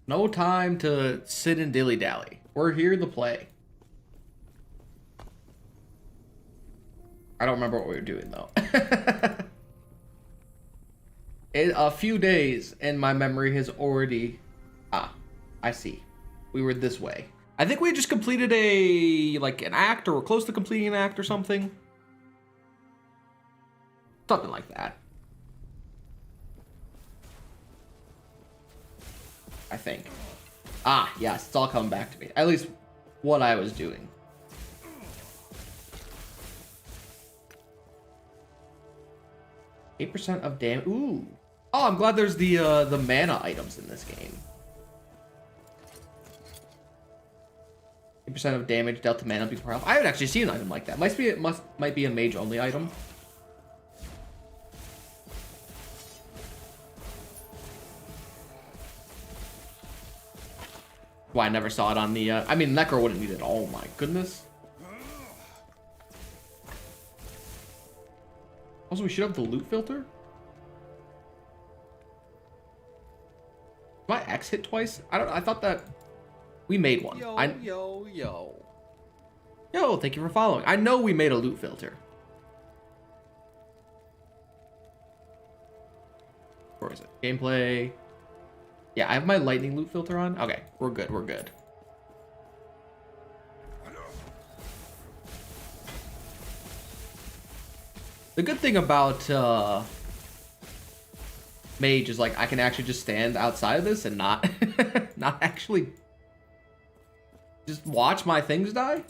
No time to sit and dilly-dally. We're here to play. I don't remember what we were doing, though. A few days, and my memory has already... Ah, I see. We were this way. I think we just completed an act, or we're close to completing an act or something. Something like that. I think. Ah, yes, it's all coming back to me. At least what I was doing. %8 of damage. Ooh. Oh, I'm glad there's the mana items in this game. 8% of damage dealt to mana before health. I haven't actually seen an item like that. Might be a mage only item. Why I never saw it on the I mean Necro wouldn't need it. Oh my goodness. Also, we should have the loot filter. Did my X hit twice? I thought that we made one. Yo. Yo, thank you for following. I know we made a loot filter. Where is it? Gameplay. Yeah, I have my lightning loot filter on. Okay, we're good, we're good. The good thing about Mage is like I can actually just stand outside of this and not not actually just watch my things die.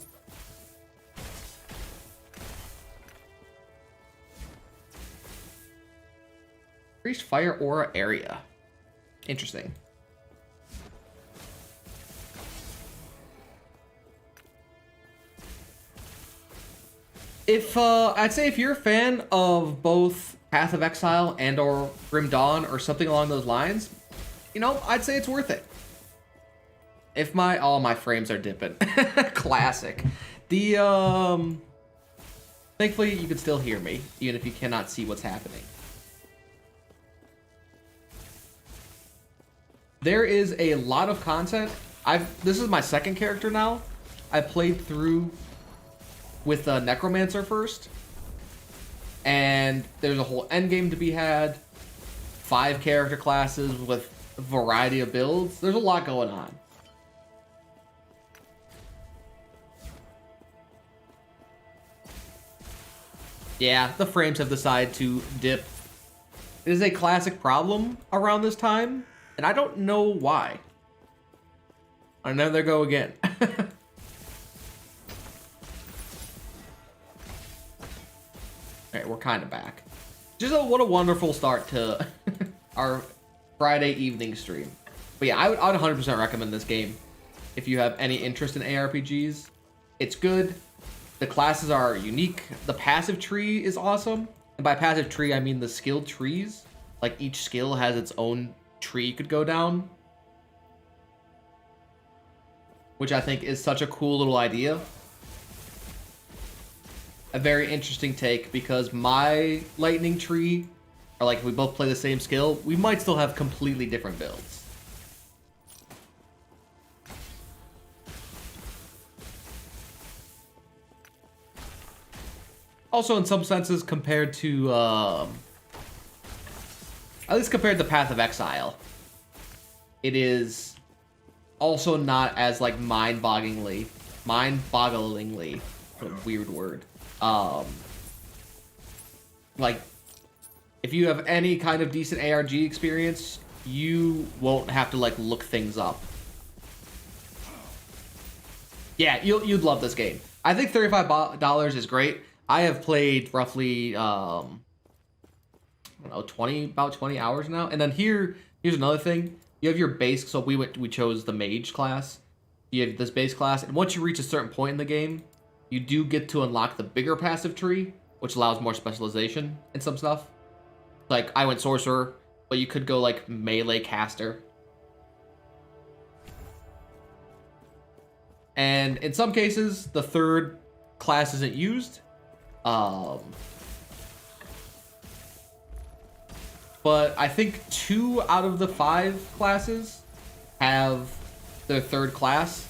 Increased fire aura area. Interesting. If I'd say if you're a fan of both Path of Exile and or Grim Dawn or something along those lines, you know, I'd say it's worth it. If my frames are dipping. Classic. The thankfully you can still hear me even if you cannot see what's happening. There is a lot of content. This is my second character now. I played through with Necromancer first, and there's a whole end game to be had. 5 character classes with a variety of builds. There's a lot going on. Yeah, the frames have decided to dip. It is a classic problem around this time, and I don't know why. And there they go again. Alright, we're kind of back. What a wonderful start to our Friday evening stream. But yeah, I would 100% recommend this game if you have any interest in ARPGs. It's good. The classes are unique. The passive tree is awesome. And by passive tree, I mean the skilled trees. Like each skill has its own tree you could go down. Which I think is such a cool little idea. A very interesting take, because my lightning tree, or like if we both play the same skill, we might still have completely different builds. Also, in some senses, compared to, at least compared to Path of Exile, it is also not as like mind-bogglingly, what a weird word. Like, if you have any kind of decent ARG experience, you won't have to like look things up. Yeah, you'd love this game. I think $35 is great. I have played roughly, I don't know, about 20 hours now. And then here's another thing. You have your base, so we chose the Mage class. You have this base class, and once you reach a certain point in the game, you do get to unlock the bigger passive tree, which allows more specialization and some stuff. Like, I went Sorcerer, but you could go, like, Melee Caster. And in some cases, the third class isn't used. But I think 2 out of the 5 classes have their third class.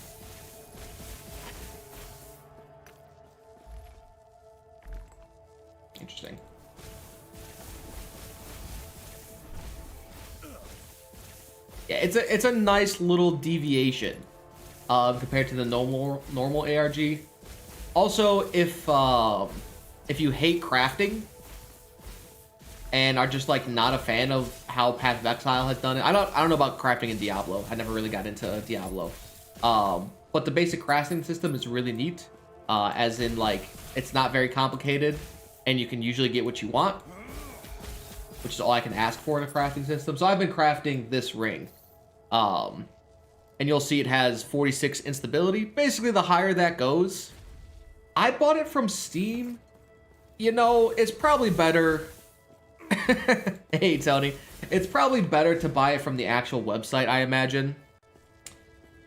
Interesting. Yeah, it's a nice little deviation compared to the normal ARG. Also, if you hate crafting and are just like not a fan of how Path of Exile has done it, I don't know about crafting in Diablo. I never really got into Diablo, but the basic crafting system is really neat. As in, like, it's not very complicated, and you can usually get what you want, which is all I can ask for in a crafting system. So I've been crafting this ring, and you'll see it has 46 instability. Basically, the higher that goes. I bought it from Steam. You know, it's probably better. Hey, Tony. It's probably better to buy it from the actual website, I imagine.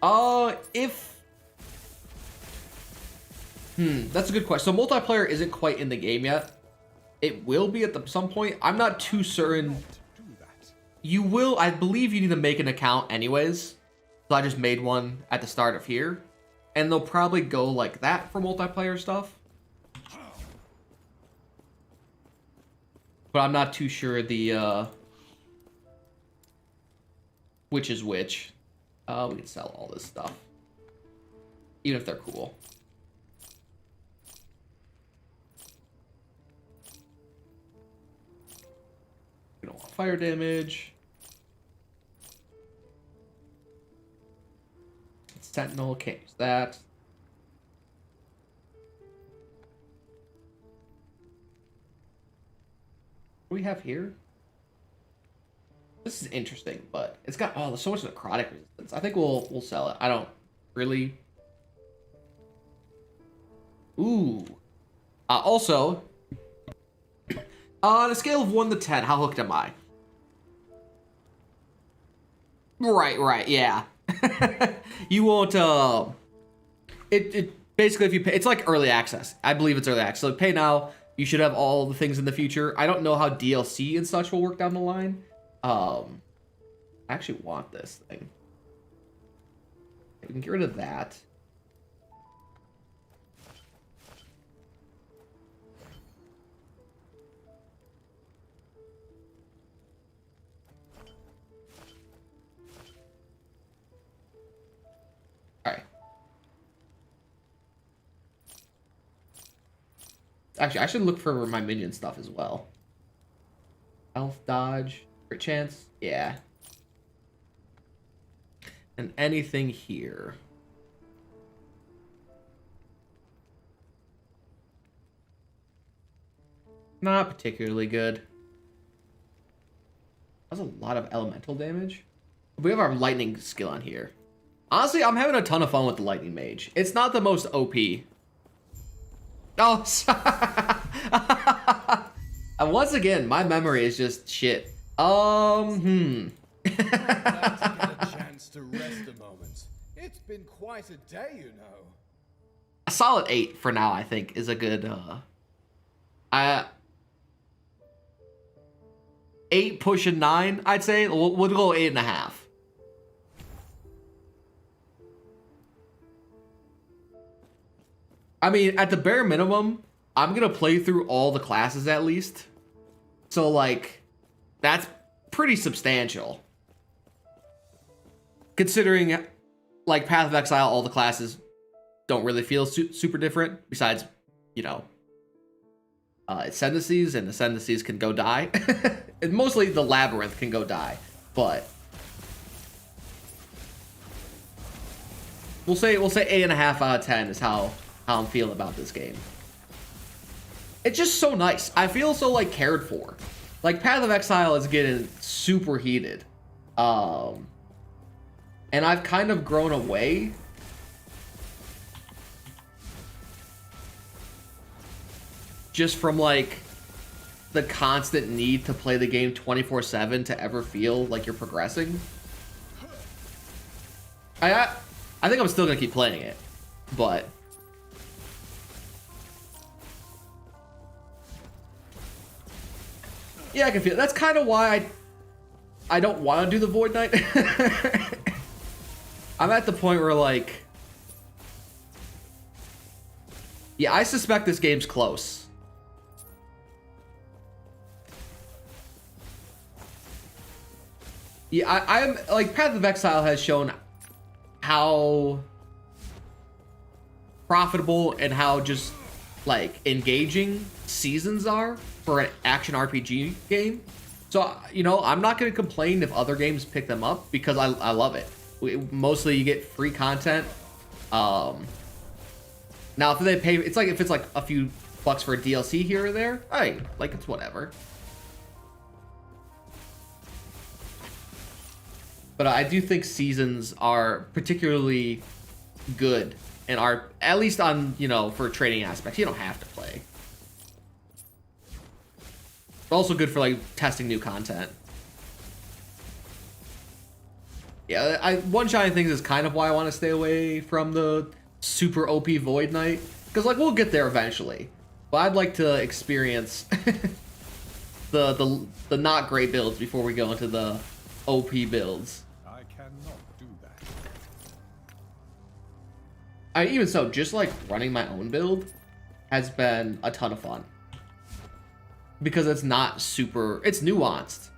That's a good question. So multiplayer isn't quite in the game yet. It will be at some point. I'm not too certain. You will, I believe you need to make an account anyways. So I just made one at the start of here. And they'll probably go like that for multiplayer stuff. But I'm not too sure the which is which. We can sell all this stuff. Even if they're cool. We don't want fire damage. It's Sentinel, can't use that. What do we have here? This is interesting, but it's got there's so much necrotic resistance. I think we'll sell it. I don't really. Ooh. Also, on a scale of 1 to 10, how hooked am I? Right, yeah. You won't. It basically, if you pay, it's like early access. I believe it's early access. So pay now. You should have all the things in the future. I don't know how DLC and such will work down the line. I actually want this thing. We can get rid of that. All right. Actually, I should look for my minion stuff as well. Health, dodge, crit chance. Yeah. And anything here. Not particularly good. That's a lot of elemental damage. We have our lightning skill on here. Honestly, I'm having a ton of fun with the lightning mage. It's not the most OP. Oh, once again, my memory is just shit. I'd like to get a chance to rest a moment. It's been quite a day, you know. A solid 8 for now, I think, is a good 8 pushing 9, I'd say. We'll go 8.5. I mean, at the bare minimum, I'm gonna play through all the classes at least. So, like, that's pretty substantial. Considering, like, Path of Exile, all the classes don't really feel super different. Besides, you know, Ascendancies, and Ascendancies can go die. And mostly the Labyrinth can go die. But we'll say 8.5 out of 10 is how I'm feeling about this game. It's just so nice. I feel so, like, cared for. Like, Path of Exile is getting super heated. And I've kind of grown away. Just from, like, the constant need to play the game 24/7 to ever feel like you're progressing. I think I'm still gonna keep playing it, but yeah, I can feel it. That's kind of why I don't want to do the Void Knight. I'm at the point where, like, yeah, I suspect this game's close. Yeah, I'm like, Path of Exile has shown how profitable and how just like engaging seasons are for an action RPG game. So, you know, I'm not going to complain if other games pick them up because I love it. Mostly you get free content. Now if they pay, it's like if it's like a few bucks for a DLC here or there, hey, like it's whatever. But I do think seasons are particularly good and are at least on, you know, for trading aspects. You don't have to play. But also good for like testing new content. Yeah, one-shotting things is kind of why I want to stay away from the super OP Void Knight. Because like we'll get there eventually. But I'd like to experience the not great builds before we go into the OP builds. I cannot do that. Even so, just like running my own build has been a ton of fun. Because it's not super, it's nuanced.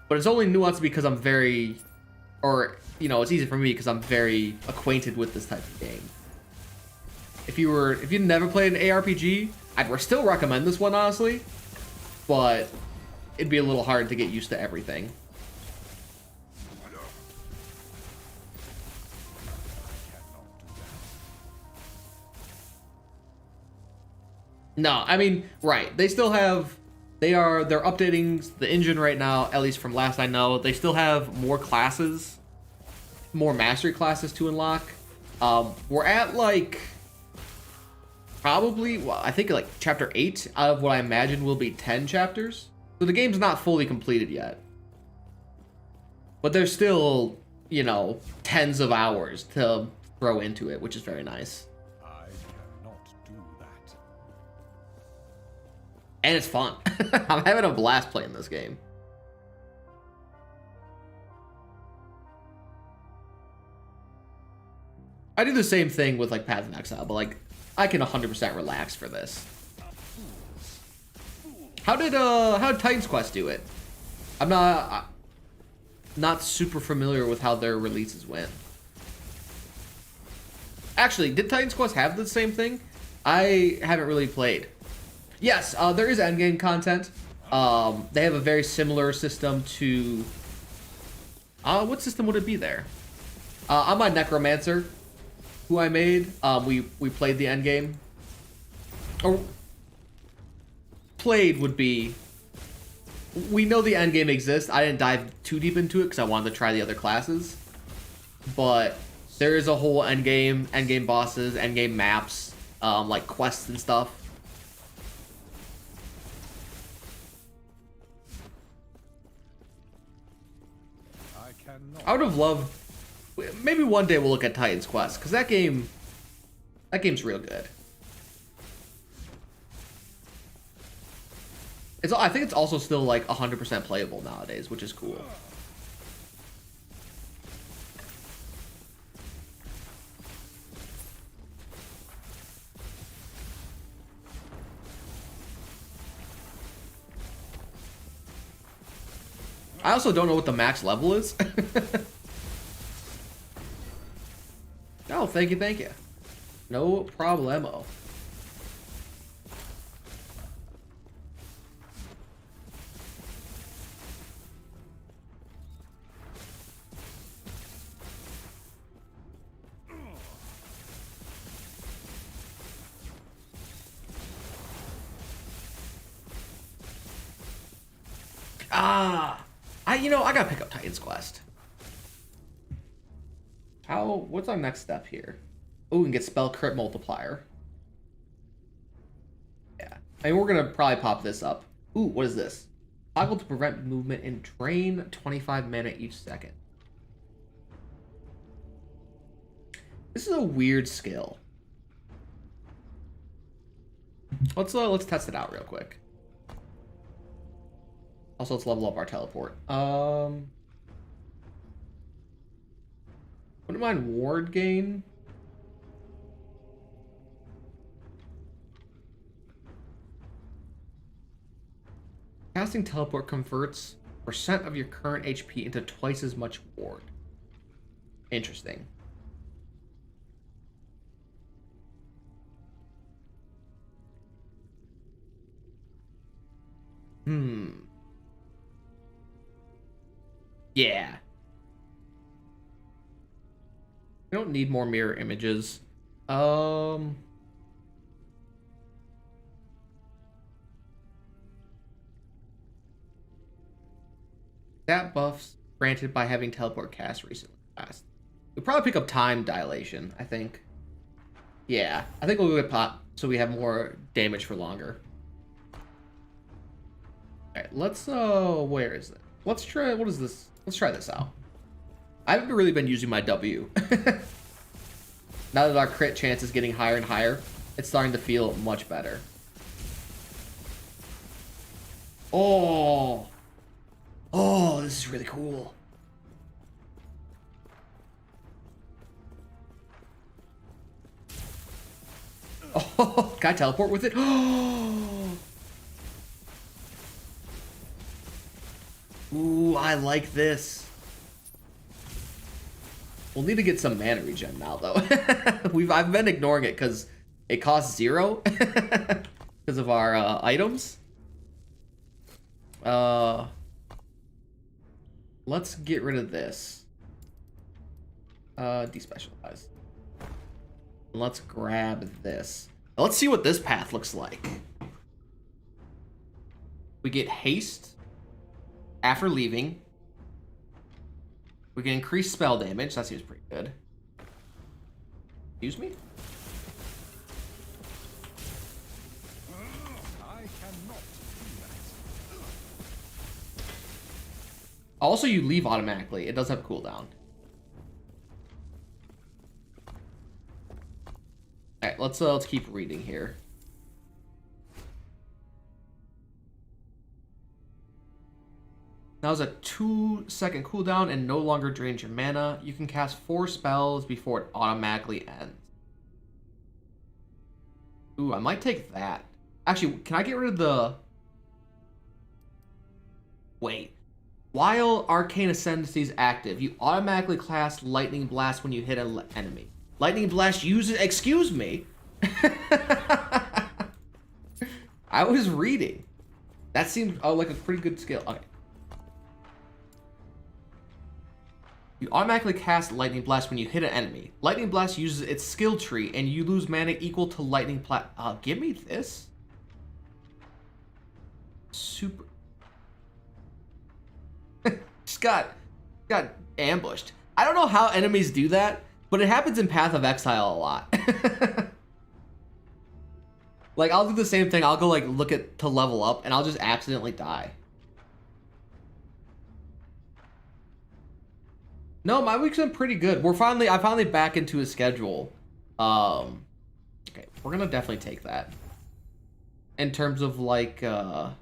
But it's only nuanced because I'm very, or, you know, it's easy for me because I'm very acquainted with this type of game. If you never played an ARPG, I'd still recommend this one, honestly. But it'd be a little hard to get used to everything. No, I mean, right. They still have, they're updating the engine right now, at least from last I know. They still have more classes, more mastery classes to unlock. We're at like, probably, well, I think like chapter 8 out of what I imagine will be 10 chapters. So the game's not fully completed yet. But there's still, you know, tens of hours to throw into it, which is very nice. I cannot do that. And it's fun. I'm having a blast playing this game. I do the same thing with like Path of Exile, but like I can 100% relax for this. How did Titan's Quest do it? I'm not super familiar with how their releases went. Actually, did Titan's Quest have the same thing? I haven't really played. Yes, there is endgame content. They have a very similar system to... what system would it be there? On my Necromancer, who I made, we played the endgame. Or... played would be... We know the endgame exists. I didn't dive too deep into it because I wanted to try the other classes. But there is a whole endgame bosses, endgame maps, like quests and stuff. I would have loved... Maybe one day we'll look at Titan's Quest, because that game's real good. I think it's also still like 100% playable nowadays, which is cool. I also don't know what the max level is. Oh, thank you, thank you. No problemo. I gotta pick up Titan's Quest. What's our next step here? Oh, we can get spell crit multiplier. Yeah. I mean, we're gonna probably pop this up. Ooh, what is this? Toggle to prevent movement and drain 25 mana each second. This is a weird skill. Let's test it out real quick. Also, let's level up our teleport. What Wouldn't mind ward gain. Casting teleport converts percent of your current HP into twice as much ward. Interesting. Yeah. We don't need more mirror images. Stat buffs granted by having teleport cast recently passed. We'll probably pick up time dilation, I think. Yeah, I think we'll go with pop so we have more damage for longer. Alright, let's where is it? Let's try what is this? Let's try this out. I haven't really been using my W. Now that our crit chance is getting higher and higher, it's starting to feel much better. Oh, this is really cool. Oh, can I teleport with it? Ooh, I like this. We'll need to get some mana regen now, though. I've been ignoring it because it costs 0 because of our items. Let's get rid of this. Despecialize. Let's grab this. Let's see what this path looks like. We get haste after leaving. We can increase spell damage. That seems pretty good. Excuse me? I cannot do that. Also, you leave automatically. It does have cooldown. Alright, let's keep reading here. Now is a 2-second cooldown and no longer drains your mana. You can cast 4 spells before it automatically ends. Ooh, I might take that. Actually, can I get rid of the... Wait. While Arcane Ascendancy is active, you automatically cast Lightning Blast when you hit an enemy. Lightning Blast uses... Excuse me! I was reading. That seemed like a pretty good skill. Okay. You automatically cast Lightning Blast when you hit an enemy. Lightning Blast uses its skill tree, and you lose mana equal to Lightning Blast. Give me this. Super. Just got ambushed. I don't know how enemies do that, but it happens in Path of Exile a lot. Like, I'll do the same thing. I'll go, like, look to level up, and I'll just accidentally die. No, my week's been pretty good. I'm finally back into a schedule. Okay, we're gonna definitely take that. In terms of like the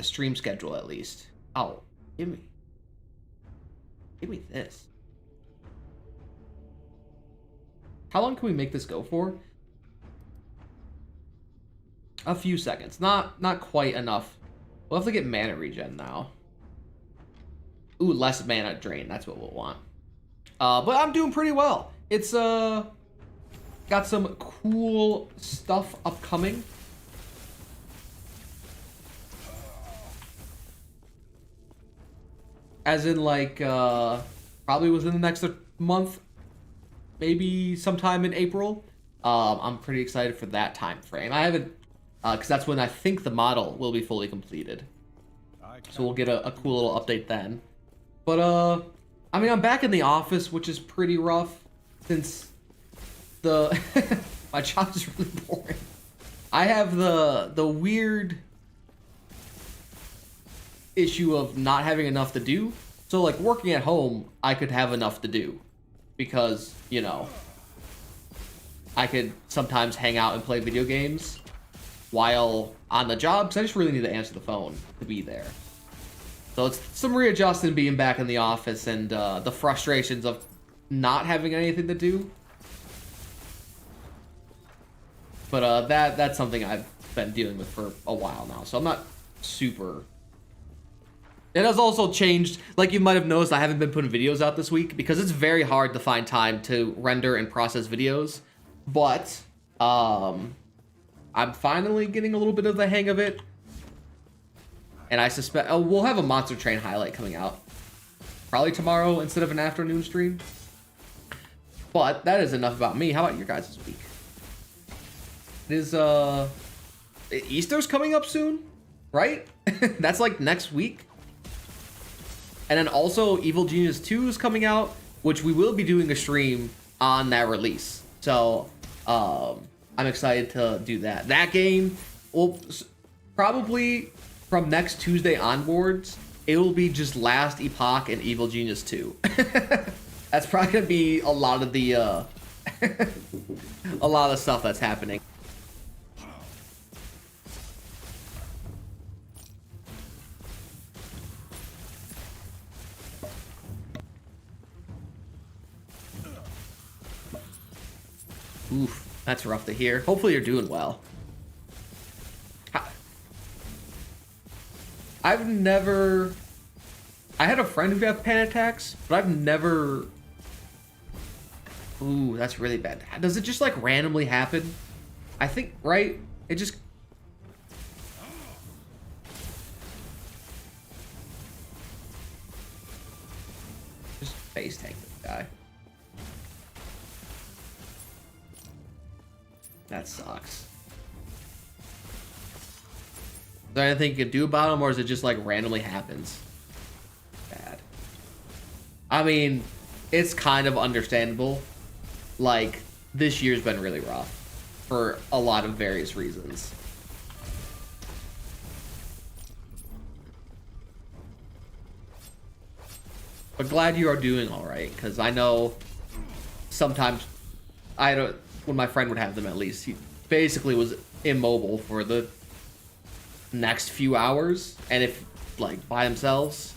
stream schedule at least. Oh, give me this. How long can we make this go for? A few seconds. Not quite enough. We'll have to get mana regen now. Ooh, less mana drain. That's what we'll want. But I'm doing pretty well. It's got some cool stuff upcoming. As in, like, probably within the next month, maybe sometime in April. I'm pretty excited for that time frame. I haven't, because that's when I think the model will be fully completed. So we'll get a cool little update then. But, I mean, I'm back in the office, which is pretty rough, since my job is really boring. I have the weird issue of not having enough to do. So, like, working at home, I could have enough to do. Because, you know, I could sometimes hang out and play video games while on the job, because I just really need to answer the phone to be there. So it's some readjusting being back in the office and the frustrations of not having anything to do. But that's something I've been dealing with for a while now, so I'm not super... It has also changed, like you might have noticed, I haven't been putting videos out this week because it's very hard to find time to render and process videos. But I'm finally getting a little bit of the hang of it. And I suspect we'll have a Monster Train highlight coming out probably tomorrow instead of an afternoon stream. But that is enough about me. How about your guys' week? It is Easter's coming up soon, right? That's like next week. And then also Evil Genius 2 is coming out, which we will be doing a stream on that release. So I'm excited to do that. That game will probably from next Tuesday onwards, it will be just last Epoch and Evil Genius 2. That's probably gonna be a lot of the a lot of the stuff that's happening. Oof, that's rough to hear. Hopefully you're doing well. I had a friend who got panic attacks, but I've never... Ooh, that's really bad. Does it just like randomly happen? I think, right? It just... Just face tank this guy. That sucks. Is there anything you can do about him, or is it just like randomly happens? Bad. I mean, it's kind of understandable. Like, this year's been really rough for a lot of various reasons. But glad you are doing all right, because I know sometimes when my friend would have them, at least he basically was immobile for the next few hours, and if like by themselves.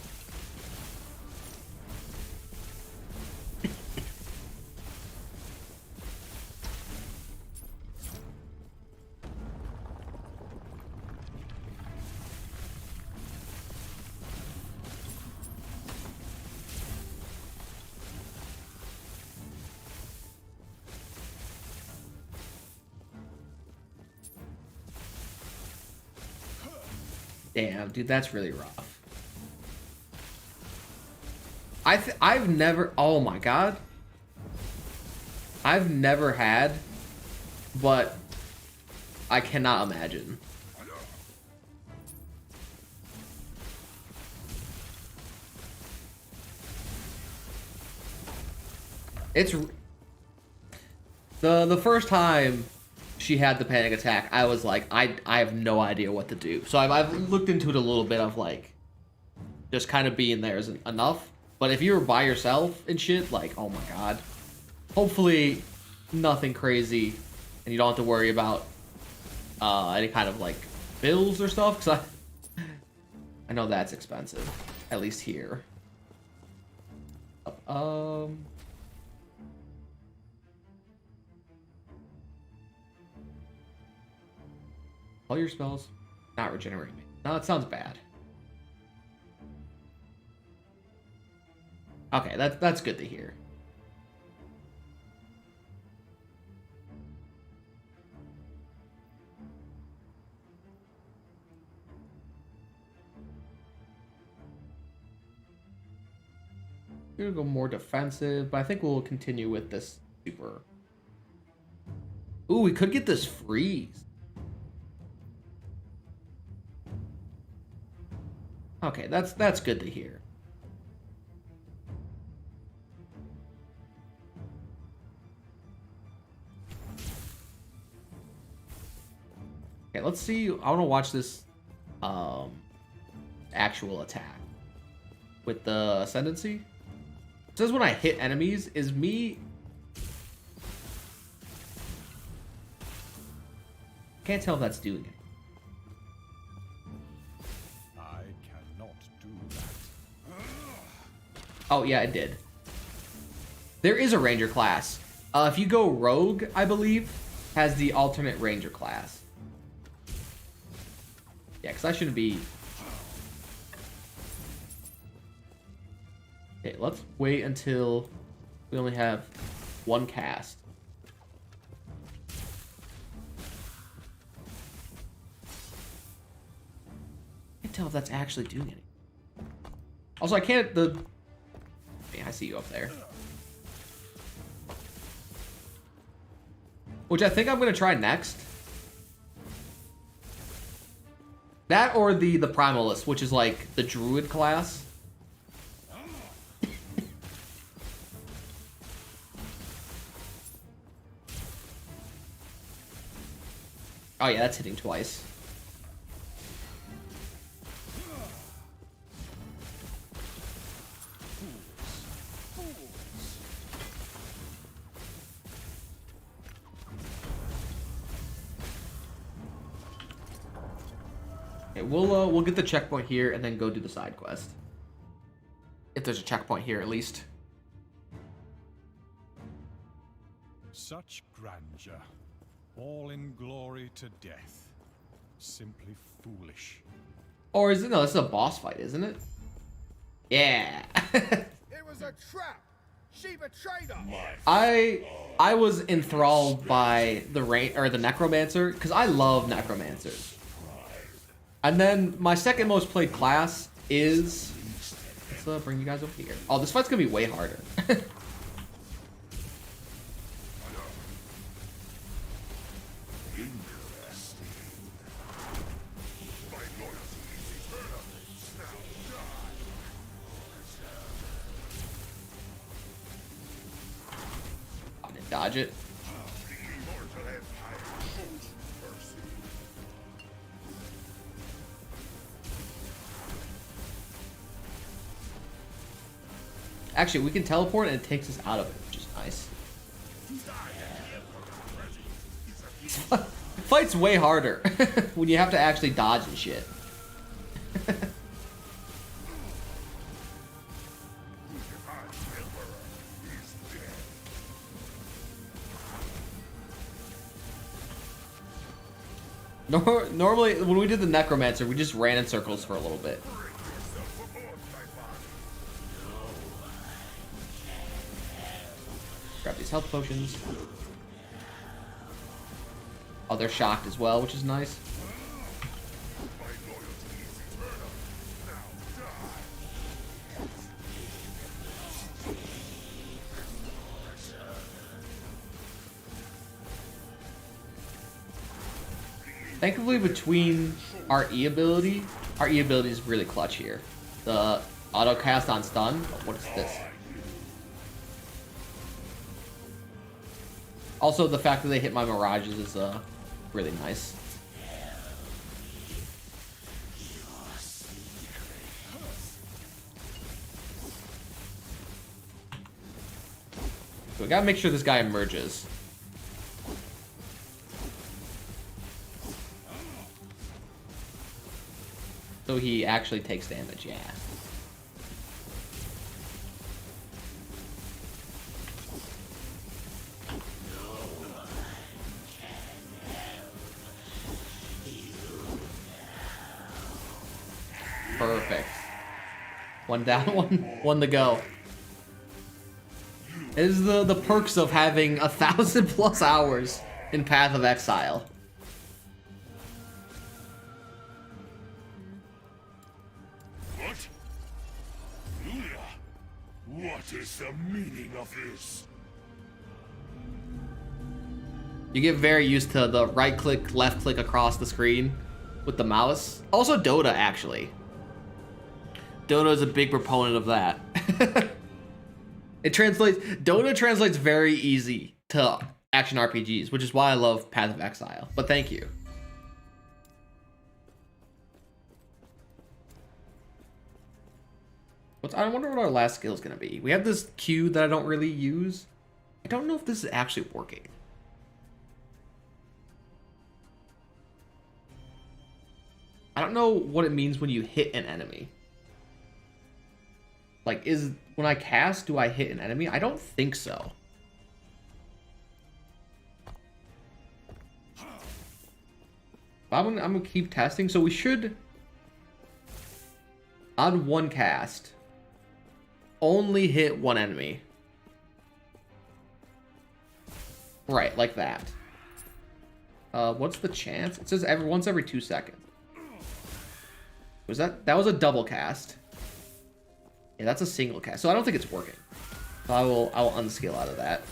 Damn, dude, that's really rough. I've never... Oh, my God. I've never had, but I cannot imagine. It's... The first time she had the panic attack, I was like, I have no idea what to do. So I've looked into it a little bit of like, just kind of being there isn't enough. But if you were by yourself and shit, like, oh my God. Hopefully nothing crazy and you don't have to worry about any kind of like bills or stuff. Because I know that's expensive, at least here. All your spells not regenerate me. No, it sounds bad. Okay, that's good to hear. We're gonna go more defensive, but I think we'll continue with this super. Ooh, we could get this freeze. Okay, that's good to hear. Okay, let's see. I want to watch this actual attack with the ascendancy. It says when I hit enemies, is me... Can't tell if that's doing it. I cannot do that. Oh, yeah, it did. There is a ranger class. If you go rogue, I believe, has the alternate ranger class. Yeah, because I shouldn't be... Okay, let's wait until we only have one cast. I can't tell if that's actually doing anything. Also, I can't... Yeah, I see you up there. Which I think I'm going to try next. That or the Primalist, which is like the Druid class. Oh yeah, that's hitting twice. Okay, we'll get the checkpoint here and then go do the side quest. If there's a checkpoint here, at least. Such grandeur, all in glory to death. Simply foolish. Or is it? No, this is a boss fight, isn't it? Yeah. It was a trap. She betrayed us. I was enthralled by the Necromancer because I love Necromancers. And then my second most played class is... Let's bring you guys over here. Oh, this fight's gonna be way harder. I didn't dodge it. Actually, we can teleport and it takes us out of it, which is nice. Fight's way harder when you have to actually dodge and shit. Normally, when we did the Necromancer, we just ran in circles for a little bit. Grab these health potions. Oh, they're shocked as well, which is nice. Thankfully, between our E ability is really clutch here. The auto cast on stun. Oh, what is this? Also, the fact that they hit my mirages is really nice. So we gotta make sure this guy emerges. So he actually takes damage, yeah. Perfect. One down, one to go. It is the perks of having 1,000+ hours in Path of Exile. What? Lulia, what is the meaning of this? You get very used to the right click, left click across the screen with the mouse. Also Dota, actually. Dota is a big proponent of that. Dota translates very easy to action RPGs, which is why I love Path of Exile. But thank you. I wonder what our last skill is going to be. We have this Q that I don't really use. I don't know if this is actually working. I don't know what it means when you hit an enemy. Like, when I cast, do I hit an enemy? I don't think so. I'm gonna keep testing. So we should, on one cast, only hit one enemy. Right, like that. What's the chance? It says once every 2 seconds. Was that was a double cast? Yeah, that's a single cast. So I don't think it's working. So I will unskill out of that.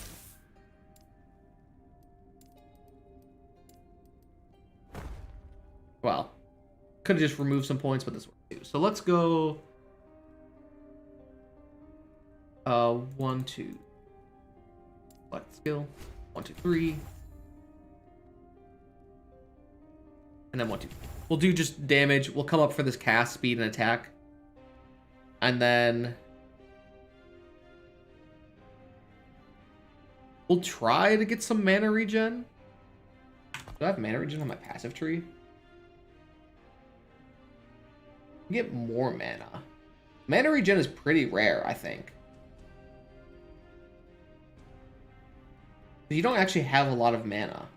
Well, could have just removed some points, but this works too. So let's go 1, 2. Select skill. 1, 2, 3. And then 1, 2. We'll do just damage. We'll come up for this cast, speed, and attack. And then we'll try to get some mana regen. Do I have mana regen on my passive tree? Get more mana. Mana regen is pretty rare, I think. You don't actually have a lot of mana.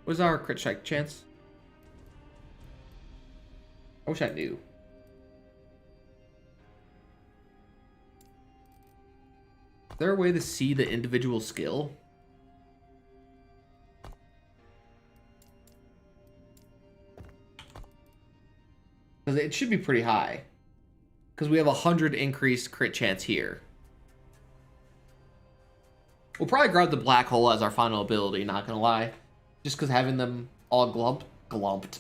What's our crit strike chance? I wish I knew. Is there a way to see the individual skill? Because it should be pretty high. Because we have 100 increased crit chance here. We'll probably grab the black hole as our final ability, not gonna lie. Just because having them all glumped.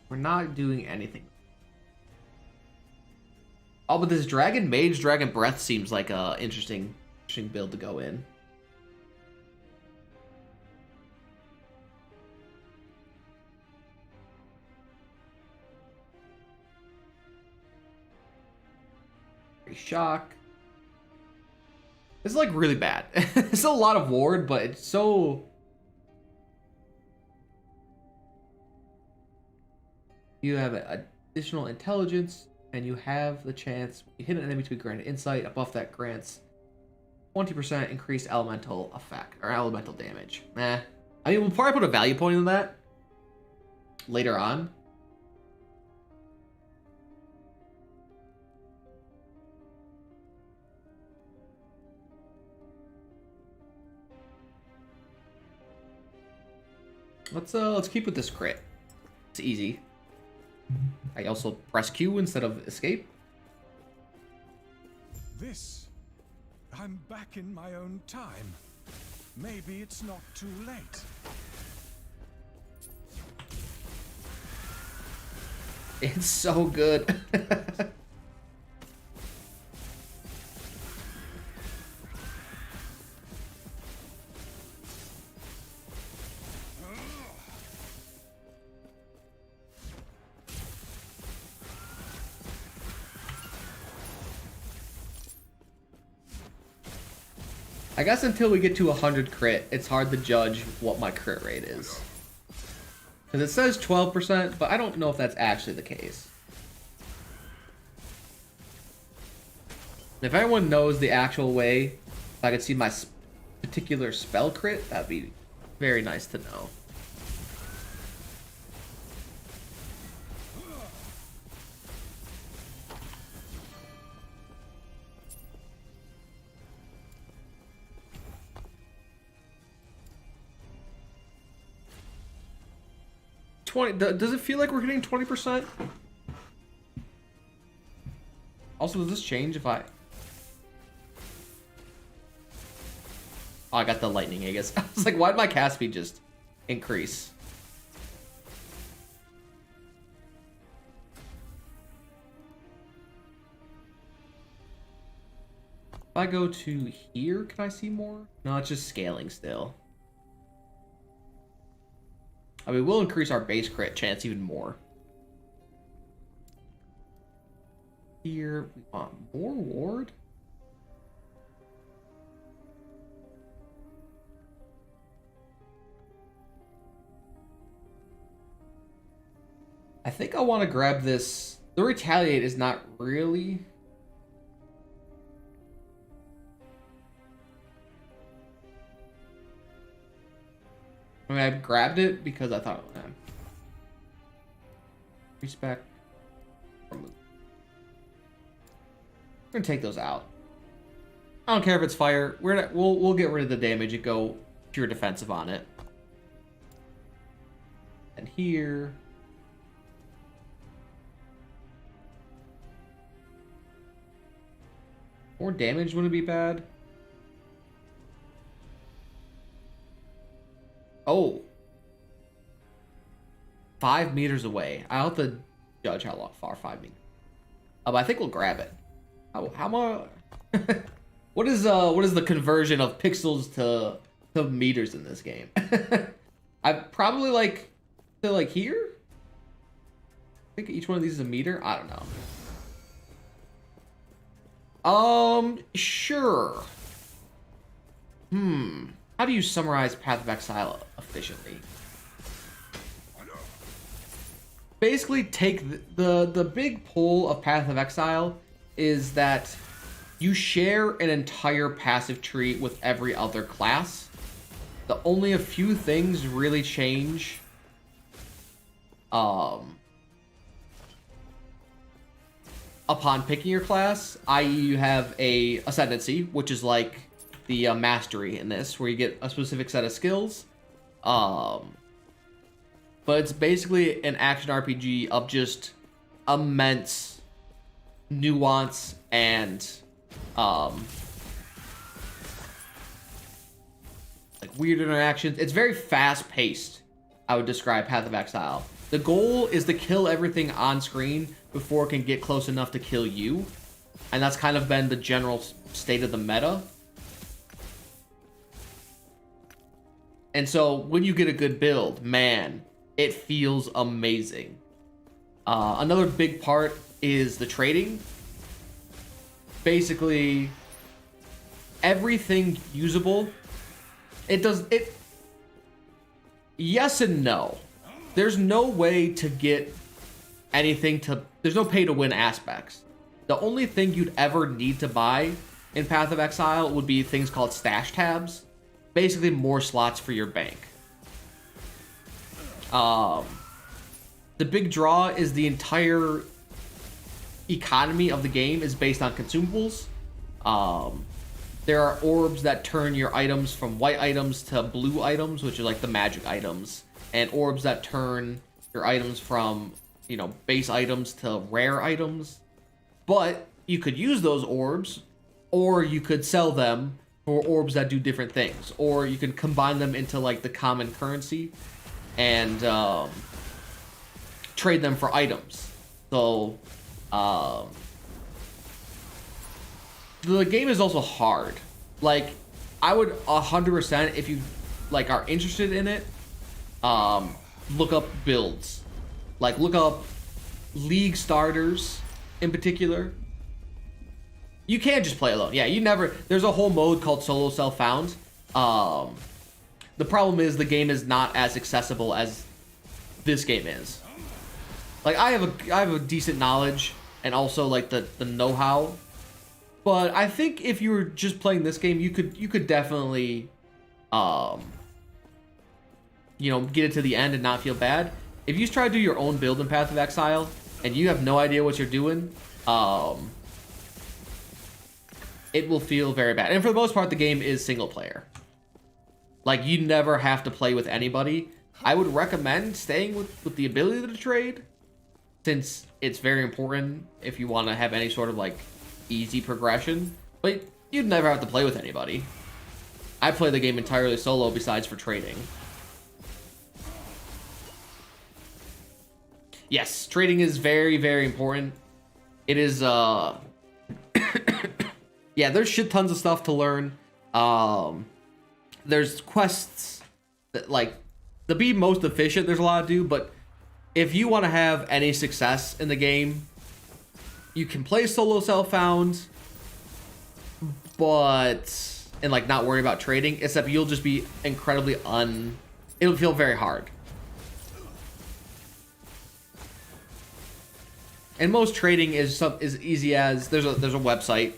We're not doing anything. Oh, but this Dragon Mage, Dragon Breath seems like a interesting build to go in. Shock. This is like really bad. It's a lot of ward, but it's so... You have additional intelligence, and you have the chance, you hit an enemy to be granted insight. A buff that grants 20% increased elemental effect, or elemental damage. I mean, we'll probably put a value point in that later on. Let's keep with this crit. It's easy. I also press Q instead of escape. I'm back in my own time. Maybe it's not too late. It's so good. I guess until we get to 100 crit, it's hard to judge what my crit rate is. Because it says 12%, but I don't know if that's actually the case. If anyone knows the actual way, if I could see my particular spell crit, that'd be very nice to know. Does it feel like we're getting 20%? Also, does this change if I... Oh, I got the lightning, I guess. I was like, why did my cast speed just increase? If I go to here, can I see more? No, it's just scaling still. I mean, we'll increase our base crit chance even more. Here, we want more ward. I think I want to grab this. The retaliate is not really. I mean, I grabbed it because I thought, respect. We're gonna take those out. I don't care if it's fire. We'll get rid of the damage and go pure defensive on it. And here. More damage wouldn't be bad. Oh. 5 meters away. I'll have to judge how far 5 meters. But I think we'll grab it. How much? What is the conversion of pixels to meters in this game? I probably like to like here. I think each one of these is a meter. I don't know. Sure. How do you summarize Path of Exile efficiently? Basically, take the big pull of Path of Exile is that you share an entire passive tree with every other class. The only a few things really change. Upon picking your class, i.e. you have a ascendancy, which is like the mastery in this, where you get a specific set of skills. But it's basically an action RPG of just immense nuance and like weird interactions. It's very fast paced. I would describe Path of Exile. The goal is to kill everything on screen before it can get close enough to kill you. And that's kind of been the general state of the meta. And so when you get a good build, man, it feels amazing. Another big part is the trading. Basically, everything usable. Yes and no. There's no way to get anything to... There's no pay to win aspects. The only thing you'd ever need to buy in Path of Exile would be things called stash tabs. Basically, more slots for your bank. The big draw is the entire economy of the game is based on consumables. There are orbs that turn your items from white items to blue items, which are like the magic items. And orbs that turn your items from, you know, base items to rare items. But you could use those orbs, or you could sell them for orbs that do different things. Or you can combine them into like the common currency and trade them for items. So the game is also hard. Like, I would 100%, if you like are interested in it, look up builds. Like, look up league starters in particular. You can't just play alone. Yeah, you never... There's a whole mode called Solo Self-Found. The problem is the game is not as accessible as this game is. Like, I have a decent knowledge and also, like, the know-how. But I think if you were just playing this game, you could definitely... you know, get it to the end and not feel bad. If you try to do your own build in Path of Exile and you have no idea what you're doing, it will feel very bad. And for the most part, the game is single player. Like, you never have to play with anybody. I would recommend staying with the ability to trade, since it's very important if you want to have any sort of, like, easy progression. But you'd never have to play with anybody. I play the game entirely solo besides for trading. Yes, trading is very, very important. It is, yeah, there's shit tons of stuff to learn. There's quests that, like, to be most efficient, there's a lot to do, but if you want to have any success in the game, you can play solo self-found, and like not worry about trading, except you'll just be incredibly it'll feel very hard. And most trading is as easy as there's a website.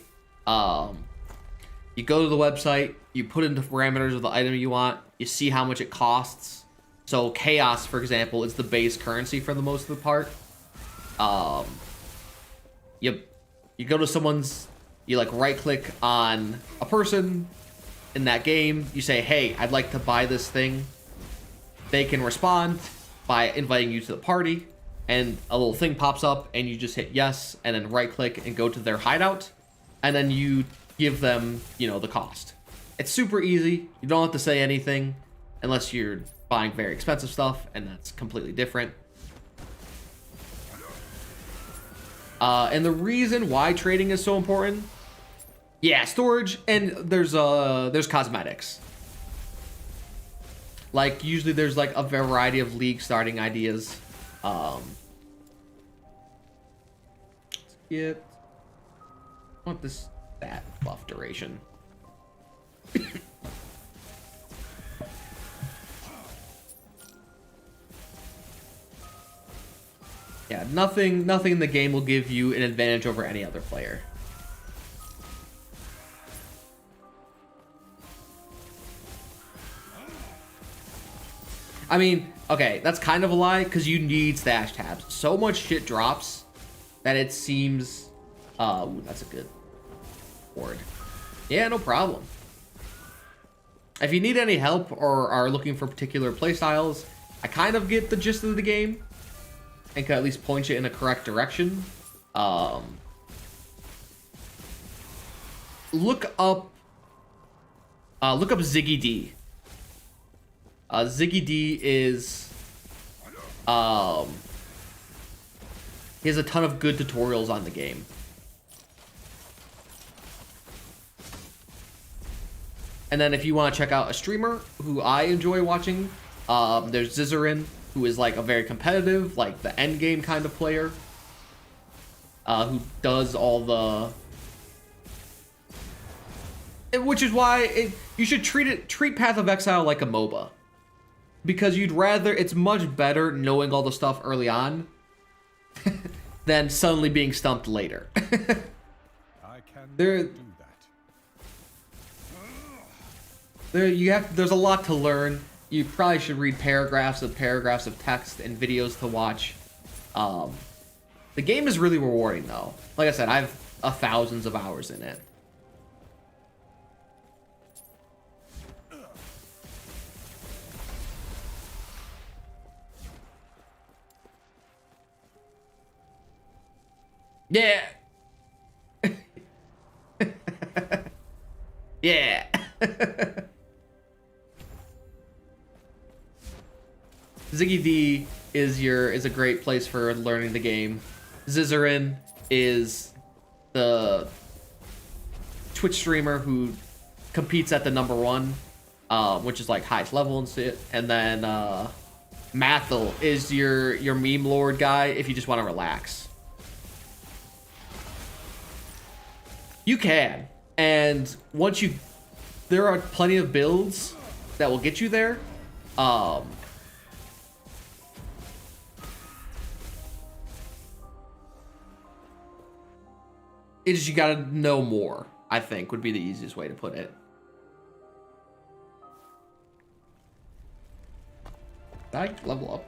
You go to the website, you put in the parameters of the item you want, you see how much it costs. So chaos, for example, is the base currency for the most of the part. You go to someone's, you like right click on a person in that game, you say, hey, I'd like to buy this thing. They can respond by inviting you to the party, and a little thing pops up and you just hit yes and then right click and go to their hideout, and then you give them, you know, the cost. It's super easy. You don't have to say anything unless you're buying very expensive stuff, and that's completely different. And the reason why trading is so important, yeah, storage, and there's cosmetics. Like usually there's like a variety of league starting ideas. Skip. I want this stat buff duration. Yeah, nothing in the game will give you an advantage over any other player. I mean, okay, that's kind of a lie, because you need stash tabs. So much shit drops that it seems... ooh, that's a good word. Yeah, no problem. If you need any help or are looking for particular playstyles, I kind of get the gist of the game and can at least point you in a correct direction. Look up Ziggy D. Ziggy D is he has a ton of good tutorials on the game. And then if you want to check out a streamer who I enjoy watching, there's Zizarin, who is like a very competitive, like the end game kind of player, who does all the, which is why you should treat Path of Exile like a MOBA, because it's much better knowing all the stuff early on than suddenly being stumped later. I can do that. There's a lot to learn. You probably should read paragraphs of text and videos to watch. The game is really rewarding though. Like I said, I have thousands of hours in it. Yeah. Yeah. Ziggy D is a great place for learning the game. Zizarin is the Twitch streamer who competes at the #1, which is like highest level and shit. And then Mathel is your meme lord guy if you just want to relax. You can, and there are plenty of builds that will get you there. You gotta know more, I think, would be the easiest way to put it. Did I level up?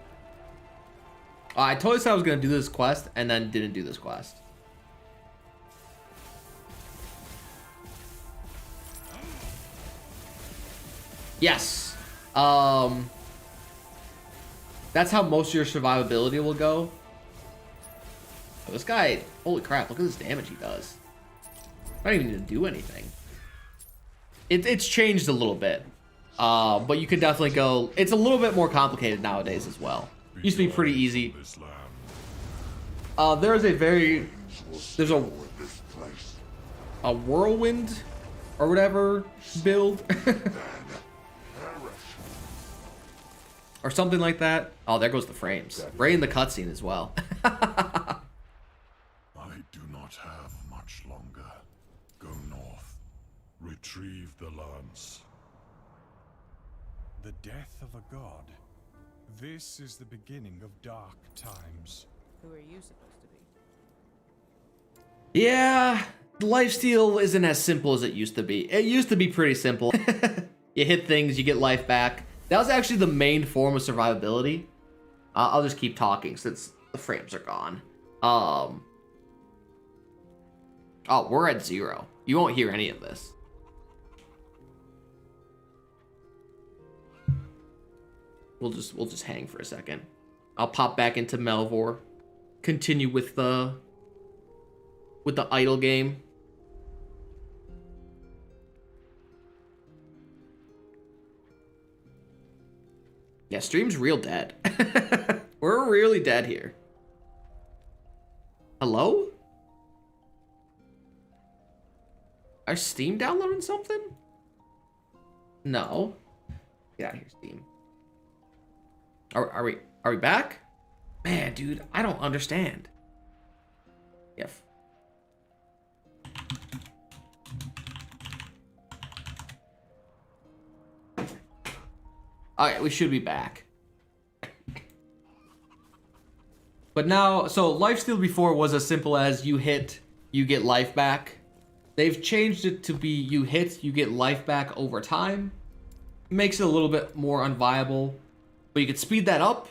I totally said I was gonna do this quest and then didn't do this quest. Yes. That's how most of your survivability will go. Oh, this guy, holy crap, look at this damage he does. I don't even need to do anything. It's changed a little bit. But you could definitely go, it's a little bit more complicated nowadays as well. Used to be pretty easy. There's a whirlwind or whatever build. or something like that. Oh, there goes the frames. Right the cutscene as well. I do not have much longer. Go north. Retrieve the lance. The death of a god. This is the beginning of dark times. Who are you supposed to be? Yeah, lifesteal isn't as simple as it used to be. It used to be pretty simple. You hit things, you get life back. That was actually the main form of survivability. I'll just keep talking since the frames are gone. Oh, we're at 0. You won't hear any of this. We'll just hang for a second. I'll pop back into Melvor. Continue with the idle game. Yeah, stream's real dead. We're really dead here. Hello? Are Steam downloading something? No. Get out of here, Steam. Are we back? Man, dude, I don't understand. Yep. Alright, we should be back. But now, so lifesteal before was as simple as you hit, you get life back. They've changed it to be you hit, you get life back over time. Makes it a little bit more unviable. But you could speed that up.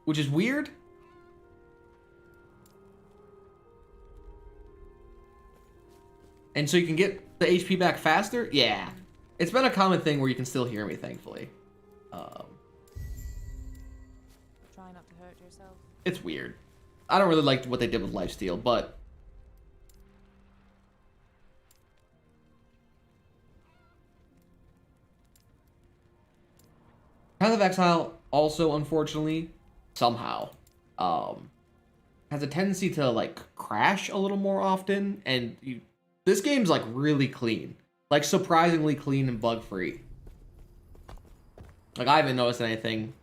Which is weird. And so you can get the HP back faster? Yeah. It's been a common thing where you can still hear me, thankfully. Try not to hurt yourself. It's weird. I don't really like what they did with lifesteal, but... Path of Exile also, unfortunately, somehow, has a tendency to, like, crash a little more often, and this game's, like, really clean. Like, surprisingly clean and bug-free. Like, I haven't noticed anything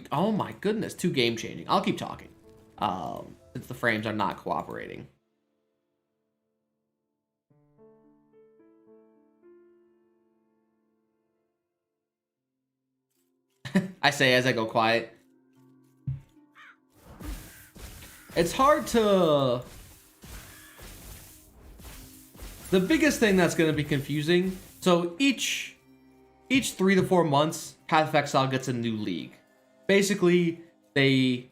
oh my goodness, too game-changing. I'll keep talking, since the frames are not cooperating. I say as I go quiet. It's hard to... The biggest thing that's going to be confusing, so each 3 to 4 months, Path of Exile gets a new league. Basically, they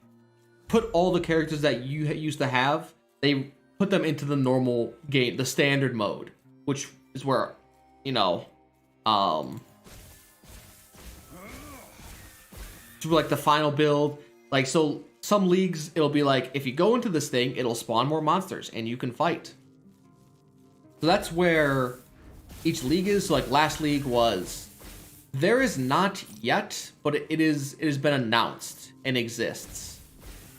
put all the characters that you used to have, they put them into the normal game, the standard mode, which is where, you know, like the final build. Like, so some leagues, it'll be like, if you go into this thing, it'll spawn more monsters and you can fight. So that's where each league is. So like last league was, there is not yet, but it has been announced and exists.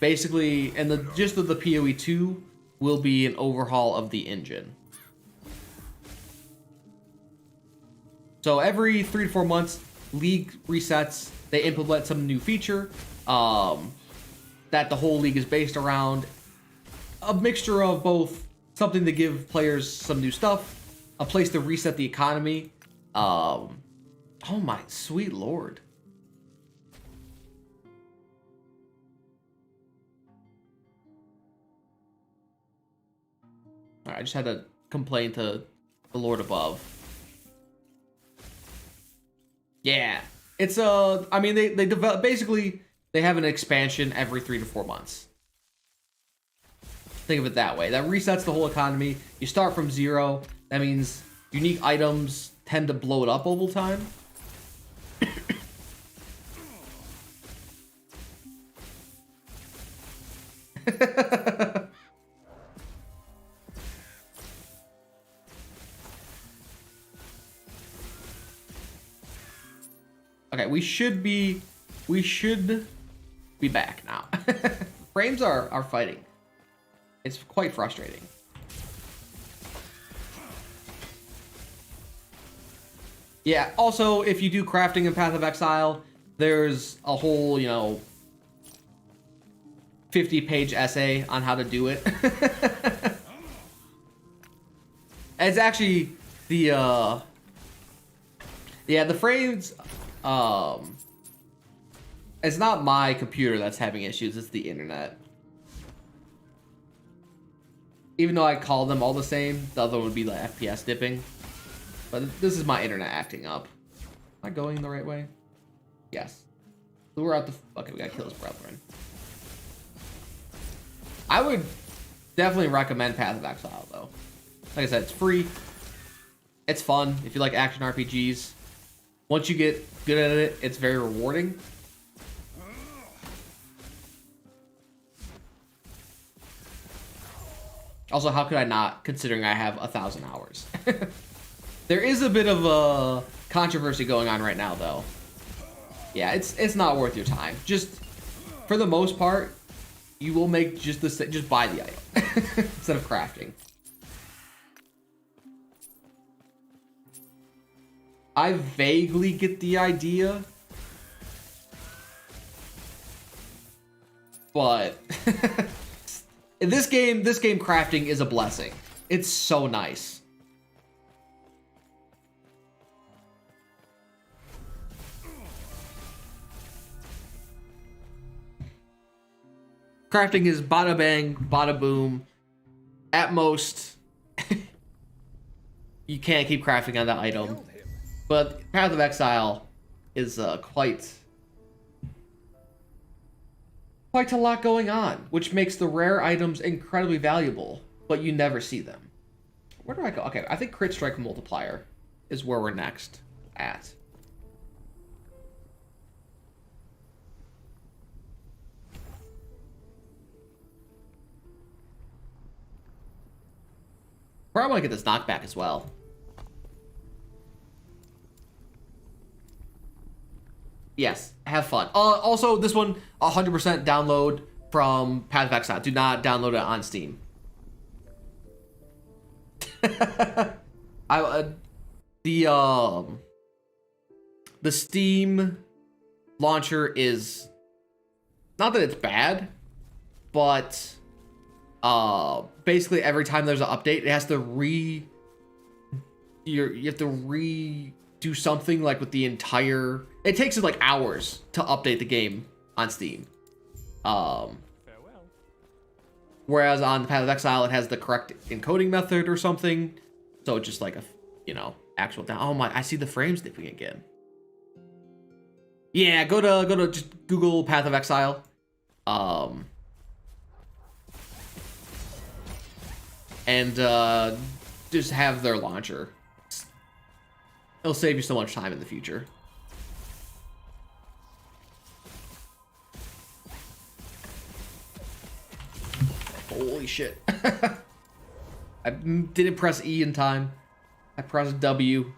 Basically, and the gist of the PoE 2 will be an overhaul of the engine. So every 3 to 4 months, league resets. They implement some new feature that the whole league is based around. A mixture of both something to give players some new stuff, a place to reset the economy. Oh my sweet lord. Alright, I just had to complain to the Lord above. Yeah. It's I mean they develop, basically they have an expansion every 3 to 4 months. Think of it that way. That resets the whole economy. You start from 0. That means unique items tend to blow it up over time. Okay, we should be back now. Frames are fighting. It's quite frustrating. Yeah, also, if you do crafting in Path of Exile, there's a whole, 50-page essay on how to do it. It's actually the frames, it's not my computer that's having issues, it's the internet. Even though I call them all the same, the other one would be like FPS dipping. But this is my internet acting up. Am I going the right way? Yes. Lure out the... Okay, we gotta kill his brethren. I would definitely recommend Path of Exile, though. Like I said, it's free. It's fun if you like action RPGs. Once you get good at it, it's very rewarding. Also, how could I not, considering I have 1,000 hours? There is a bit of a controversy going on right now, though. Yeah, it's not worth your time. Just, for the most part, you will make just buy the item instead of crafting. I vaguely get the idea, but in this game crafting is a blessing. It's so nice. Crafting is bada bang, bada boom. At most, you can't keep crafting on that item. But Path of Exile is quite a lot going on, which makes the rare items incredibly valuable, but you never see them. Where do I go? Okay, I think Crit Strike Multiplier is where we're next at. Probably want to get this knockback as well. Yes, have fun. Also, this one, 100% download from Path of Exile. Do not download it on Steam. The Steam launcher is, not that it's bad, but basically every time there's an update, it has to you have to redo something like with the entire. It takes it like hours to update the game on Steam. Farewell. Whereas on the Path of Exile, it has the correct encoding method or something. So just like a, actual down. Oh my, I see the frames dipping again. Yeah, go to just Google Path of Exile. And just have their launcher. It'll save you so much time in the future. Holy shit. I didn't press E in time. I pressed W.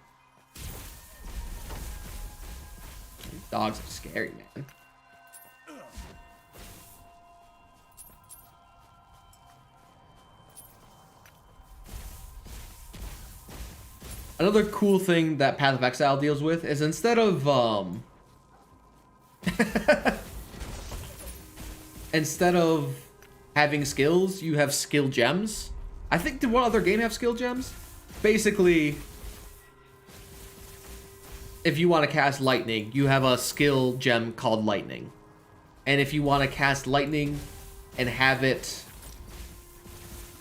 These dogs are scary, man. Another cool thing that Path of Exile deals with is instead of having skills, you have skill gems. I think, did one other game have skill gems? Basically, if you want to cast lightning, you have a skill gem called lightning. And if you want to cast lightning and have it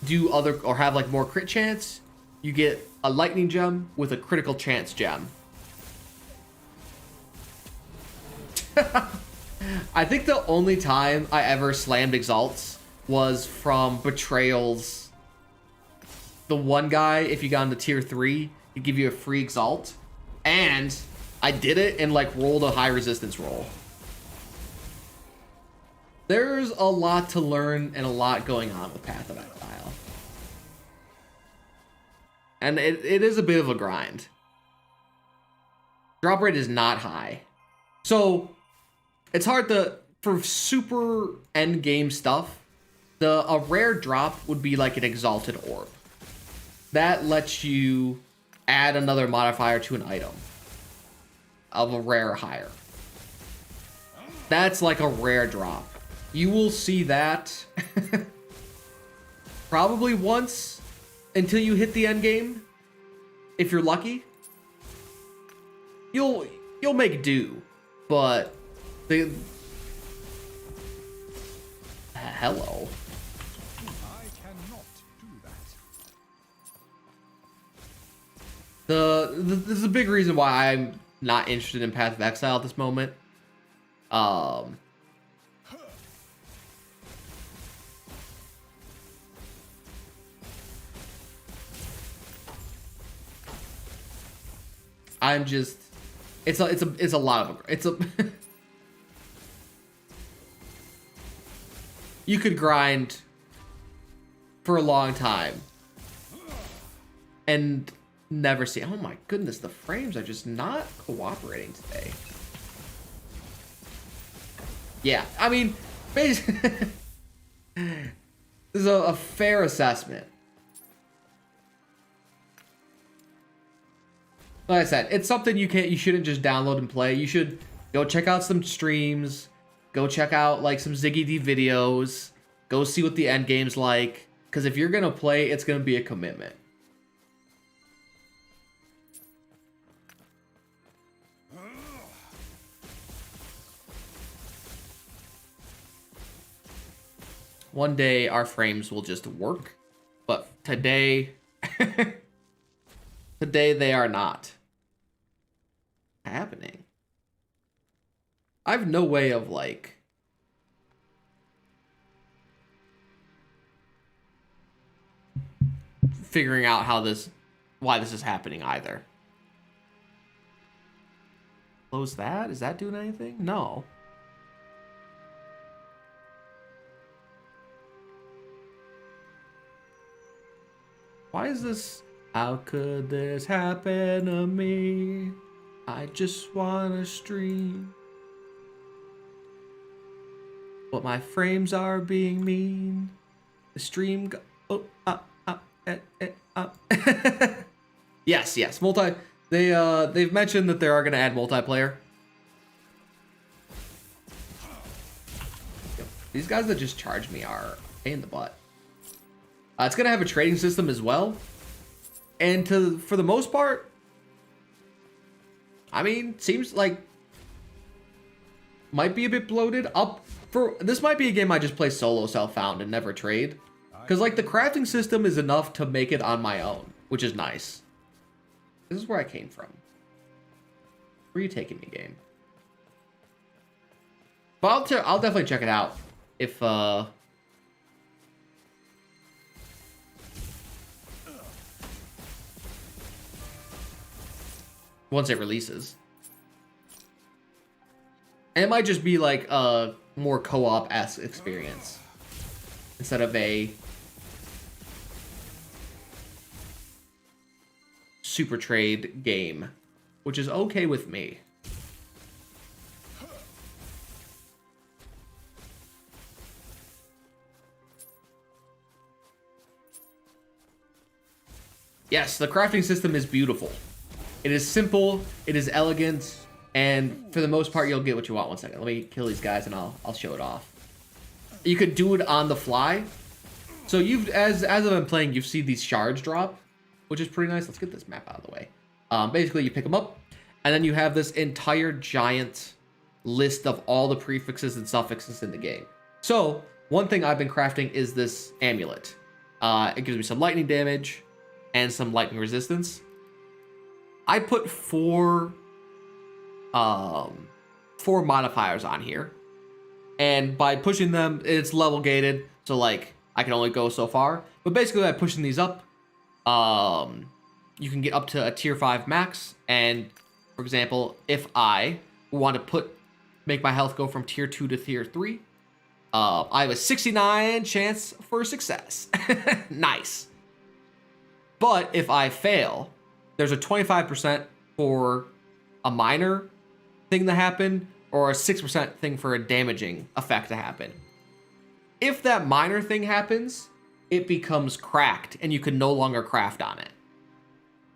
do other, or have like more crit chance, you get a lightning gem with a critical chance gem. I think the only time I ever slammed exalts was from Betrayal's. The one guy, if you got into tier 3, he'd give you a free exalt. And I did it and like rolled a high resistance roll. There's a lot to learn and a lot going on with Path of Exile. And it is a bit of a grind. Drop rate is not high. So it's hard to, for super end game stuff, a rare drop would be like an exalted orb. That lets you add another modifier to an item. of a rare higher. That's like a rare drop. You will see that probably once until you hit the end game. If you're lucky, you'll make do, but the hello. I cannot do that. This is a big reason why I'm not interested in Path of Exile at this moment. I'm just, it's a lot of, it's a, you could grind for a long time and never see, oh my goodness, the frames are just not cooperating today. Yeah, I mean, basically, this is a fair assessment. Like I said, it's something you shouldn't just download and play. You should go check out some streams, go check out like some Ziggy D videos, go see what the end game's like. Because if you're gonna play, it's gonna be a commitment. One day our frames will just work, but today, today they are not happening. I have no way of like figuring out why this is happening either. Close that? Is that doing anything? No. Why is this? How could this happen to me? I just wanna stream. But my frames are being mean. The stream Yes, yes. They've mentioned that they are gonna add multiplayer. These guys that just charge me are a pain in the butt. It's gonna have a trading system as well, and for the most part, I mean, seems like might be a bit bloated. This might be a game I just play solo self-found and never trade, because like the crafting system is enough to make it on my own, which is nice. This is where I came from. Where are you taking me, game? But I'll definitely check it out if once it releases. And it might just be like a more co-op-esque experience instead of a super trade game, which is okay with me. Yes, the crafting system is beautiful. It is simple, it is elegant, and for the most part, you'll get what you want. One second, let me kill these guys and I'll show it off. You could do it on the fly. So as I've been playing, you've seen these shards drop, which is pretty nice. Let's get this map out of the way. Basically, you pick them up, and then you have this entire giant list of all the prefixes and suffixes in the game. So one thing I've been crafting is this amulet. It gives me some lightning damage and some lightning resistance. I put four modifiers on here, and by pushing them, it's level gated, so like I can only go so far. But basically, by pushing these up, you can get up to a tier 5 max. And for example, if I want to make my health go from tier 2 to tier 3, I have a 69 chance for success. Nice. But if I fail, there's a 25% for a minor thing to happen, or a 6% thing for a damaging effect to happen. If that minor thing happens, it becomes cracked and you can no longer craft on it.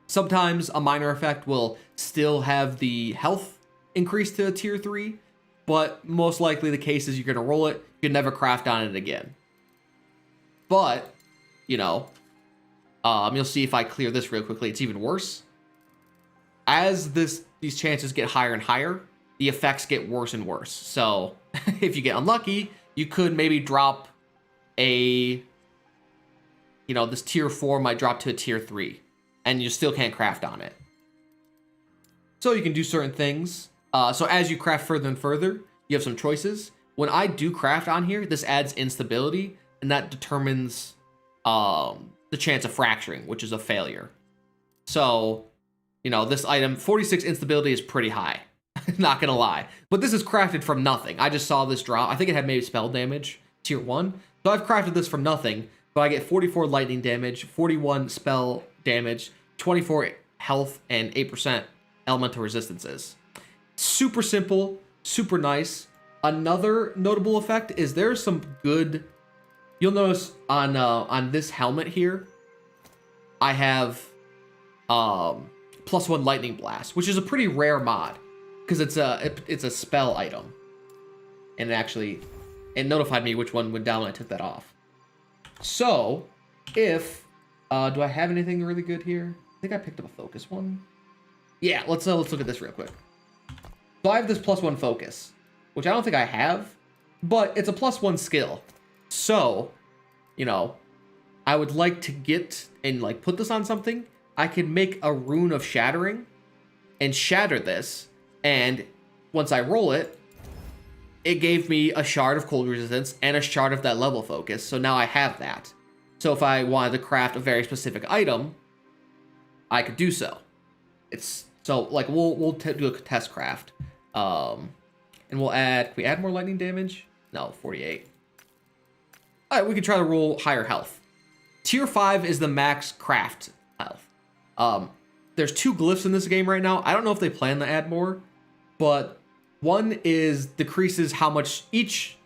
Sometimes a minor effect will still have the health increase to a tier 3, but most likely the case is you're going to roll it, you can never craft on it again. But, you know, you'll see if I clear this real quickly, it's even worse. As these chances get higher and higher, the effects get worse and worse. So if you get unlucky, you could maybe drop a, you know, this tier 4 might drop to a tier 3, and you still can't craft on it. So you can do certain things. So as you craft further and further, you have some choices. When I do craft on here, this adds instability, and that determines the chance of fracturing, which is a failure. So, you know, this item, 46 instability is pretty high. Not gonna lie. But this is crafted from nothing. I just saw this drop. I think it had maybe spell damage, tier 1. So I've crafted this from nothing, but I get 44 lightning damage, 41 spell damage, 24 health, and 8% elemental resistances. Super simple, super nice. Another notable effect is there's some good... You'll notice on this helmet here, I have +1 lightning blast, which is a pretty rare mod because it's a spell item, and it notified me which one went down when I took that off. So if do I have anything really good here? I think I picked up a focus one. Yeah, let's look at this real quick. So I have this +1 focus, which I don't think I have, but it's a +1 skill. So, you know, I would like to get and like put this on something. I can make a rune of shattering and shatter this, and once I roll it, it gave me a shard of cold resistance and a shard of that level focus. So now I have that. So if I wanted to craft a very specific item, I could do so. It's so like we'll do a test craft, and we'll add. Can we add more lightning damage? No, 48. All right, we can try to roll higher health. Tier 5 is the max craft health. There's 2 glyphs in this game right now. I don't know if they plan to add more, but one is decreases how much each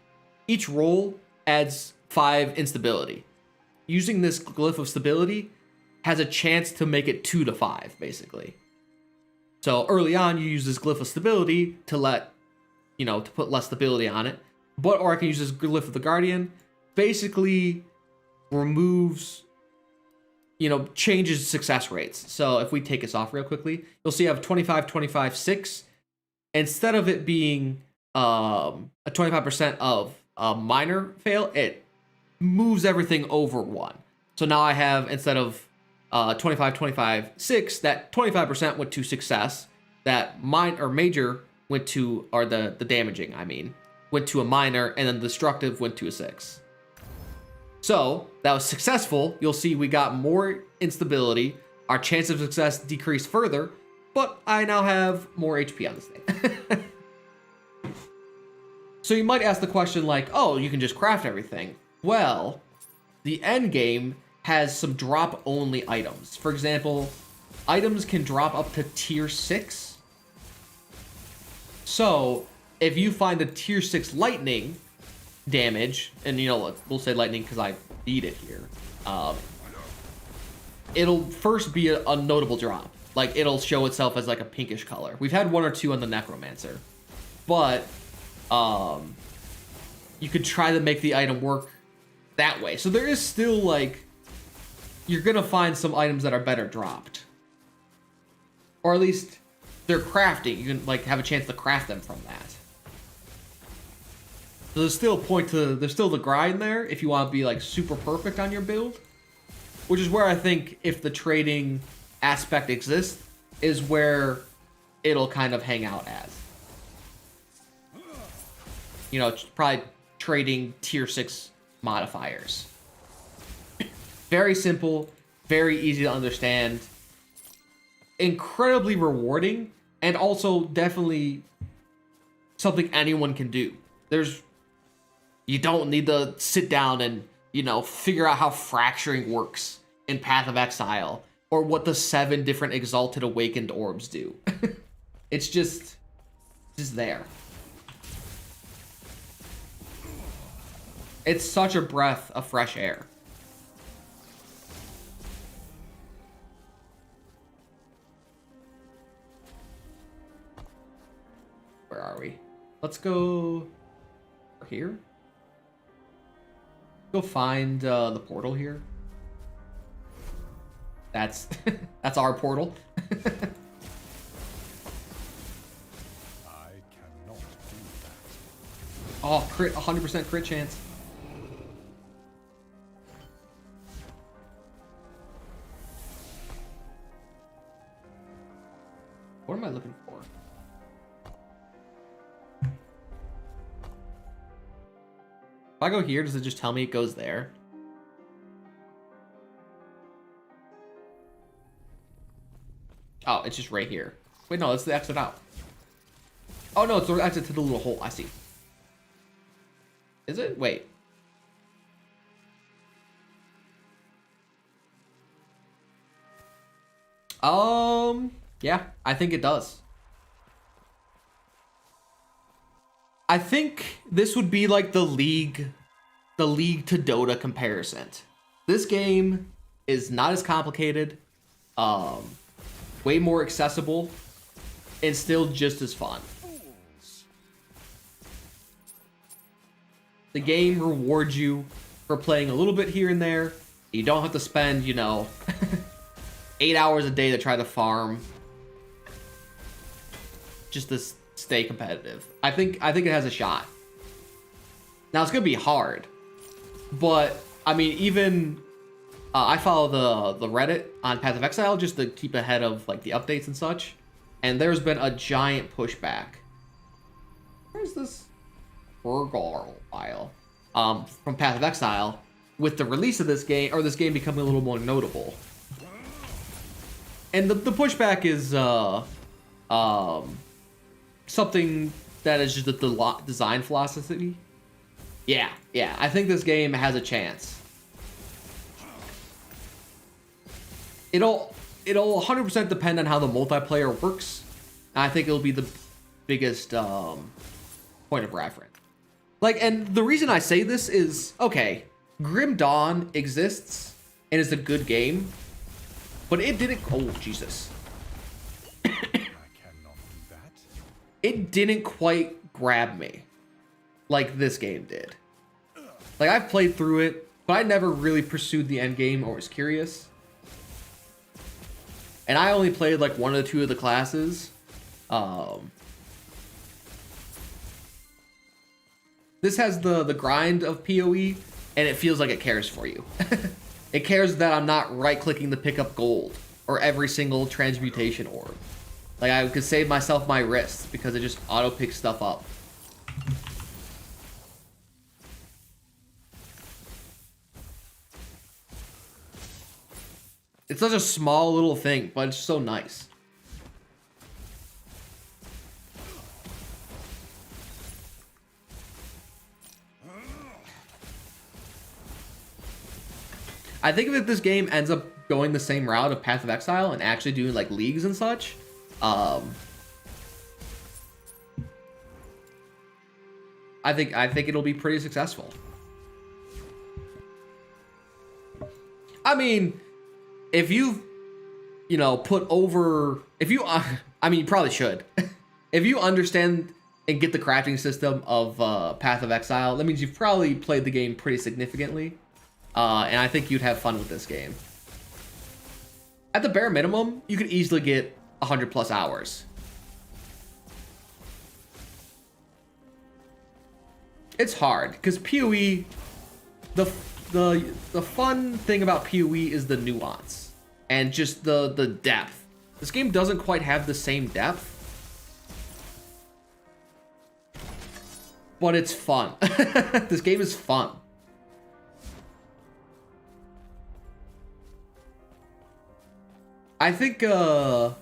roll adds 5 instability. Using this glyph of stability has a chance to make it 2 to 5, basically. So early on, you use this glyph of stability to to put less stability on it. Or I can use this glyph of the guardian. Basically removes, changes success rates. So if we take this off real quickly, you'll see I have 25, 25, 6. Instead of it being a 25% of a minor fail, it moves everything over 1. So now I have, instead of 25, 25, 6, that 25% went to success, that major went to, or the damaging, went to a minor, and then the destructive went to a 6. So that was successful. You'll see we got more instability. Our chance of success decreased further, but I now have more HP on this thing. So you might ask the question like, oh, you can just craft everything. Well, the end game has some drop only items. For example, items can drop up to tier 6. So if you find a tier 6 lightning damage, and we'll say lightning because I beat it here, it'll first be a notable drop. Like, it'll show itself as like a pinkish color. We've had 1 or 2 on the necromancer, but you could try to make the item work that way. So there is still like, you're gonna find some items that are better dropped, or at least they're crafting. You can like have a chance to craft them from that. So there's still there's still the grind there if you want to be like super perfect on your build, which is where I think if the trading aspect exists is where it'll kind of hang out as. Probably trading tier 6 modifiers. Very simple, very easy to understand, incredibly rewarding, and also definitely something anyone can do. You don't need to sit down and, figure out how fracturing works in Path of Exile, or what the 7 different exalted awakened orbs do. It's just there. It's such a breath of fresh air. Where are we? Let's go here. Go find the portal here. That's that's our portal. I cannot do that. Oh, crit, 100% crit chance. What am I looking for? If I go here, does it just tell me it goes there? Oh, it's just right here. Wait, no, it's the exit out. Oh, no, it's the exit to the little hole. I see. Is it? Wait. Yeah, I think it does. I think this would be like the League to Dota comparison. This game is not as complicated, way more accessible, and still just as fun. The game rewards you for playing a little bit here and there. You don't have to spend, 8 hours a day to try to farm just to stay competitive. I think it has a shot. Now it's gonna be hard, but I mean, even I follow the Reddit on Path of Exile just to keep ahead of like the updates and such, and there's been a giant pushback. Where's this Quardruple file from Path of Exile with the release of this game, or this game becoming a little more notable? And the pushback is something that is just the design philosophy. Yeah, I think this game has a chance. It'll 100% depend on how the multiplayer works. And I think it'll be the biggest point of reference. Like, and the reason I say this is, okay, Grim Dawn exists and is a good game, but it didn't. Oh Jesus! It didn't quite grab me like this game did. Like, I've played through it, but I never really pursued the end game or was curious. And I only played like one or two of the classes. This has the grind of PoE, and it feels like it cares for you. It cares that I'm not right-clicking to pick up gold or every single transmutation orb. Like, I could save myself my wrists because it just auto-picks stuff up. It's such a small little thing, but it's so nice. I think if this game ends up going the same route of Path of Exile and actually doing like leagues and such, I think it'll be pretty successful. I mean, if you put over, if you, I mean, you probably should. If you understand and get the crafting system of Path of Exile, that means you've probably played the game pretty significantly. And I think you'd have fun with this game. At the bare minimum, you could easily get 100+ hours. It's hard because PoE, the fun thing about PoE is the nuance and just the depth. This game doesn't quite have the same depth, but it's fun. This game is fun. I think, I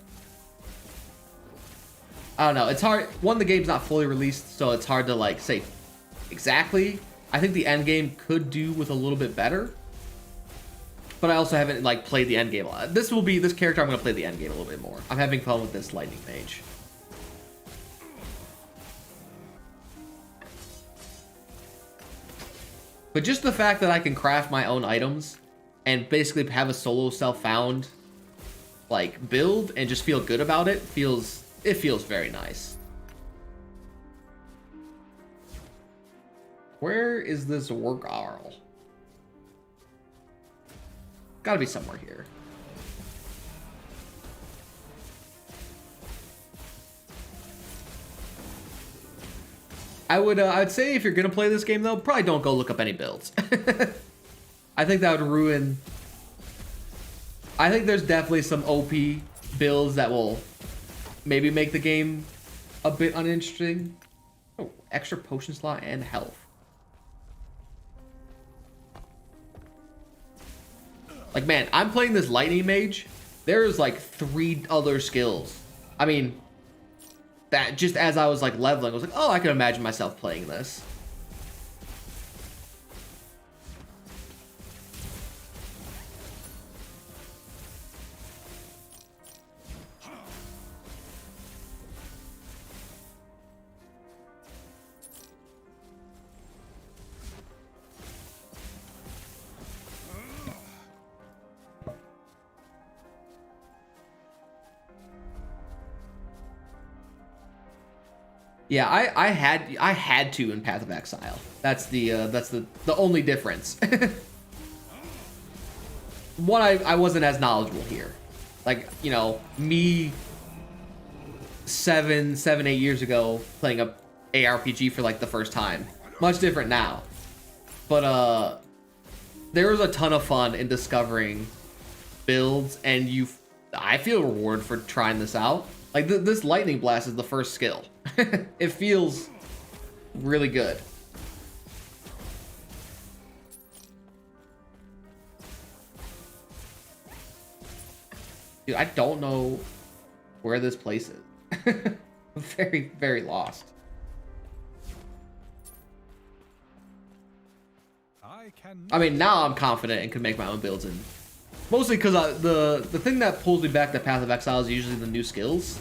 don't know. It's hard. One, the game's not fully released, so it's hard to like say exactly. I think the end game could do with a little bit better, but I also haven't like played the end game a lot. This character I'm gonna play the end game a little bit more. I'm having fun with this lightning mage. But just the fact that I can craft my own items and basically have a solo self-found like build and just feel good about it feels very nice. Where is this work Arl? Gotta be somewhere here. I'd say if you're gonna play this game though, probably don't go look up any builds. I think that would ruin. I think there's definitely some OP builds that will maybe make the game a bit uninteresting. Oh, extra potion slot and health. Like, man, I'm playing this lightning mage. There's like 3 other skills. I mean, that just as I was like leveling, I was like, oh, I can imagine myself playing this. Yeah, I had to in Path of Exile. That's the only difference. One, I wasn't as knowledgeable here. Like, you know, me 8 years ago playing a ARPG for like the first time. Much different now. But there was a ton of fun in discovering builds, and I feel rewarded for trying this out. Like, this lightning blast is the first skill. It feels really good. Dude, I don't know where this place is. I'm very, very lost. I mean, now I'm confident and can make my own builds, and mostly because the thing that pulls me back to Path of Exile is usually the new skills.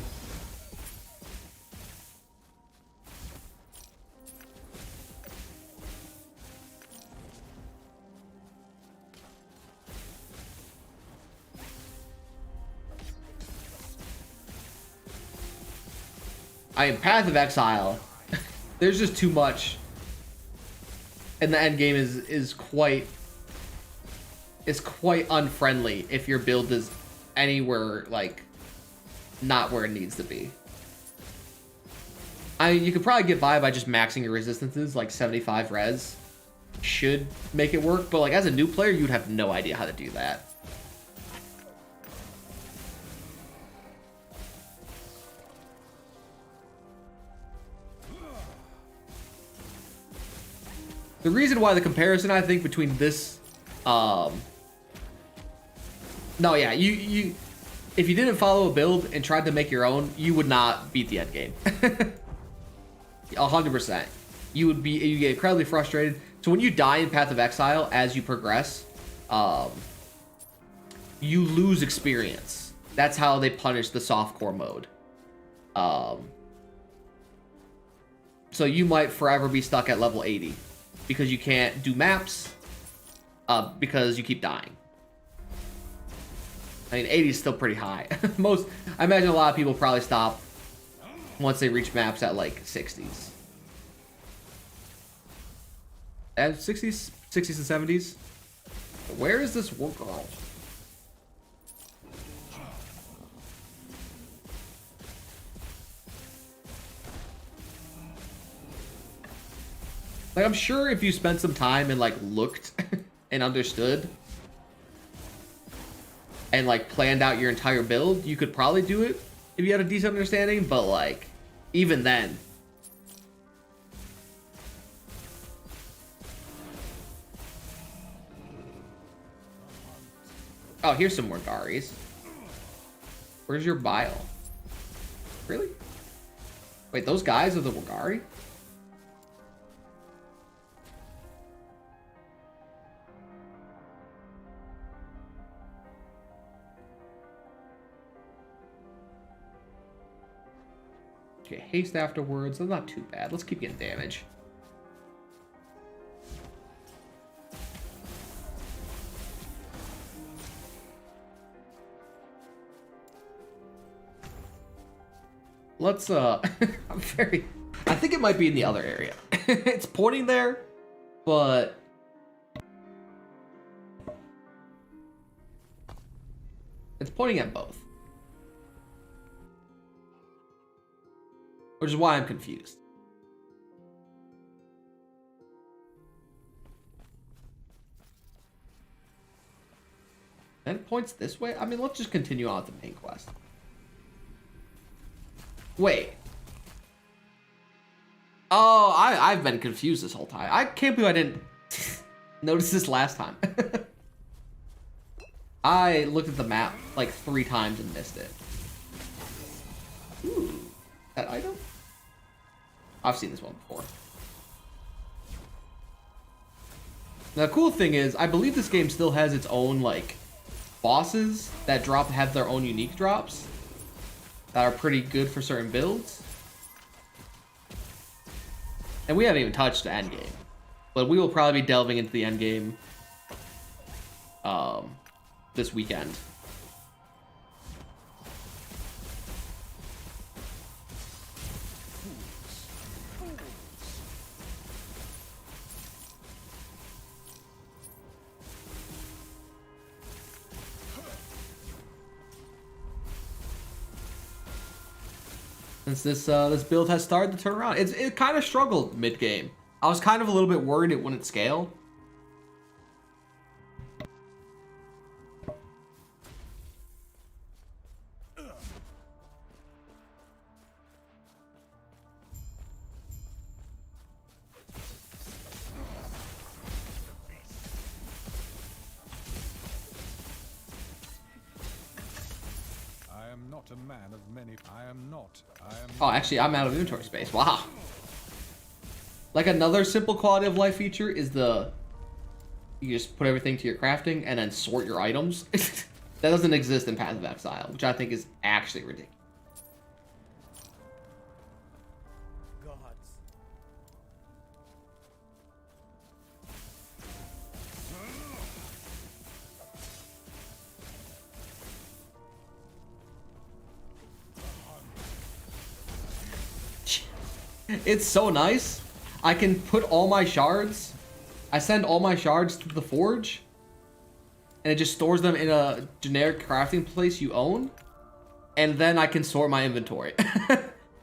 I mean, Path of Exile, there's just too much, and the end game is quite unfriendly if your build is anywhere like not where it needs to be. I mean, you could probably get by just maxing your resistances, like 75 res should make it work, but like as a new player, you'd have no idea how to do that. The reason why the comparison, I think, between this, no, yeah, you, if you didn't follow a build and tried to make your own, you would not beat the end game. 100%. You get incredibly frustrated. So when you die in Path of Exile, as you progress, you lose experience. That's how they punish the softcore mode. So you might forever be stuck at level 80. Because you can't do maps, because you keep dying. I mean, 80 is still pretty high. I imagine a lot of people probably stop once they reach maps at like 60s. At 60s and 70s? Where is this work on? Like, I'm sure if you spent some time and, like, looked and understood and, like, planned out your entire build, you could probably do it if you had a decent understanding, but, like, even then. Oh, here's some more Garis. Where's your bile? Really? Wait, those guys are the Wagari? Okay, haste afterwards. That's not too bad. Let's keep getting damage. Let's I think it might be in the other area. It's pointing there, but it's pointing at both. Which is why I'm confused. And it points this way? I mean, let's just continue on with the main quest. Wait. Oh, I've been confused this whole time. I can't believe I didn't notice this last time. I looked at the map like 3 times and missed it. Ooh, that item? I've seen this one before. Now, the cool thing is, I believe this game still has its own, like, bosses that have their own unique drops that are pretty good for certain builds. And we haven't even touched the endgame, but we will probably be delving into the endgame this weekend. Since this build has started to turn around, it kind of struggled mid game. I was kind of a little bit worried it wouldn't scale. A man of many. I am not. Oh, actually, I'm out of inventory space. Wow. Like, another simple quality of life feature is you just put everything to your crafting and then sort your items. That doesn't exist in Path of Exile, which I think is actually ridiculous. It's so nice. I can put all my shards. I send all my shards to the forge, and it just stores them in a generic crafting place you own, and then I can sort my inventory.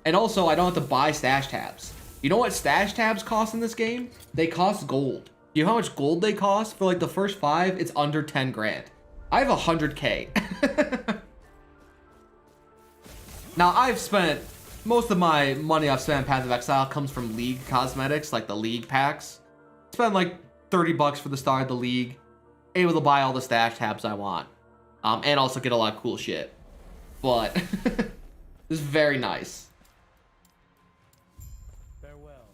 And also, I don't have to buy stash tabs. You know what stash tabs cost in this game? They cost gold. You know how much gold they cost? For like the first 5, it's under 10 grand. I have 100K. Now, I've spent... most of my money I've spent on Path of Exile comes from League cosmetics, like the League packs. Spend like 30 bucks for the start of the League. Able to buy all the stash tabs I want. And also get a lot of cool shit. But, this is very nice. Farewell.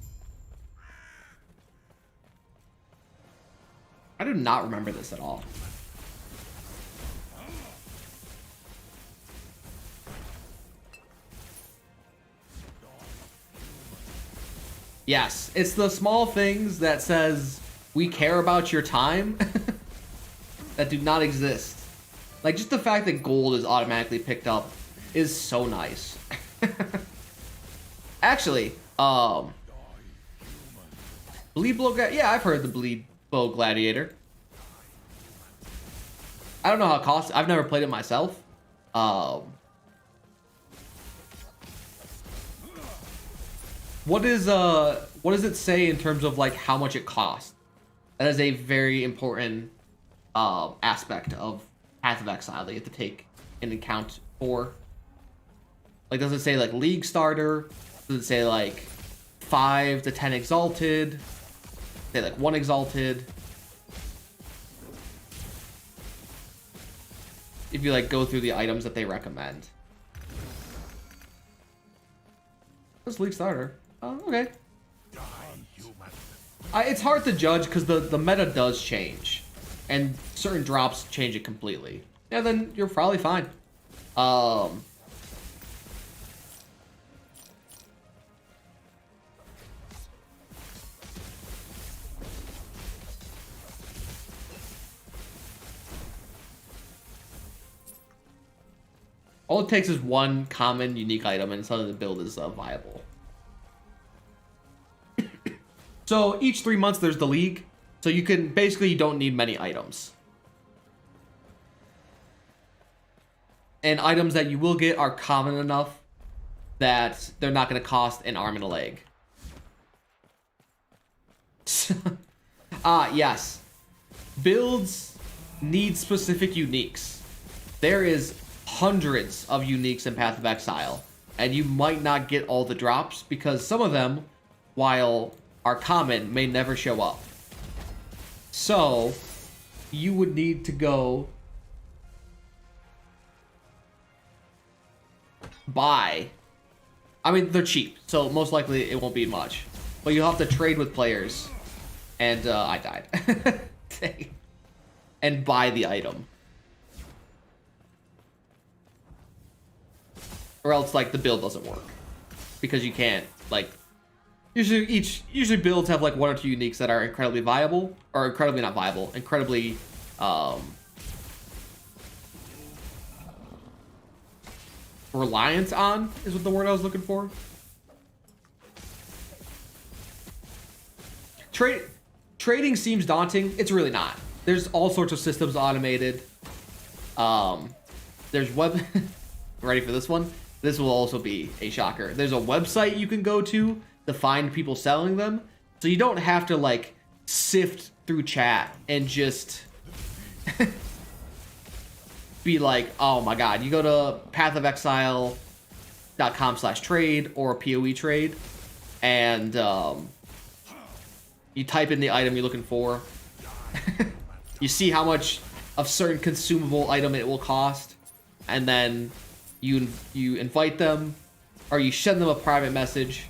I do not remember this at all. Yes, it's the small things that says, we care about your time, that do not exist. Like, just the fact that gold is automatically picked up is so nice. Actually, Bleed Blow, yeah, I've heard the Bleed Bow Gladiator. I don't know how it costs, I've never played it myself. What does it say in terms of like how much it costs? That is a very important aspect of Path of Exile that you have to take into account for. Like, does it say like League starter? Does it say like 5 to 10 exalted? Say like 1 exalted? If you like go through the items that they recommend. What's League starter? Oh, okay. It's hard to judge because the meta does change. And certain drops change it completely. Yeah, then you're probably fine. All it takes is one common unique item and suddenly the build is viable. So each 3 months there's the league. So you can basically, you don't need many items. And items that you will get are common enough that they're not going to cost an arm and a leg. Yes. Builds need specific uniques. There is hundreds of uniques in Path of Exile, and you might not get all the drops because some of them, while are common, may never show up. So, you would need to go buy. I mean, they're cheap, so most likely it won't be much. But you'll have to trade with players. And I died. And buy the item. Or else, like, the build doesn't work. Because you can't, like... Usually builds have, like, 1 or 2 uniques that are incredibly viable. Or incredibly not viable. Incredibly, reliant on, is what the word I was looking for. Trading seems daunting. It's really not. There's all sorts of systems automated. There's web... Ready for this one? This will also be a shocker. There's a website you can go to find people selling them. So you don't have to, like, sift through chat and just... be like, oh my god. You go to pathofexile.com/trade or PoE trade. And, you type in the item you're looking for. You see how much of certain consumable item it will cost, and then you invite them, or you send them a private message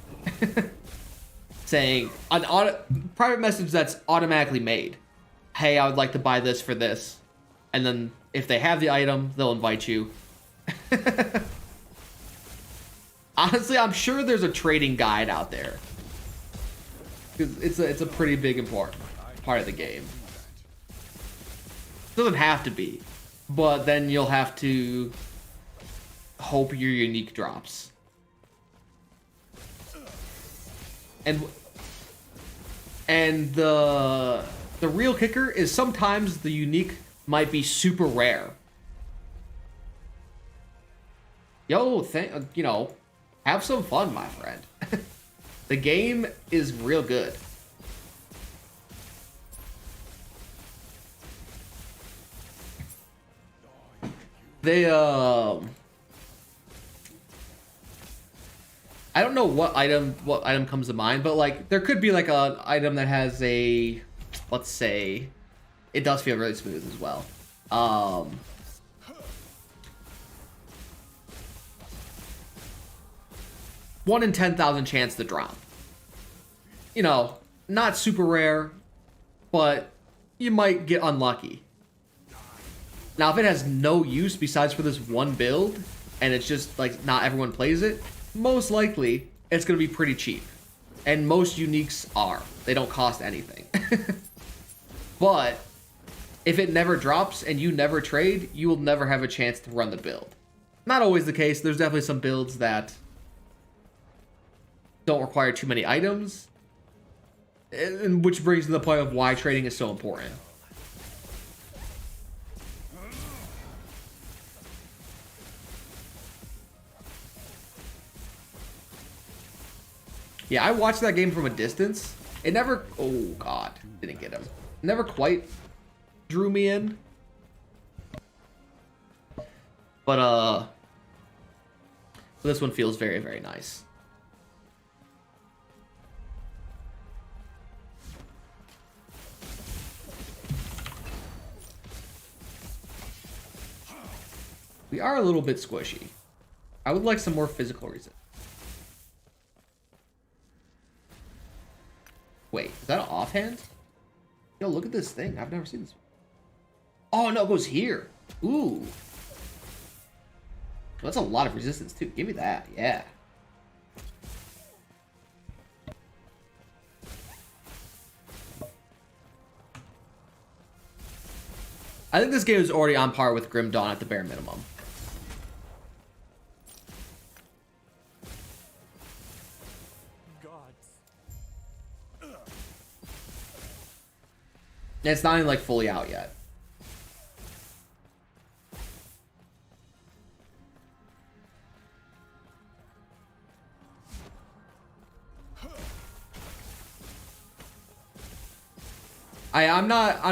saying private message that's automatically made. Hey, I would like to buy this for this, and then if they have the item, they'll invite you. Honestly, I'm sure there's a trading guide out there. Because it's a pretty big important part of the game. It doesn't have to be, but then you'll have to hope your unique drops. And the real kicker is sometimes the unique might be super rare. Yo, you know, have some fun, my friend. The game is real good. They, I don't know what item comes to mind, but like there could be like an item that has a, let's say, it does feel really smooth as well. 1 in 10,000 chance to drop. You know, not super rare, but you might get unlucky. Now, if it has no use besides for this one build, and it's just like not everyone plays it, most likely it's going to be pretty cheap. And most uniques are. They don't cost anything. But if it never drops and you never trade, you will never have a chance to run the build. Not always the case. There's definitely some builds that don't require too many items, and which brings to the point of why trading is so important. Yeah, I watched that game from a distance. It never, oh god, didn't get him. It never quite drew me in. But this one feels very, very nice. We are a little bit squishy. I would like some more physical resistance. Wait, is that an offhand? Yo, look at this thing. I've never seen this one. Oh, no, it goes here. Ooh. Well, that's a lot of resistance, too. Give me that. Yeah. I think this game is already on par with Grim Dawn at the bare minimum. It's not even like fully out yet. I'm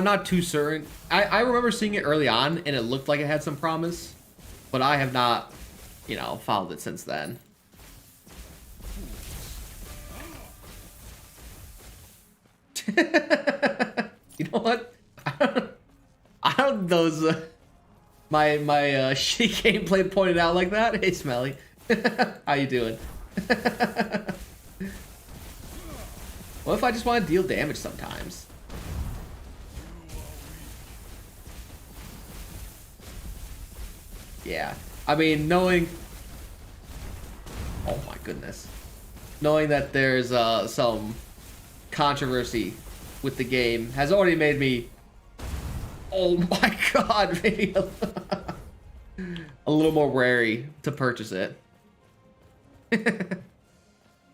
not too certain. I remember seeing it early on and it looked like it had some promise, but I have not, you know, followed it since then. You know what? I don't those my shitty gameplay pointed out like that. Hey Smelly. How you doing? What if I just want to deal damage sometimes? Yeah, I mean, knowing... Oh my goodness. Knowing that there's some controversy with the game has already made me... Oh my god, maybe a little more wary to purchase it.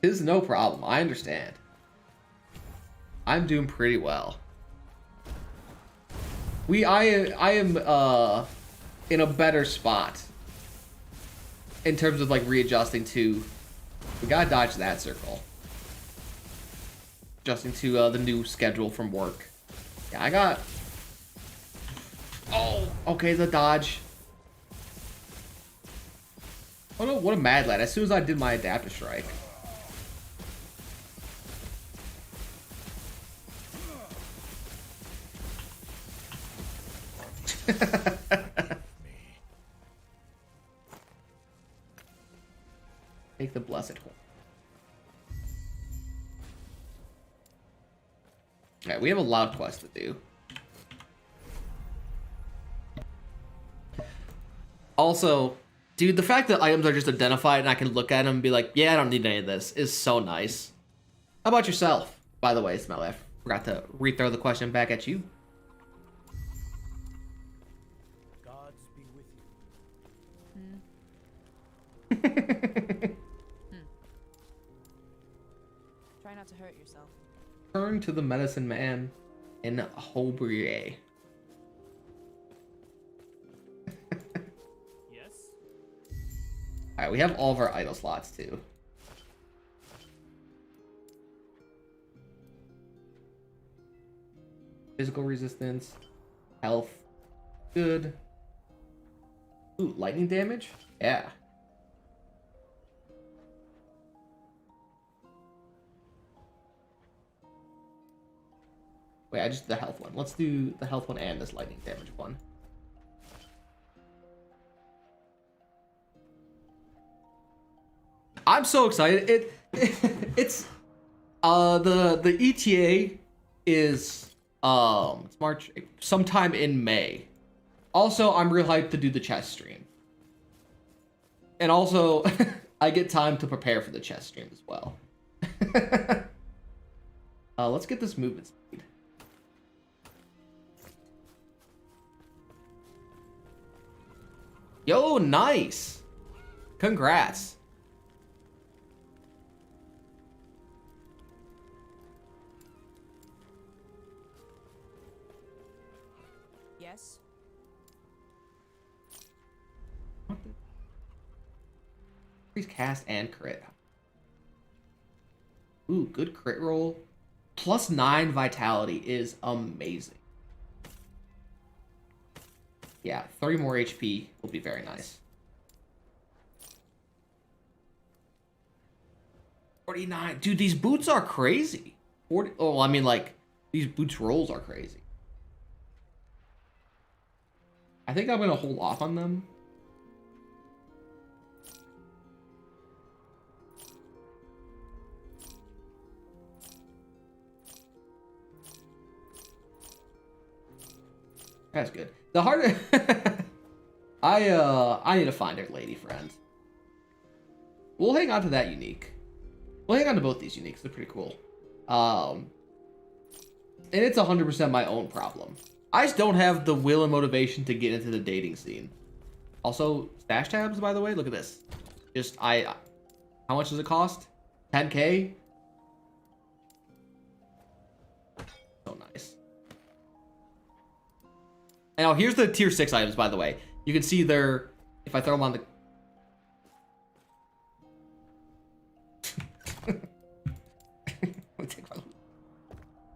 It's no problem, I understand. I'm doing pretty well. I am in a better spot in terms of like readjusting to, we gotta dodge that circle, adjusting to the new schedule from work. Yeah, I got, oh, okay, the dodge. What a mad lad. As soon as I did my adaptive strike. Take the blessed horn. Alright, we have a lot of quests to do. Also, dude, the fact that items are just identified and I can look at them and be like, yeah, I don't need any of this is so nice. How about yourself? By the way, Smelly, I forgot to rethrow the question back at you. Gods be with you. Try not to hurt yourself. Turn to the medicine man in Hobrier. Yes. Alright, we have all of our idle slots too. Physical resistance, health, good. Ooh, lightning damage? Yeah. Wait, I just did the health one. Let's do the health one and this lightning damage one. I'm so excited. It's the ETA is it's March, sometime in May. Also, I'm real hyped to do the chess stream. And also I get time to prepare for the chess stream as well. Let's get this movement speed. Yo, nice. Congrats. Yes. Increase cast and crit. Ooh, good crit roll. +9 vitality is amazing. Yeah, 30 more HP will be very nice. 49. Dude, these boots are crazy. 40. Oh, I mean, like, these boots rolls are crazy. I think I'm going to hold off on them. That's good. The harder I need to find our lady friend. We'll hang on to that unique. We'll hang on to both these uniques. They're pretty cool. And it's 100% my own problem. I just don't have the will and motivation to get into the dating scene. Also, stash tabs, by the way, look at this. Just how much does it cost? 10K? So nice. And now here's the tier 6 items, by the way. You can see they're, if I throw them on the...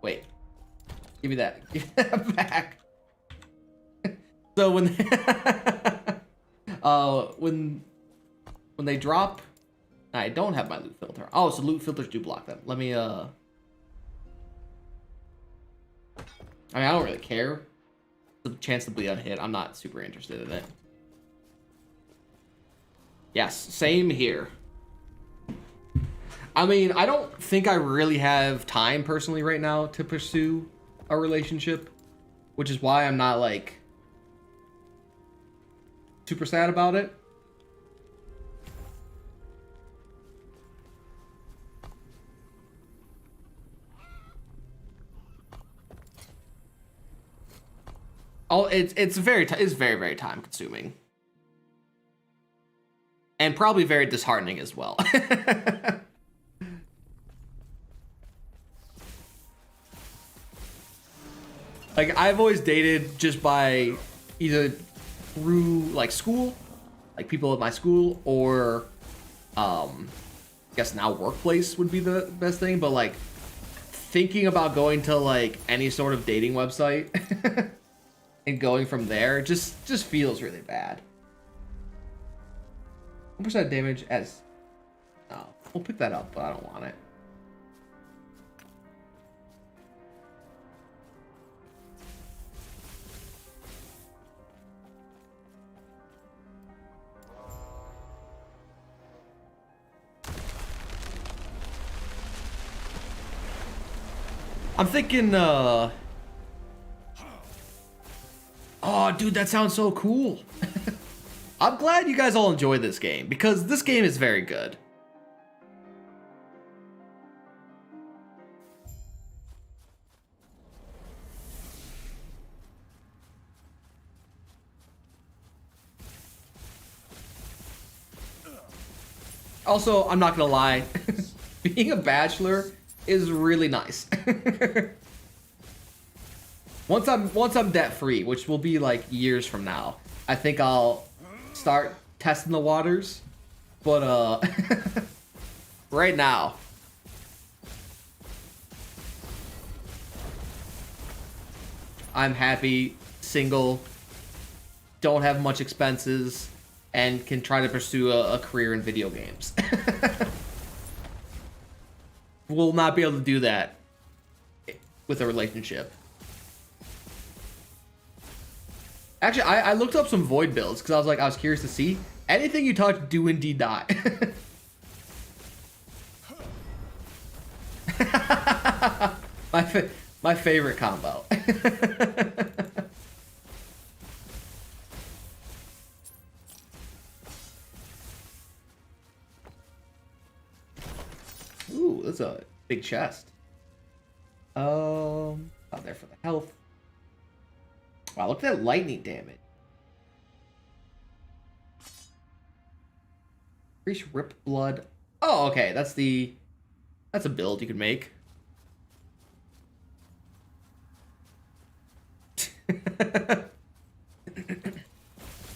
Wait. Give me that. Give me that back. So when when they drop, I don't have my loot filter. Oh, so loot filters do block them. Let me I mean, I don't really care. The chance to bleed on hit, I'm not super interested in it. Yes, same here. I mean, I don't think I really have time personally right now to pursue a relationship, which is why I'm not like super sad about it. Oh, it's very very time consuming. And probably very disheartening as well. Like, I've always dated just by either through, like, school, like people at my school, or, I guess now workplace would be the best thing, but, like, thinking about going to, like, any sort of dating website and going from there just feels really bad. 1% damage as... Oh, we'll pick that up, but I don't want it. I'm thinking, oh, dude, that sounds so cool. I'm glad you guys all enjoy this game, because this game is very good. Also, I'm not gonna lie, being a bachelor is really nice. Once I'm debt free, which will be like years from now, I think I'll start testing the waters. But right now, I'm happy, single, don't have much expenses, and can try to pursue a career in video games. Will not be able to do that with a relationship. Actually, I looked up some Void builds because I was curious to see. Anything you touch, do indeed die. My favorite combo. Ooh, that's a big chest. Out there for the health. Wow, look at that lightning damage. Increase rip blood. Oh, okay, that's a build you can make.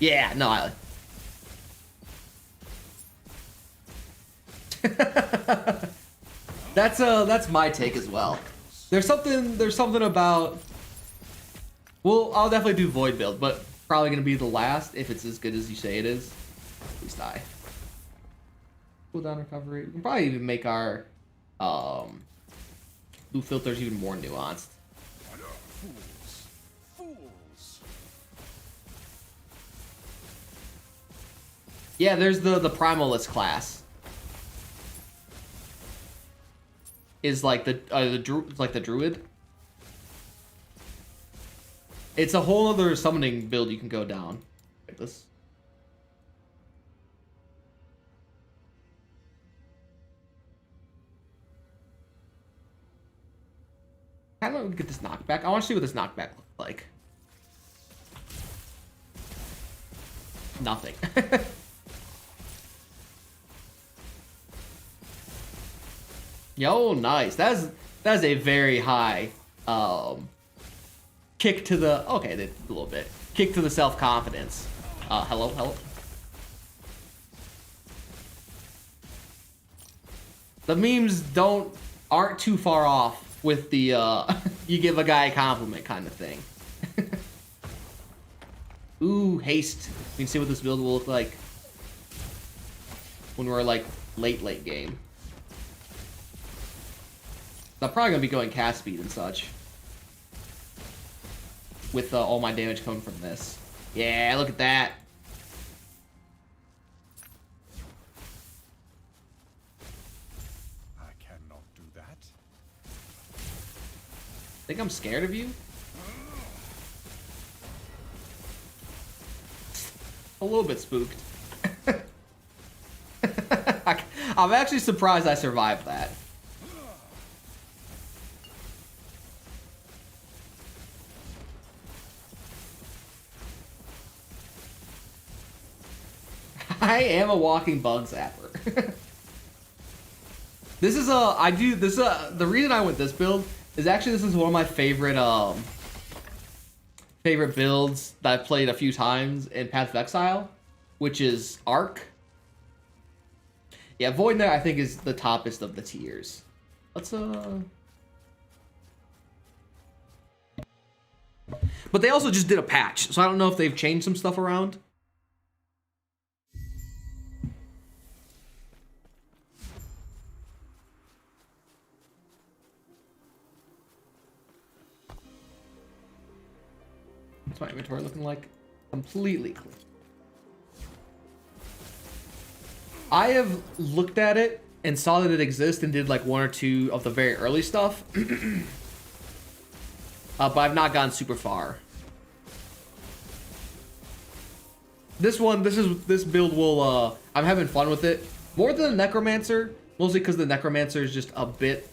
Yeah, no, that's my take as well. There's something about... Well, I'll definitely do Void build, but probably gonna be the last if it's as good as you say it is. Please die. Cooldown recovery. We can probably even make our loot filters even more nuanced. Fools. Yeah, there's the Primalist class. Is like the druid. It's a whole other summoning build you can go down. Like this. How do I get this knockback? I want to see what this knockback looks like. Nothing. Yo, nice. That's a very high kick to the... Okay, a little bit. Kick to the self-confidence. Hello? The memes aren't too far off with the, you give a guy a compliment kind of thing. Ooh, haste. We can see what this build will look like when we're, like, late game. I'm probably going to be going cast speed and such. With all my damage coming from this. Yeah, look at that. I cannot do that. Think I'm scared of you? A little bit spooked. I'm actually surprised I survived that. I am a walking bug zapper. The reason I went this build is actually this is one of my favorite builds that I've played a few times in Path of Exile, which is Arc. Yeah, Void Knight I think is the toppest of the tiers. Let's But they also just did a patch, so I don't know if they've changed some stuff around. What's my inventory looking like? Completely clean. I have looked at it and saw that it exists and did like one or two of the very early stuff. But I've not gone super far. This build will, I'm having fun with it. More than the Necromancer, mostly because the Necromancer is just a bit,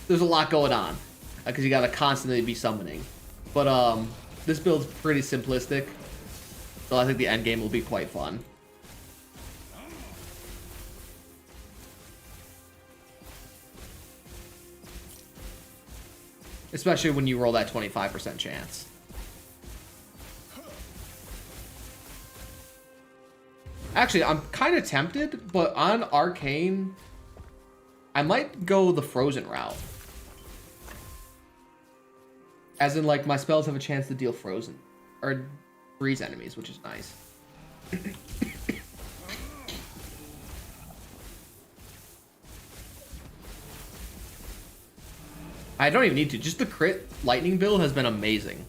there's a lot going on. Because you gotta constantly be summoning. But this build's pretty simplistic. So I think the end game will be quite fun. Especially when you roll that 25% chance. Actually, I'm kind of tempted, but on Arcane, I might go the Frozen route. As in, like, my spells have a chance to deal Frozen. Or freeze enemies, which is nice. I don't even need to. Just the crit lightning build has been amazing.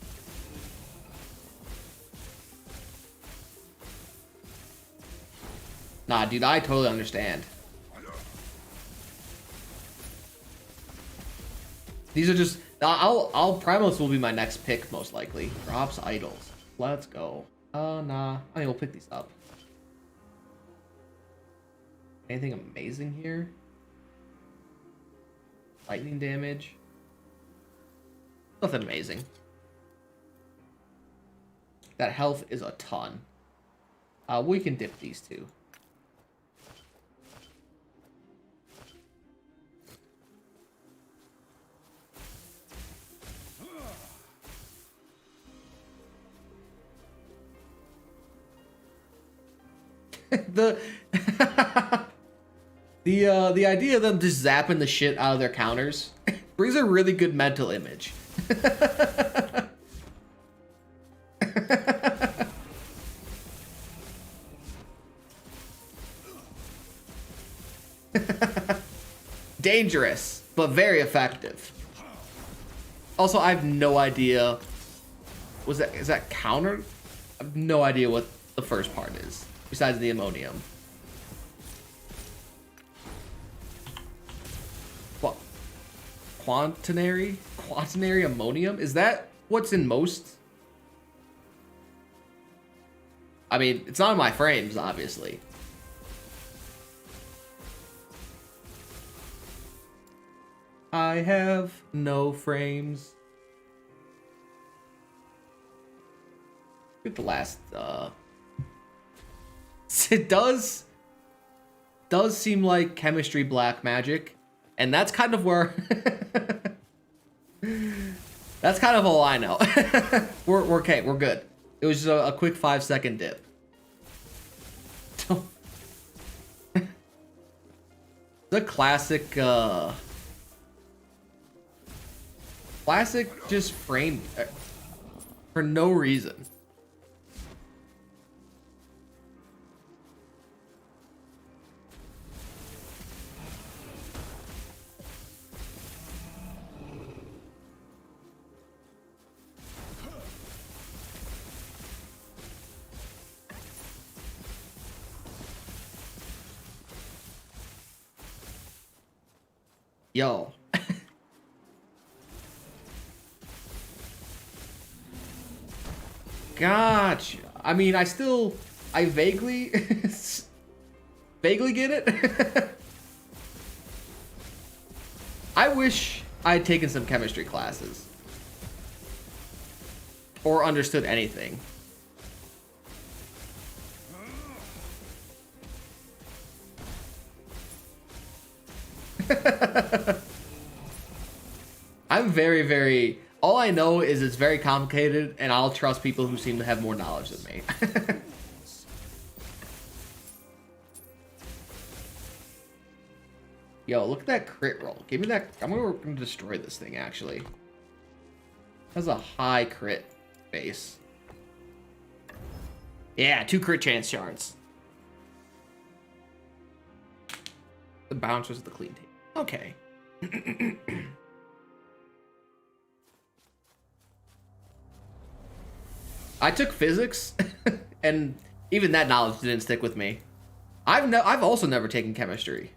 Nah, dude, I totally understand. These are just... I'll Primos will be my next pick, most likely. Drops idols. Let's go. Nah. I mean, we'll pick these up. Anything amazing here? Lightning damage. Nothing amazing. That health is a ton. We can dip these two. The idea of them just zapping the shit out of their counters brings a really good mental image. Dangerous, but very effective. Also, I have no idea. Is that counter? I have no idea what the first part is, besides the ammonium. What? Quaternary ammonium? Is that what's in most? I mean, it's not in my frames, obviously. I have no frames. Look at the last, it does seem like chemistry black magic, and that's kind of where That's kind of all I know. we're okay. We're good. It was just a quick 5-second dip. The classic, classic just framed for no reason. Yo. Gotcha. I mean, I vaguely, vaguely get it. I wish I had taken some chemistry classes. Or understood anything. I'm very, all I know is it's very complicated, and I'll trust people who seem to have more knowledge than me. Yo, look at that crit roll. Give me that. I'm gonna destroy this thing, actually. Has a high crit base. Yeah, 2 crit chance shards. The bouncers of the clean team. Okay. I took physics, and even that knowledge didn't stick with me. I've also never taken chemistry.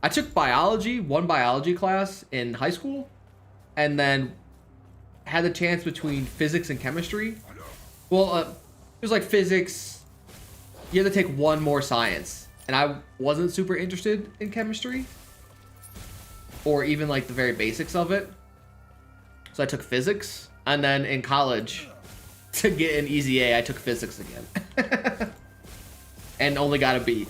I took one biology class in high school, and then had the chance between physics and chemistry. Well, it was like physics. You had to take one more science, and I wasn't super interested in chemistry, or even like the very basics of it. So I took physics, and then in college, to get an easy A, I took physics again. And only got a B.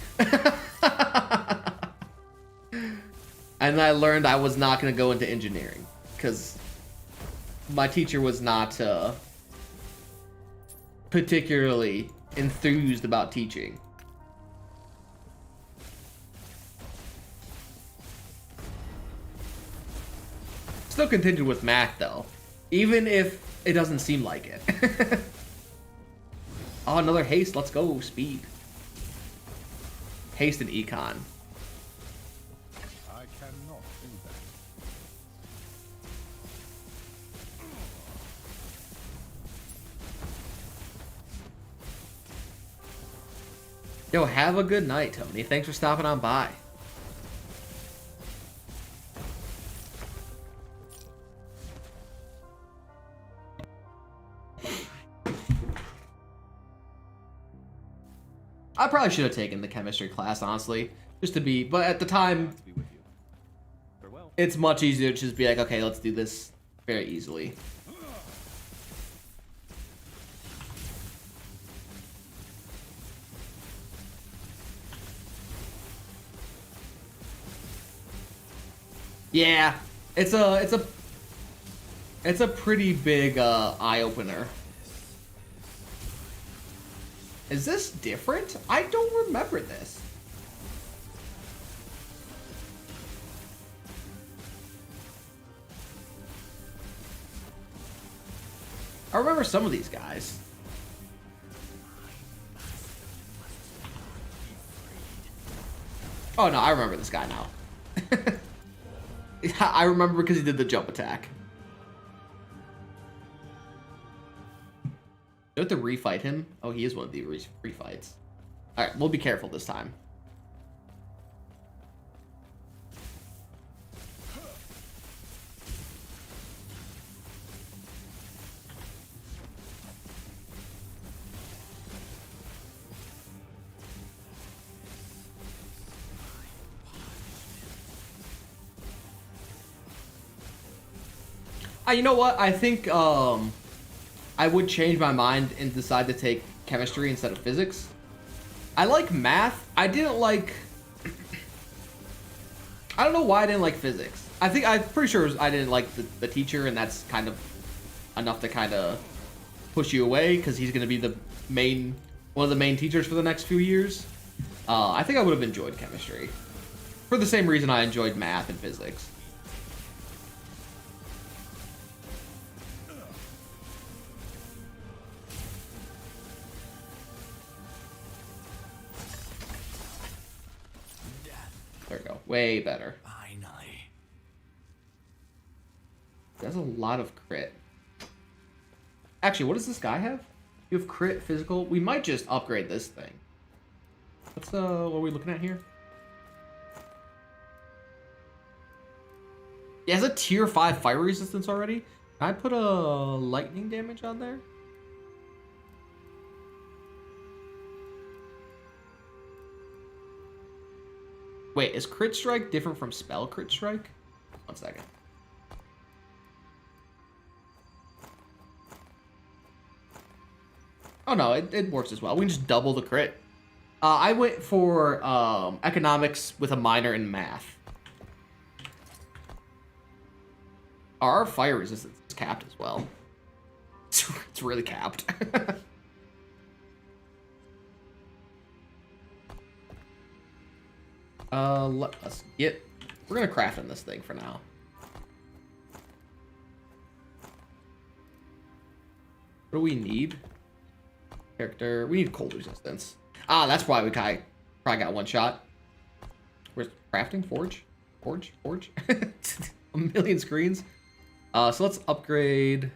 And I learned I was not going to go into engineering, because my teacher was not particularly enthused about teaching. Still continued with math, though, even if it doesn't seem like it. Oh, another haste. Let's go. Speed. Haste and econ. I cannot do that. Yo, have a good night, Tony. Thanks for stopping on by. I probably should have taken the chemistry class, honestly, just to be, but at the time, it's much easier to just be like, okay, let's do this very easily. Yeah, it's a pretty big eye-opener. Is this different? I don't remember this. I remember some of these guys. Oh no, I remember this guy now. I remember because he did the jump attack. Do I have to refight him? Oh, he is one of the refights. Alright, we'll be careful this time. You know what? I think I would change my mind and decide to take chemistry instead of physics. I like math. I didn't like... I don't know why I didn't like physics. I'm pretty sure I didn't like the teacher, and that's kind of enough to kind of push you away because he's going to be one of the main teachers for the next few years. I think I would have enjoyed chemistry for the same reason I enjoyed math and physics. There we go. Way better. Finally. That's a lot of crit. Actually, what does this guy have? You have crit, physical. We might just upgrade this thing. What are we looking at here? He has a tier 5 fire resistance already. Can I put a lightning damage on there? Wait, is crit strike different from spell crit strike? 1 second. Oh no, it works as well. We can just double the crit. I went for economics with a minor in math. Our fire resistance is capped as well. It's really capped. Let us get... We're gonna craft in this thing for now. What do we need? Character... We need cold resistance. Ah, that's why we probably got one shot. Where's crafting? Forge? Forge? A million screens. So let's upgrade...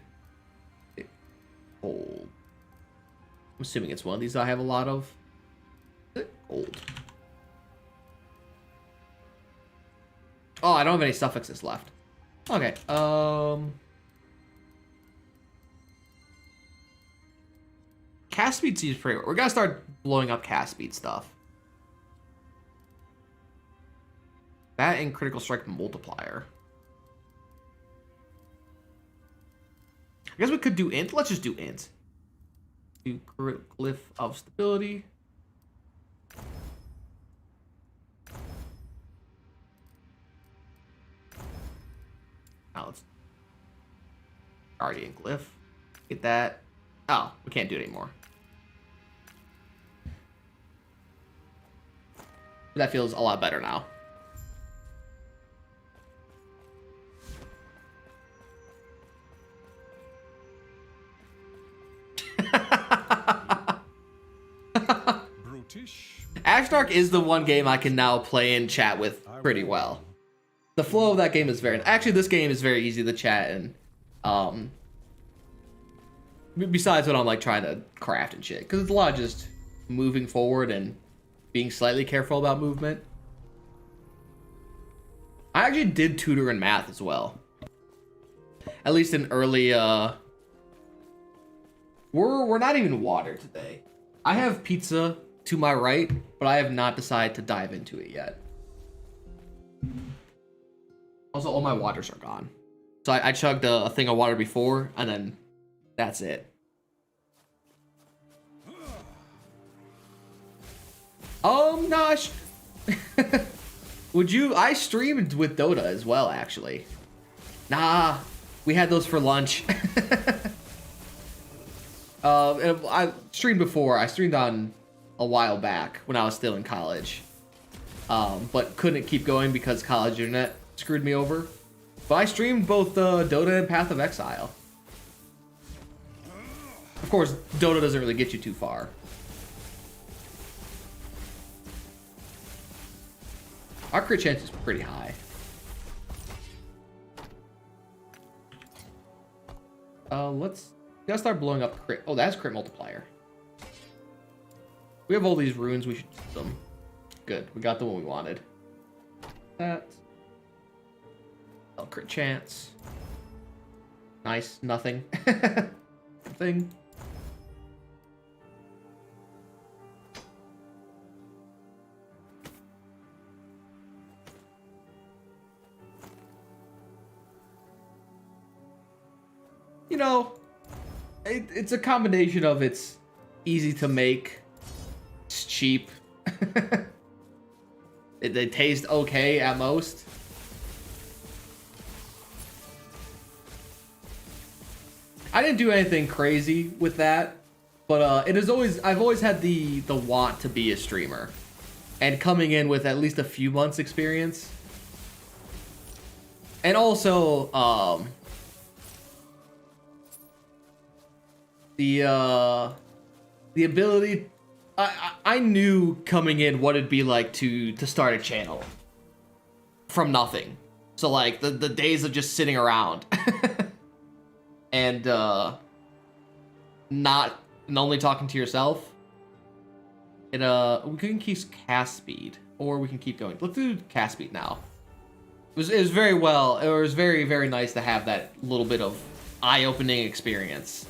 Gold. I'm assuming it's one of these I have a lot of. Gold. Oh, I don't have any suffixes left. Okay, cast speed seems pretty... We gotta start blowing up cast speed stuff. That and critical strike multiplier. I guess we could do int. Let's just do int. Do glyph of stability. Now let's guardian glyph. Get that. Oh, we can't do it anymore. That feels a lot better now. Ashdark is the one game I can now play and chat with pretty well. The flow of that game is very... Actually, this game is very easy to chat and... Besides when I'm like trying to craft and shit. Because it's a lot of just moving forward and being slightly careful about movement. I actually did tutor in math as well. At least in early... We're not even water today. I have pizza to my right, but I have not decided to dive into it yet. Also, all my waters are gone. So I chugged a thing of water before, and then that's it. Gosh. Would you... I streamed with Dota as well, actually. Nah, we had those for lunch. I streamed before. I streamed on a while back when I was still in college. But couldn't keep going because college internet screwed me over. But I streamed both Dota and Path of Exile. Of course, Dota doesn't really get you too far. Our crit chance is pretty high. Gotta start blowing up crit. Oh, that's crit multiplier. We have all these runes. We should use them. Good. We got the one we wanted. That. Oh, crit chance. Nice. Nothing. Thing. You know, it's a combination of it's easy to make, it's cheap, they taste okay at most. I didn't do anything crazy with that, but I've always had the want to be a streamer, and coming in with at least a few months experience, and also the ability. I knew coming in what it'd be like to start a channel from nothing. So like the days of just sitting around and not only talking to yourself. We can keep cast speed, or we can keep going. Let's do cast speed now. It was very well. It was very, very nice to have that little bit of eye-opening experience.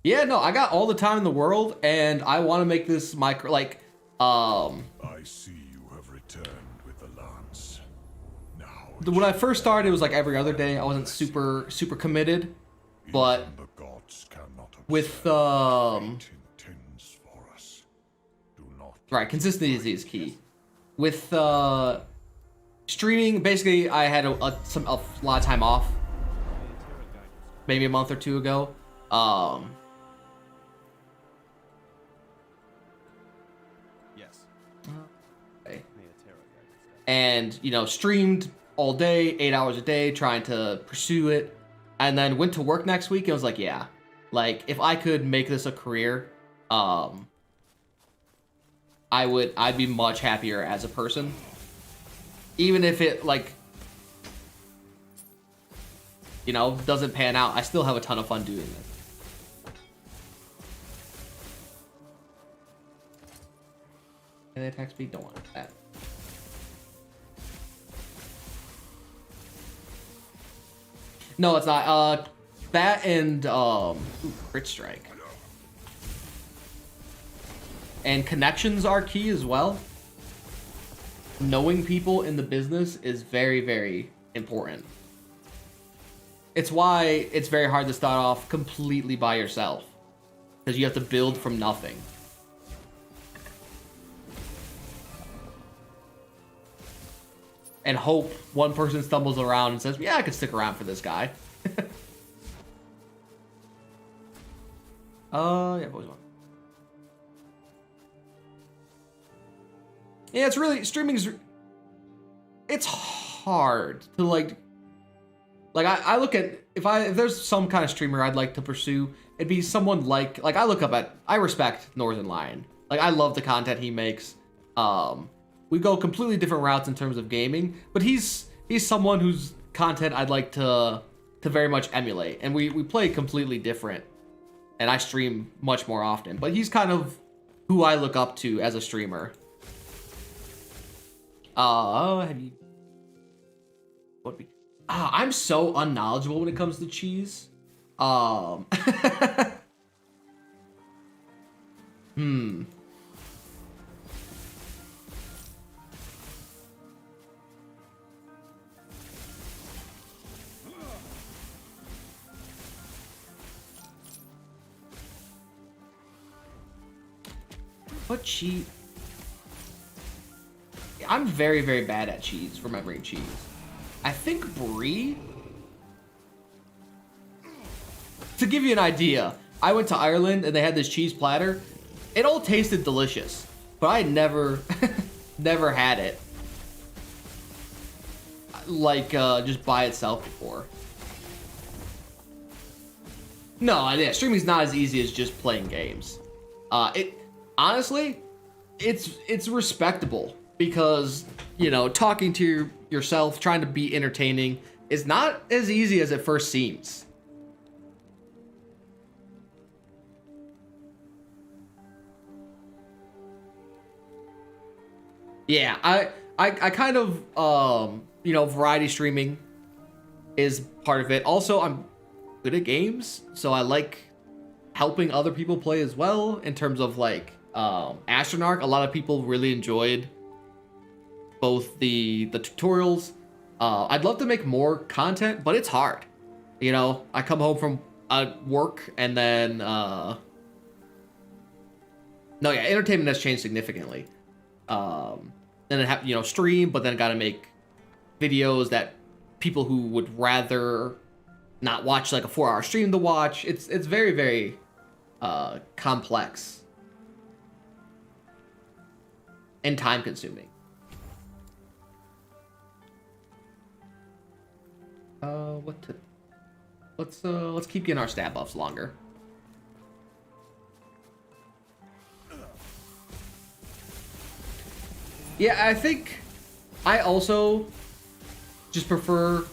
Yeah, no, I got all the time in the world, and I want to make this micro, like, I see you have returned with the lance. Now when I first started, it was like every other day. I wasn't super committed, but even the gods cannot with, intends for us. Do not right, consistency is key. With, streaming, basically, I had a lot of time off, maybe a month or two ago. And, you know, streamed all day, 8 hours a day, trying to pursue it. And then went to work next week and was like, yeah, like, if I could make this a career, I'd be much happier as a person. Even if it, like, you know, doesn't pan out, I still have a ton of fun doing it. And attack speed, don't want that. No, it's not. That and crit strike. And connections are key as well. Knowing people in the business is very, very important. It's why it's very hard to start off completely by yourself, because you have to build from nothing. And hope one person stumbles around and says, yeah, I could stick around for this guy. Yeah, boys one. Yeah, it's really, streaming's, it's hard to like I look at, if there's some kind of streamer I'd like to pursue, it'd be someone like I respect Northern Lion. Like, I love the content he makes. We go completely different routes in terms of gaming, but he's someone whose content I'd like to very much emulate, and we play completely different, and I stream much more often, but he's kind of who I look up to as a streamer. I'm so unknowledgeable when it comes to cheese. What cheese? I'm very, very bad at cheese, remembering cheese. I think brie? To give you an idea, I went to Ireland and they had this cheese platter. It all tasted delicious, but I had never, never had it like just by itself before. No, yeah, streaming's not as easy as just playing games. Honestly, it's respectable, because, you know, talking to yourself, trying to be entertaining is not as easy as it first seems. Yeah, I kind of, you know, variety streaming is part of it. Also, I'm good at games, so I like helping other people play as well, in terms of, like, Astronarch. A lot of people really enjoyed both the tutorials. I'd love to make more content, but it's hard. You know, I come home from work, and then No, yeah, entertainment has changed significantly. Then stream, but then got to make videos that people who would rather not watch like a 4-hour stream to watch. It's very, very complex and time consuming. Let's keep getting our stat buffs longer. Yeah, I think I also just prefer.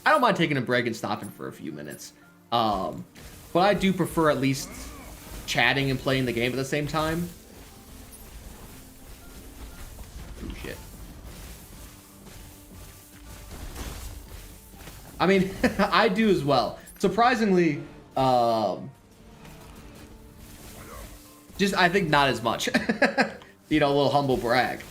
I don't mind taking a break and stopping for a few minutes, but I do prefer at least chatting and playing the game at the same time. Ooh, shit. I mean, I do as well. Surprisingly, just I think not as much. You know, a little humble brag.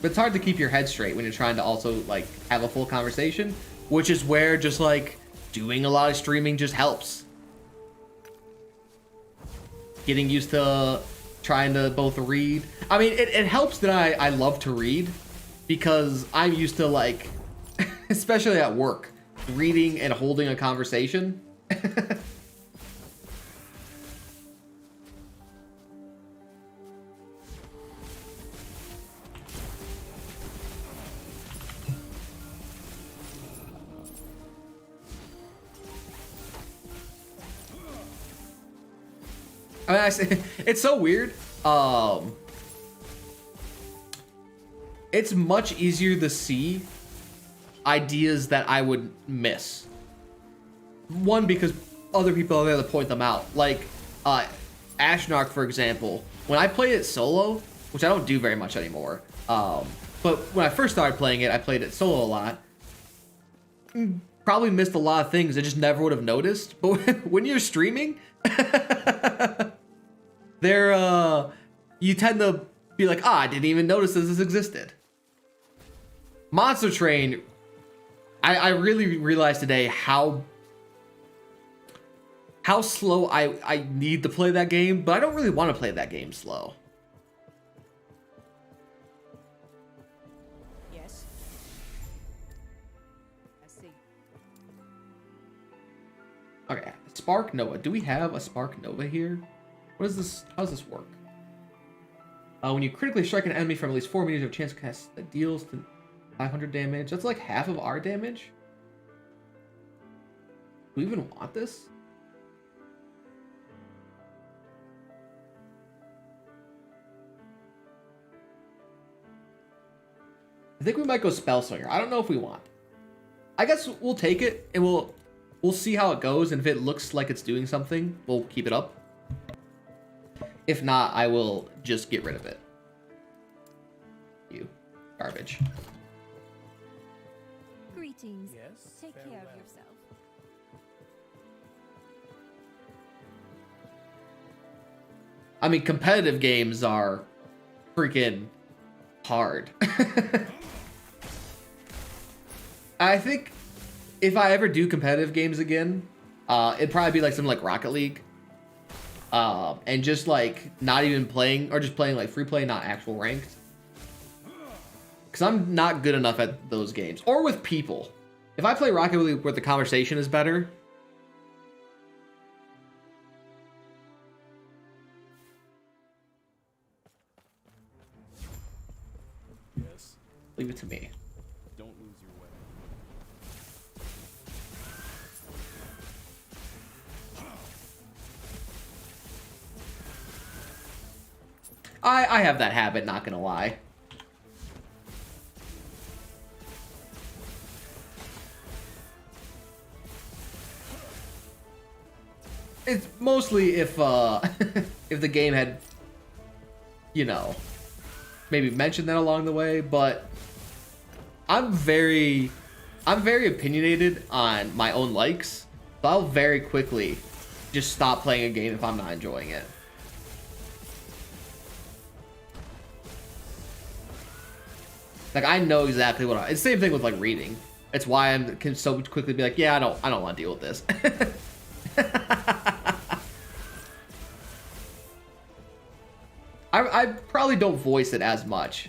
But it's hard to keep your head straight when you're trying to also like have a full conversation, which is where just like doing a lot of streaming just helps. Getting used to trying to both read. I mean, it helps that I love to read because I'm used to like, especially at work, reading and holding a conversation. I mean, it's so weird. It's much easier to see ideas that I would miss. One, because other people are there to point them out. Like, Ashnark, for example. When I played it solo, which I don't do very much anymore, but when I first started playing it, I played it solo a lot. Probably missed a lot of things I just never would have noticed. But when you're streaming, you tend to be like, I didn't even notice this existed. Monster Train, I really realized today how slow I need to play that game, but I don't really want to play that game slow. Yes. I see. Okay, Spark Nova. Do we have a Spark Nova here? What is this? How does this work? When you critically strike an enemy from at least 4 meters, you have a chance to cast that deals to 500 damage. That's like half of our damage. Do we even want this? I think we might go Spellslinger. I don't know if we want. I guess we'll take it and we'll see how it goes, and if it looks like it's doing something, we'll keep it up. If not, I will just get rid of it. You garbage. Greetings. Yes, Take care farewell. of yourself. I mean, competitive games are freaking hard. I think if I ever do competitive games again, it'd probably be like something like Rocket League. And just like not even playing, or just playing like free play, not actual ranked. Because I'm not good enough at those games. Or with people. If I play Rocket League where the conversation is better. Yes. Leave it to me. Don't lose your way. I have that habit, not gonna lie. It's mostly if if the game had, you know, maybe mentioned that along the way, but I'm very opinionated on my own likes, so I'll very quickly just stop playing a game if I'm not enjoying it. Like, I know exactly what it's the same thing with like reading. It's why I can so quickly be like, yeah, I don't want to deal with this. I probably don't voice it as much.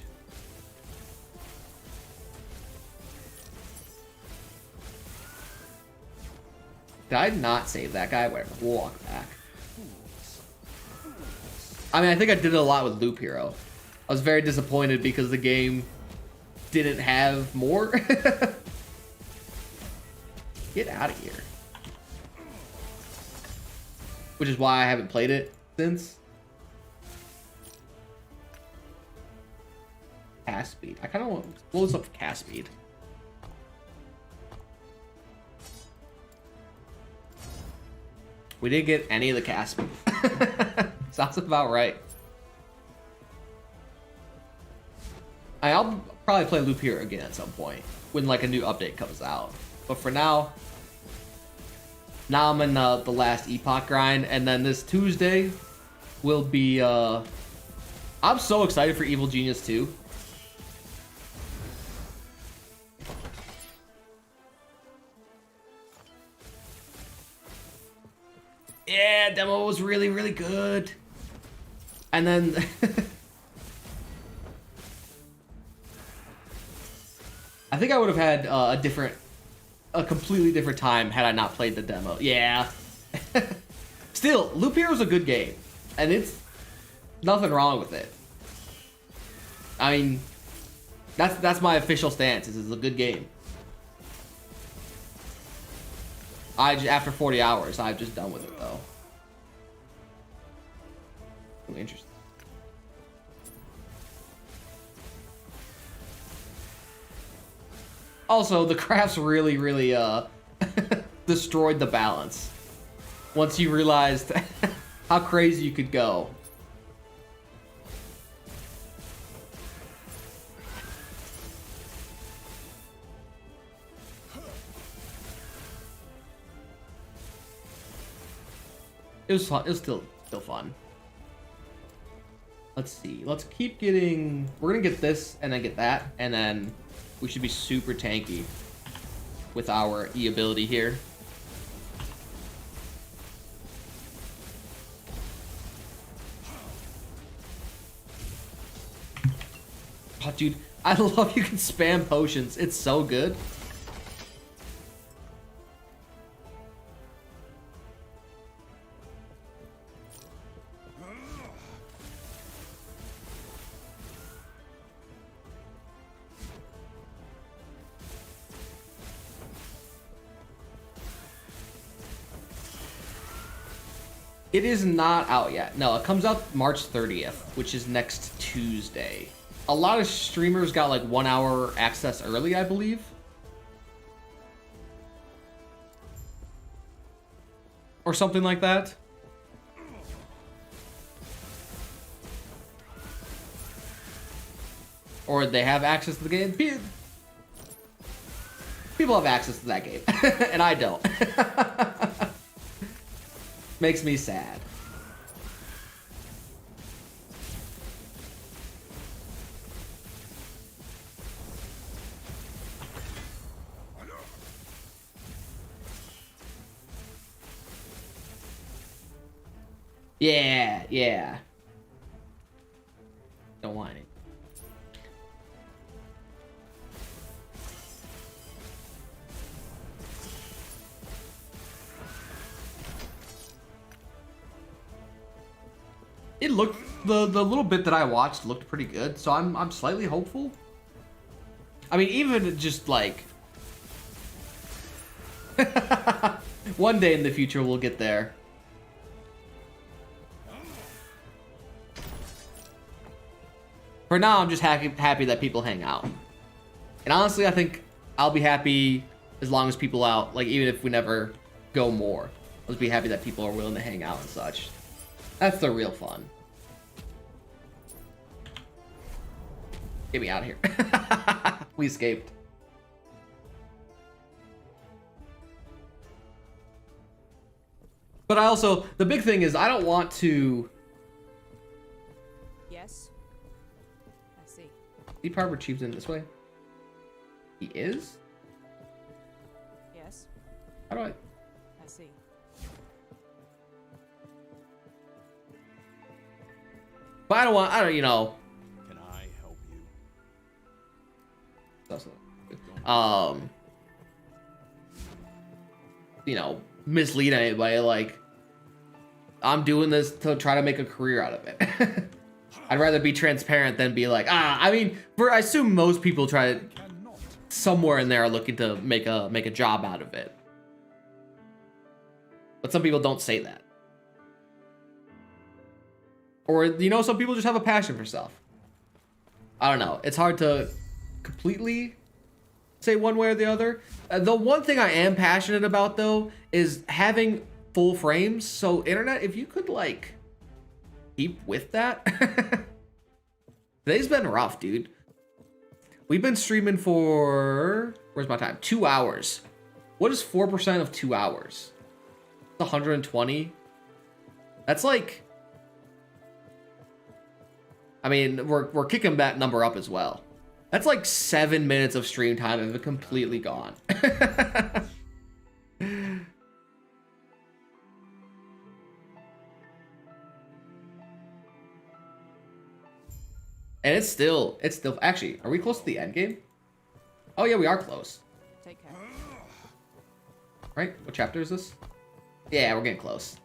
Did I not save that guy? Whatever, we'll walk back. I mean, I think I did it a lot with Loop Hero. I was very disappointed because the game didn't have more. Get out of here. Which is why I haven't played it since. Cast speed. I kind of want to close up cast speed. We didn't get any of the cast speed. Sounds about right. I'll probably play Loop Hero again at some point when like a new update comes out. But for now I'm in the last Epoch grind, and then this Tuesday will be I'm so excited for Evil Genius 2. Yeah, demo was really, really good. And then I think I would have had a completely different time had I not played the demo. Yeah. Still, Loop Hero is a good game, and it's nothing wrong with it. I mean, that's my official stance. It's a good game. After 40 hours, I'm just done with it though. Ooh, interesting. Also, the crafts really, really destroyed the balance. Once you realized how crazy you could go. It was fun. It was still fun. Let's see. Let's keep getting. We're gonna get this and then get that, and then we should be super tanky with our E ability here. Oh, dude, I love you can spam potions. It's so good. It is not out yet. No, it comes out March 30th, which is next Tuesday. A lot of streamers got like 1 hour access early, I believe. Or something like that. Or they have access to the game. People have access to that game, and I don't. Makes me sad. Yeah, yeah. Don't want it. It looked the little bit that I watched looked pretty good, so I'm slightly hopeful. I mean, even just like one day in the future we'll get there. For now, I'm just happy that people hang out. And honestly, I think I'll be happy as long as people out, like even if we never go more. I'll just be happy that people are willing to hang out and such. That's the real fun. Get me out of here. We escaped. But I also, the big thing is I don't want to... Yes. I see. Deep Harbor Chief's in this way. He is? How do I? I see. But I don't, you know. Can I help you? That's you know, mislead anybody. Like, I'm doing this to try to make a career out of it. I'd rather be transparent than be like, I mean, I assume most people try to, somewhere in there are looking to make a job out of it. But some people don't say that. Or, you know, some people just have a passion for stuff. I don't know. It's hard to completely say one way or the other. The one thing I am passionate about, though, is having full frames. So, internet, if you could, like, keep with that. Today's been rough, dude. We've been streaming for, where's my time? 2 hours. What is 4% of 2 hours? 120. That's like, I mean, we're kicking that number up as well. That's like 7 minutes of stream time and it's completely gone. And it's still actually, are we close to the end game? Oh yeah, we are close. Take care. Right? What chapter is this? Yeah, we're getting close.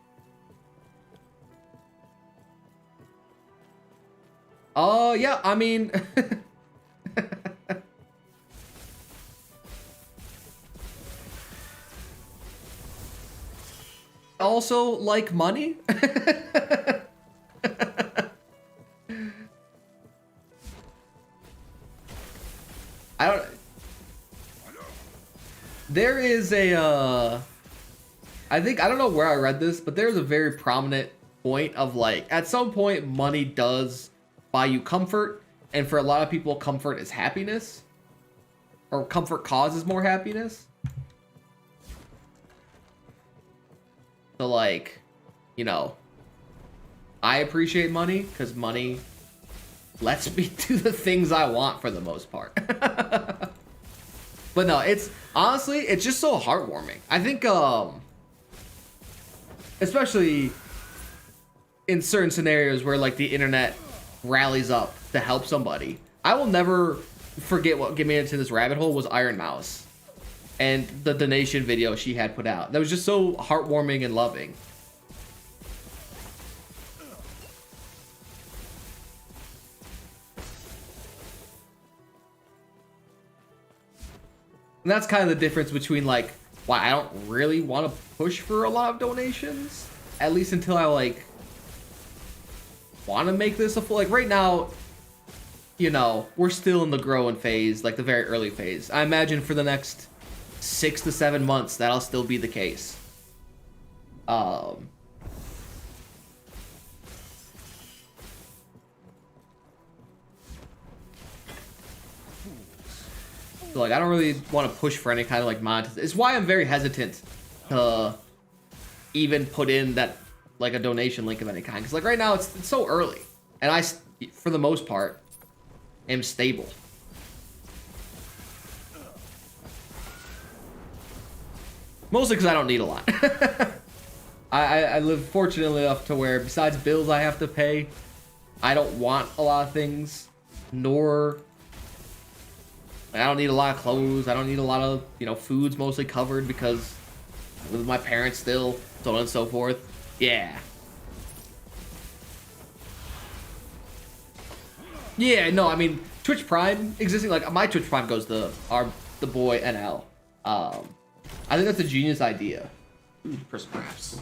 Oh, yeah, I mean... also, like money? I don't... There is a, I don't know where I read this, but there's a very prominent point of like, at some point, money does buy you comfort. And for a lot of people, comfort is happiness. Or comfort causes more happiness. So like, you know, I appreciate money because money lets me do the things I want for the most part. But no, it's honestly, it's just so heartwarming. I think, especially in certain scenarios where like the internet rallies up to help somebody. I will never forget what got me into this rabbit hole was Iron Mouse and the donation video she had put out. That was just so heartwarming and loving. And that's kind of the difference between like why I don't really want to push for a lot of donations, at least until I like want to make this a full, like right now, you know, we're still in the growing phase, like the very early phase. I imagine for the next 6 to 7 months that'll still be the case. So like I don't really want to push for any kind of like monetization. It's why I'm very hesitant to even put in that like a donation link of any kind, because like right now it's so early, and I, for the most part, am stable. Mostly because I don't need a lot. I live fortunately enough to where besides bills I have to pay, I don't want a lot of things, nor I don't need a lot of clothes. I don't need a lot of, you know, food's mostly covered because I live with my parents still, so on and so forth. Yeah. Yeah, no, I mean, Twitch Prime existing, like, my Twitch Prime goes to the boy NL. I think that's a genius idea. Ooh, prison crafts.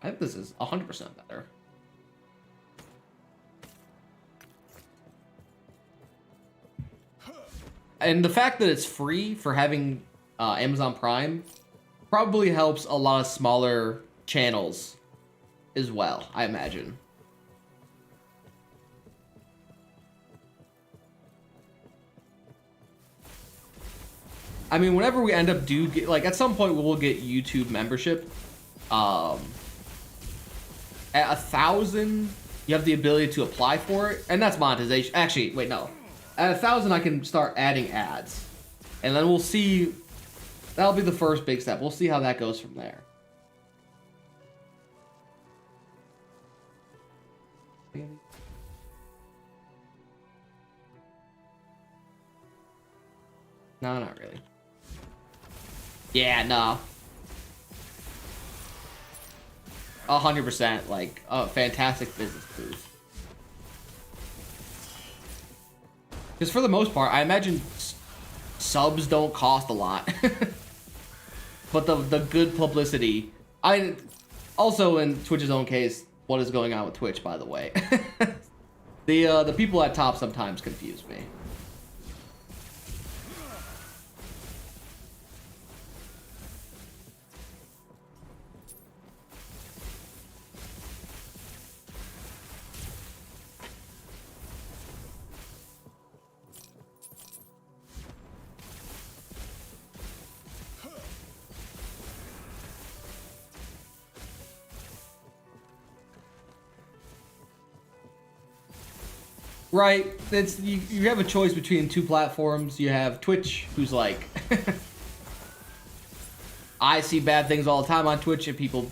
I think this is 100% better. And the fact that it's free for having Amazon Prime probably helps a lot of smaller channels as well, I imagine. I mean, whenever we end up like at some point we'll get YouTube membership. At 1,000, you have the ability to apply for it, and that's monetization. Actually, wait, no. At 1,000, I can start adding ads. And then we'll see. That'll be the first big step. We'll see how that goes from there. No, not really. Yeah, no. 100%, like, a fantastic business move. Because for the most part, I imagine subs don't cost a lot. But the good publicity... Also, in Twitch's own case, what is going on with Twitch, by the way? The people at top sometimes confuse me. Right, it's you have a choice between two platforms. You have Twitch, who's like, I see bad things all the time on Twitch and people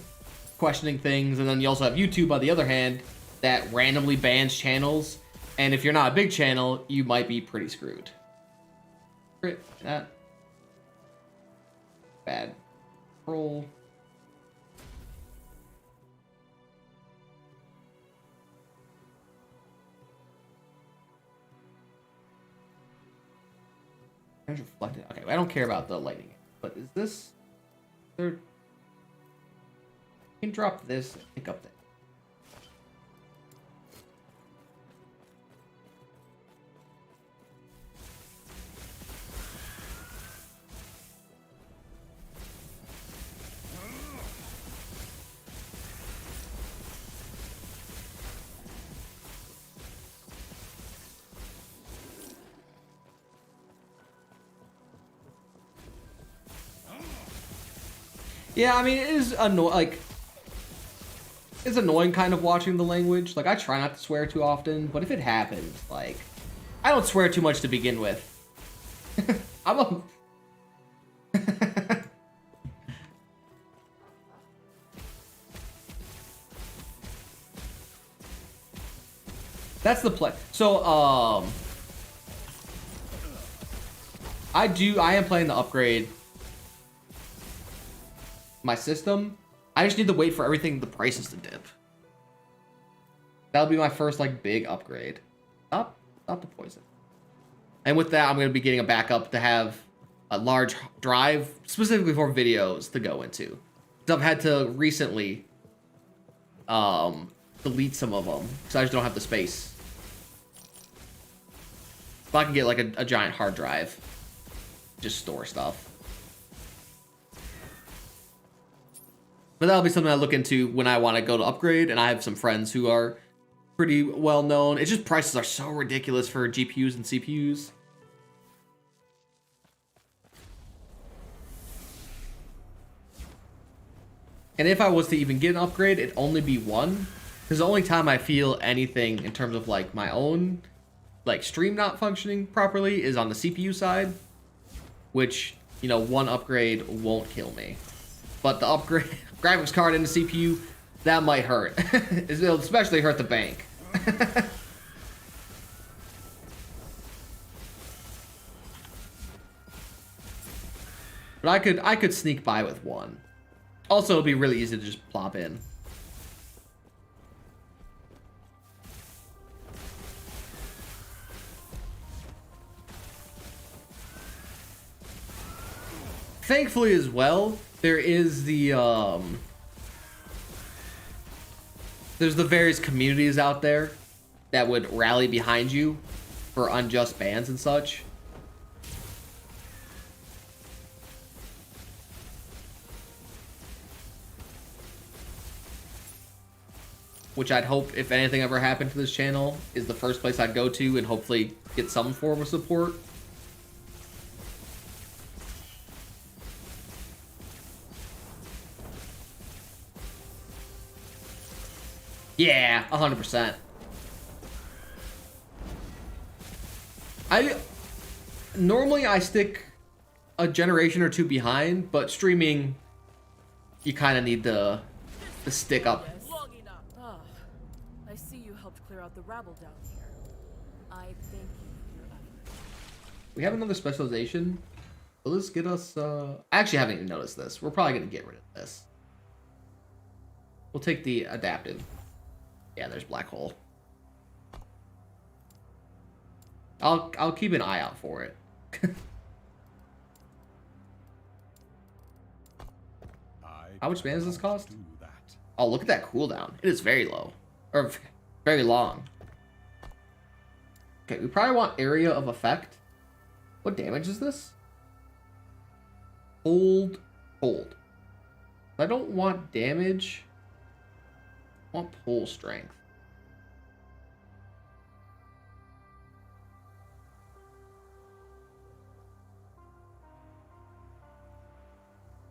questioning things, and then you also have YouTube, on the other hand, that randomly bans channels, and if you're not a big channel, you might be pretty screwed. That bad roll. Reflected. Okay, I don't care about the lighting, but is this third? You can drop this and pick up that. Yeah, I mean, it is it's annoying kind of watching the language. Like, I try not to swear too often, but if it happens, like, I don't swear too much to begin with. I'm a... That's the play. So, I am planning to upgrade my system. I just need to wait for everything, the prices to dip. That'll be my first, like, big upgrade. Stop the poison. And with that, I'm going to be getting a backup to have a large drive, specifically for videos, to go into. So I've had to recently delete some of them, because I just don't have the space. But I can get, like, a giant hard drive. Just store stuff. But that'll be something I look into when I want to go to upgrade, and I have some friends who are pretty well known. It's just prices are so ridiculous for GPUs and CPUs. And if I was to even get an upgrade, it'd only be one. Because the only time I feel anything in terms of, like, my own, like, stream not functioning properly is on the CPU side. Which, you know, one upgrade won't kill me. But the upgrade... graphics card and the CPU, that might hurt. It'll especially hurt the bank. But I could sneak by with one. Also, it'll be really easy to just plop in. Thankfully as well, there is the there's the various communities out there that would rally behind you for unjust bans and such. Which I'd hope, if anything ever happened to this channel, is the first place I'd go to and hopefully get some form of support. Yeah, 100%. Normally I stick a generation or two behind, but streaming, you kind of need the stick up. Long enough. Ah, I see you helped clear out the rabble down here. I thank you for your effort. We have another specialization. Will this get us? I actually haven't even noticed this. We're probably gonna get rid of this. We'll take the adaptive. Yeah, there's black hole. I'll keep an eye out for it. How much mana does this cost? Oh, look at that cooldown. It is very low. Or very long. Okay, we probably want area of effect. What damage is this? Hold. I don't want damage. I want pull strength.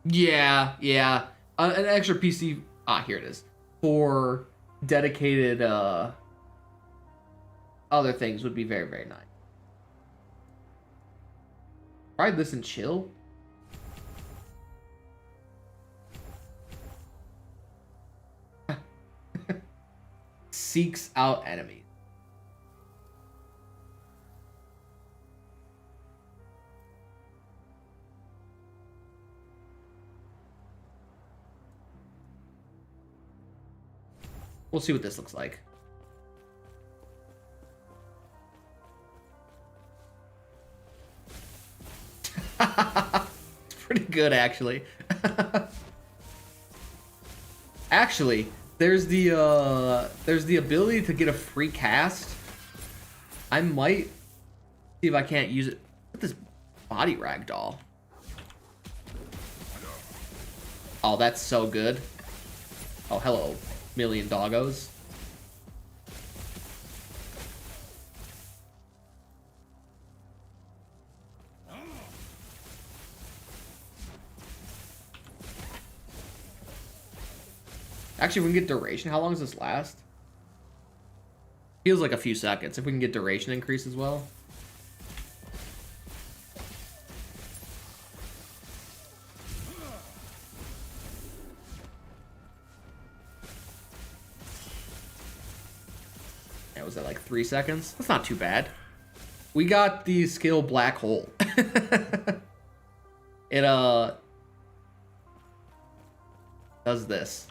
Yeah. An extra PC. Ah, here it is. For dedicated other things would be very, very nice. Try this and chill. Seeks out enemies. We'll see what this looks like. It's pretty good, actually. Actually, there's the ability to get a free cast. I might see if I can't use it. Look at this body ragdoll. Oh, that's so good. Oh, hello, million doggos. Actually, if we can get duration, how long does this last? Feels like a few seconds. If we can get duration increase as well. Yeah, was that like 3 seconds? That's not too bad. We got the skill black hole. It does this.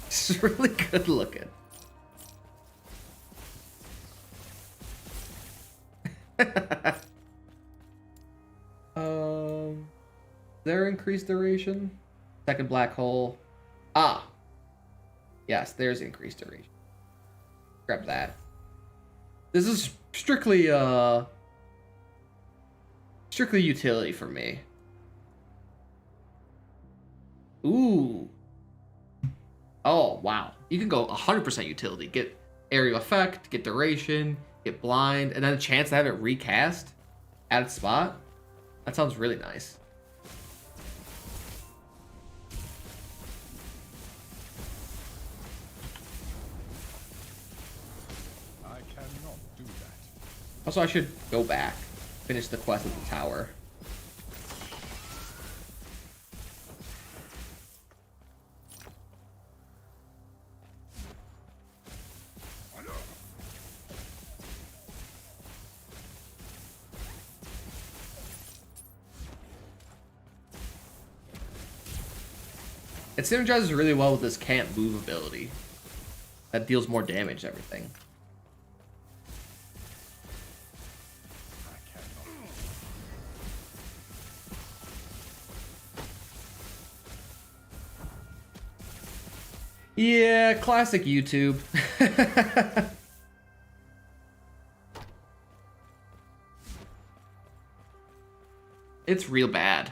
It's really good looking. There increased duration. Second black hole. Ah. Yes, there's increased duration. Grab that. This is strictly utility for me. Ooh. Oh, wow. You can go 100% utility. Get area effect, get duration, get blind, and then a chance to have it recast at its spot. That sounds really nice. I cannot do that. Also, I should go back, finish the quest at the tower. It synergizes really well with this can't move ability. That deals more damage to everything. Yeah, classic YouTube. It's real bad.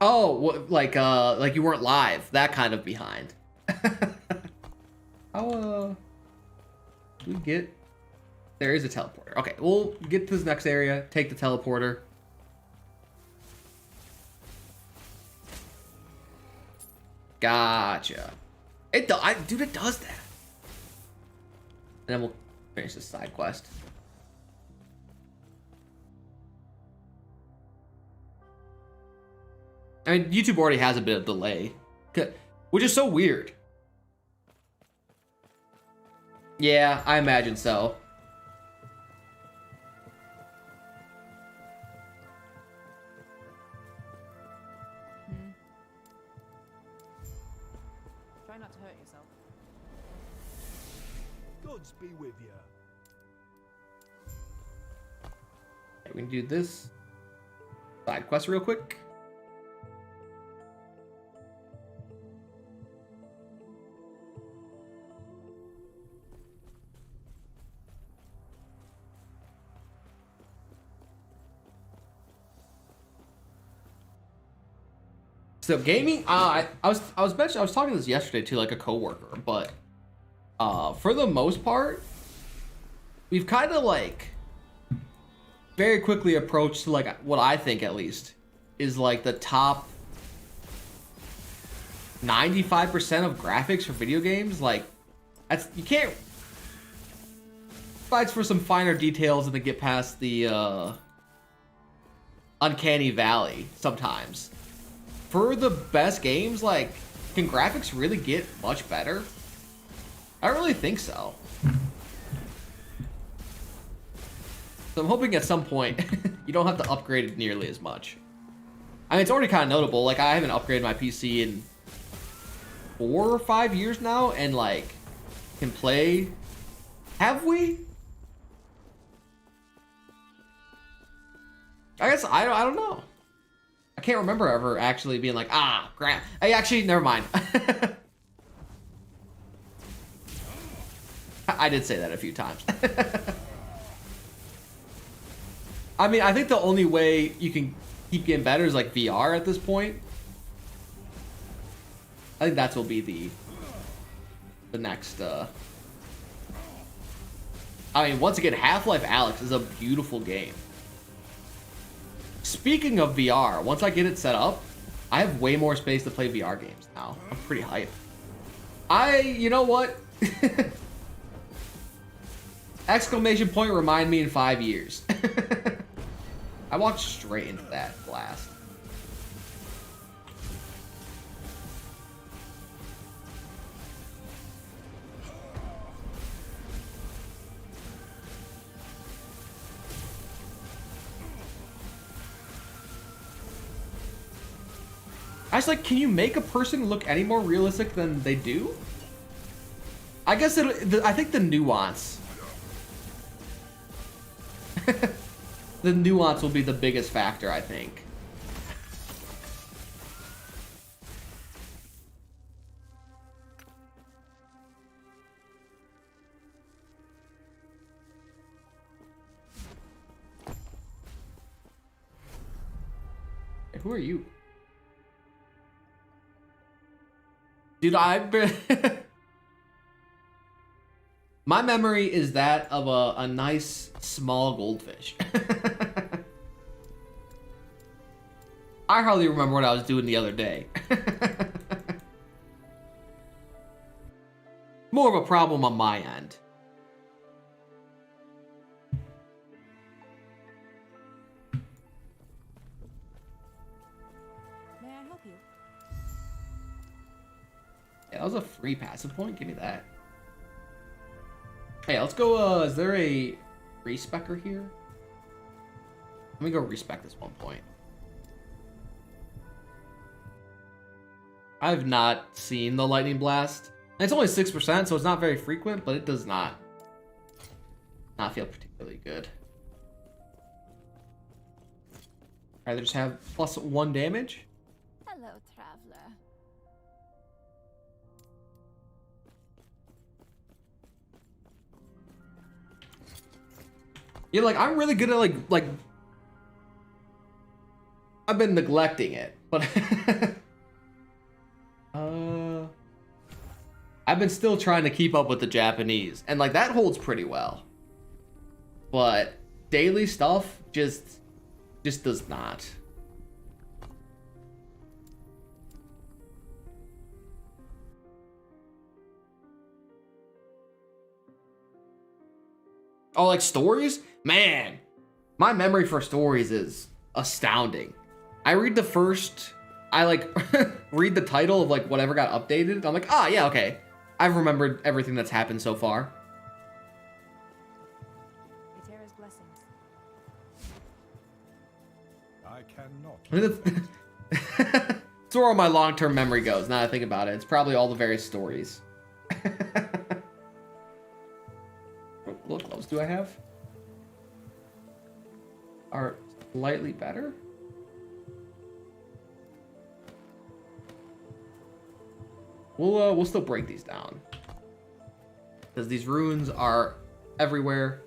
Oh, like you weren't live. That kind of behind. How, do we get There is a teleporter. Okay, we'll get to this next area, take the teleporter. Gotcha. Dude, it does that. And then we'll finish this side quest. I mean, YouTube already has a bit of delay, which is so weird. Yeah, I imagine so. Try not to hurt yourself. Gods be with you. Okay, we can do this side quest real quick. So gaming, I was talking this yesterday to like a coworker, but for the most part, we've kind of like very quickly approached like what I think at least is like the top 95% of graphics for video games. Like you can't fight for some finer details and then get past the uncanny valley sometimes. For the best games, like, can graphics really get much better? I don't really think so. So I'm hoping at some point you don't have to upgrade it nearly as much. I mean, it's already kind of notable. Like, I haven't upgraded my PC in 4 or 5 years now, and like, can play. Have we? I guess I don't know. I can't remember ever actually being like, hey, actually, never mind. I did say that a few times. I mean, I think the only way you can keep getting better is like VR at this point. I think that's will be the next. I mean, once again, Half-Life Alyx is a beautiful game. Speaking of VR, once I get it set up, I have way more space to play VR games now. I'm pretty hyped. You know what? Exclamation point, remind me in 5 years. I walked straight into that blast. I was like, can you make a person look any more realistic than they do? I guess I think the nuance. The nuance will be the biggest factor, I think. Hey, who are you? Dude, my memory is that of a nice small goldfish. I hardly remember what I was doing the other day. More of a problem on my end. May I help you? Yeah, that was a free passive point. Give me that. Hey, let's go. Is there a respecker here? Let me go respec this one point. I've not seen the lightning blast. And it's only 6%, so it's not very frequent, but it does not feel particularly good. Rather just have +1 damage. Hello, traveler. Yeah, like I'm really good at like I've been neglecting it, but I've been still trying to keep up with the Japanese, and like that holds pretty well. but daily stuff just does not. Oh, like stories? Man, my memory for stories is astounding. I read the first, I like read the title of like whatever got updated. I'm like, ah, yeah, okay. I've remembered everything that's happened so far. Eterra's blessings. I cannot. That's where all my long-term memory goes. Now that I think about it, it's probably all the various stories. What gloves do I have? Are slightly better. We'll still break these down because these runes are everywhere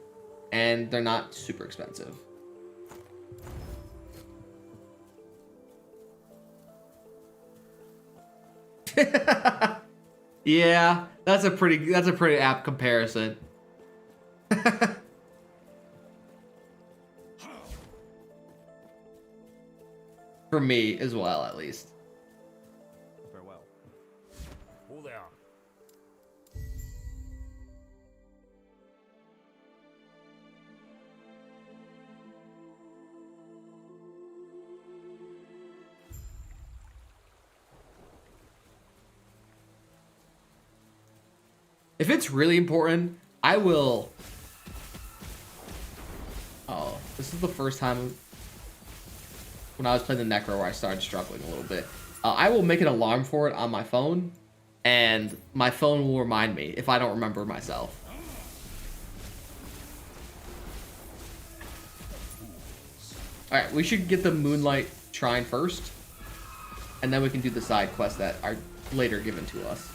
and they're not super expensive. Yeah, that's a pretty apt comparison. For me as well, at least. Farewell. Hold on. If it's really important, I will. Oh, this is the first time when I was playing the Necro where I started struggling a little bit. I will make an alarm for it on my phone, and my phone will remind me if I don't remember myself. Alright, we should get the Moonlight Shrine first, and then we can do the side quests that are later given to us.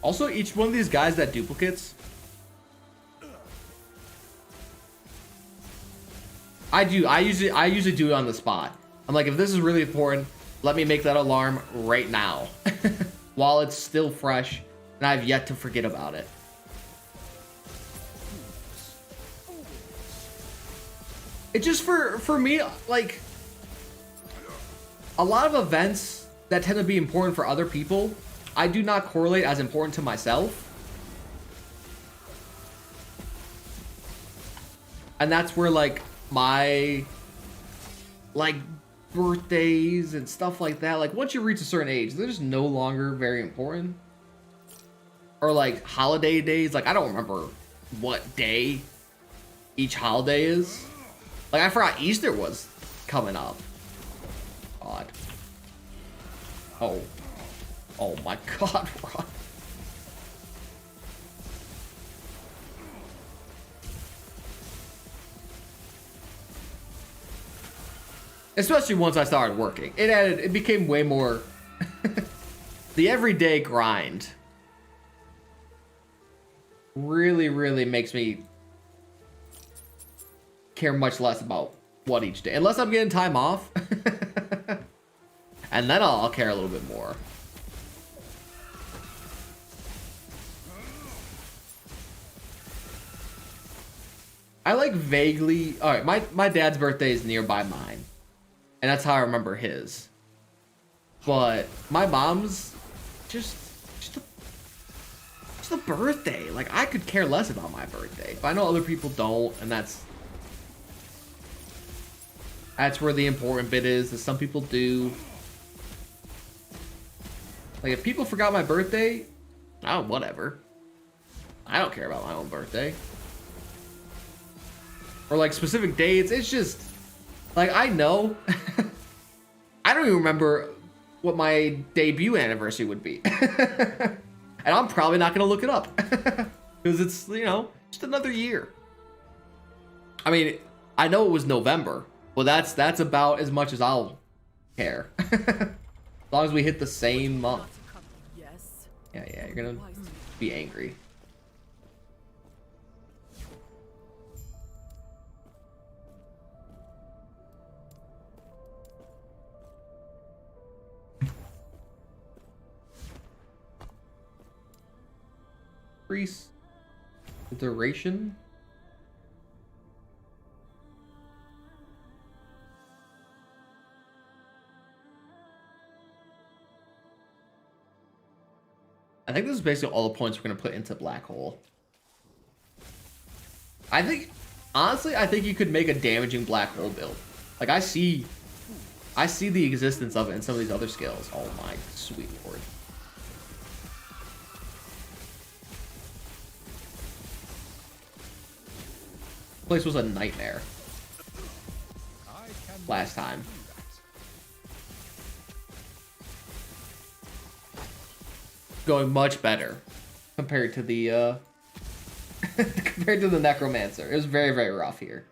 Also, each one of these guys that duplicates, I usually do it on the spot. I'm like, if this is really important, let me make that alarm right now while it's still fresh and I've yet to forget about it. It just for me, like, a lot of events that tend to be important for other people, I do not correlate as important to myself. And that's where, like, my, like, birthdays and stuff like that, like, once you reach a certain age, they're just no longer very important. Or, like, holiday days. Like, I don't remember what day each holiday is. Like, I forgot Easter was coming up. God. Oh. Oh my God, Ron. Especially once I started working. It became way more the everyday grind. Really makes me care much less about what each day. Unless I'm getting time off. And then I'll care a little bit more. I like vaguely. All right, my dad's birthday is nearby mine, and that's how I remember his. But my mom's just a birthday. Like, I could care less about my birthday, but I know other people don't, and that's where the important bit is. That some people do. Like, if people forgot my birthday, oh, whatever. I don't care about my own birthday. Or, like, specific dates. It's just, like, I know. I don't even remember what my debut anniversary would be. And I'm probably not going to look it up. Because it's, you know, just another year. I mean, I know it was November. Well, that's about as much as I'll care. As long as we hit the same month. Yes. Yeah, you're going to be angry. increase the duration. I think this is basically all the points we're going to put into Black Hole. I think, honestly, I think you could make a damaging Black Hole build. Like, I see the existence of it in some of these other skills. Oh my sweet lord. Place was a nightmare last time. Going much better compared to the compared to the Necromancer. It was very, very rough here.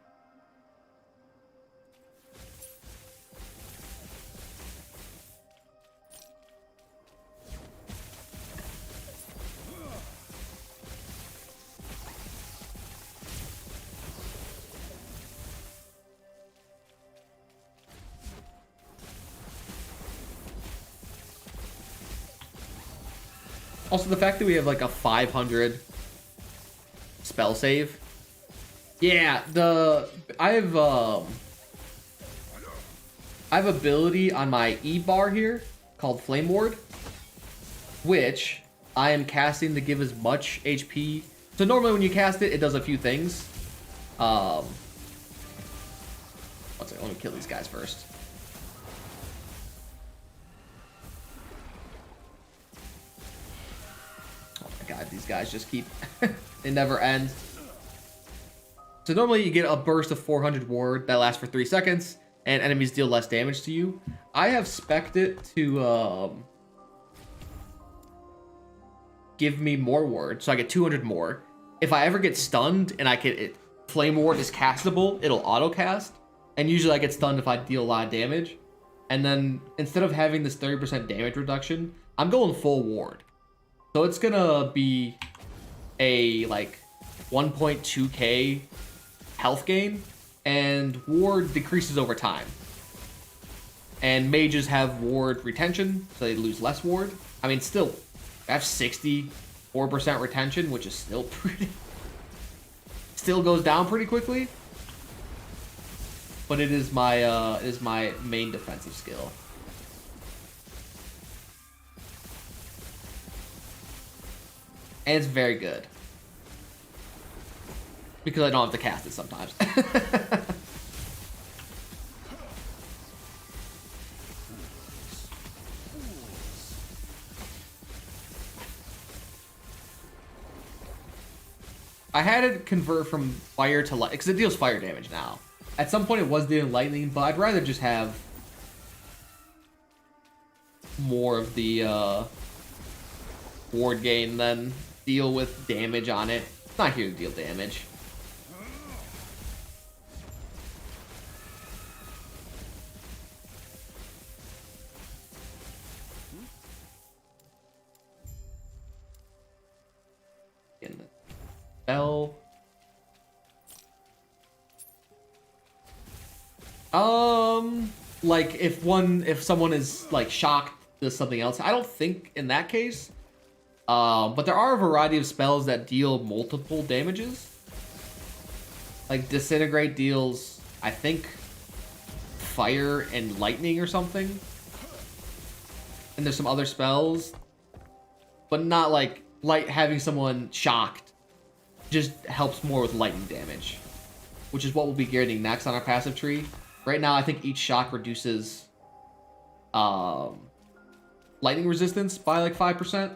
Also, the fact that we have like a 500 spell save. Yeah, I have ability on my E bar here called Flame Ward, which I am casting to give as much HP. So normally when you cast it, it does a few things. One second, let me kill these guys first. God, these guys just keep... they never end. So normally you get a burst of 400 ward that lasts for 3 seconds, and enemies deal less damage to you. I have spec'd it to give me more ward, so I get 200 more. If I ever get stunned and Flame Ward is castable, it'll auto-cast, and usually I get stunned if I deal a lot of damage. And then instead of having this 30% damage reduction, I'm going full ward. So it's gonna be a like 1.2k health gain, and ward decreases over time. And mages have ward retention, so they lose less ward. I mean, still, I have 64% retention, which is still pretty... still goes down pretty quickly. But it is my main defensive skill. And it's very good. Because I don't have to cast it sometimes. I had it convert from fire to light, because it deals fire damage now. At some point it was dealing lightning, but I'd rather just have more of the ward gain than deal with damage on it. It's not here to deal damage. In the spell. Like if someone is like shocked to something else, I don't think in that case. But there are a variety of spells that deal multiple damages. Like Disintegrate deals, I think, fire and lightning or something. And there's some other spells, but not like having someone shocked just helps more with lightning damage, which is what we'll be getting next on our passive tree. Right now, I think each shock reduces lightning resistance by like 5%.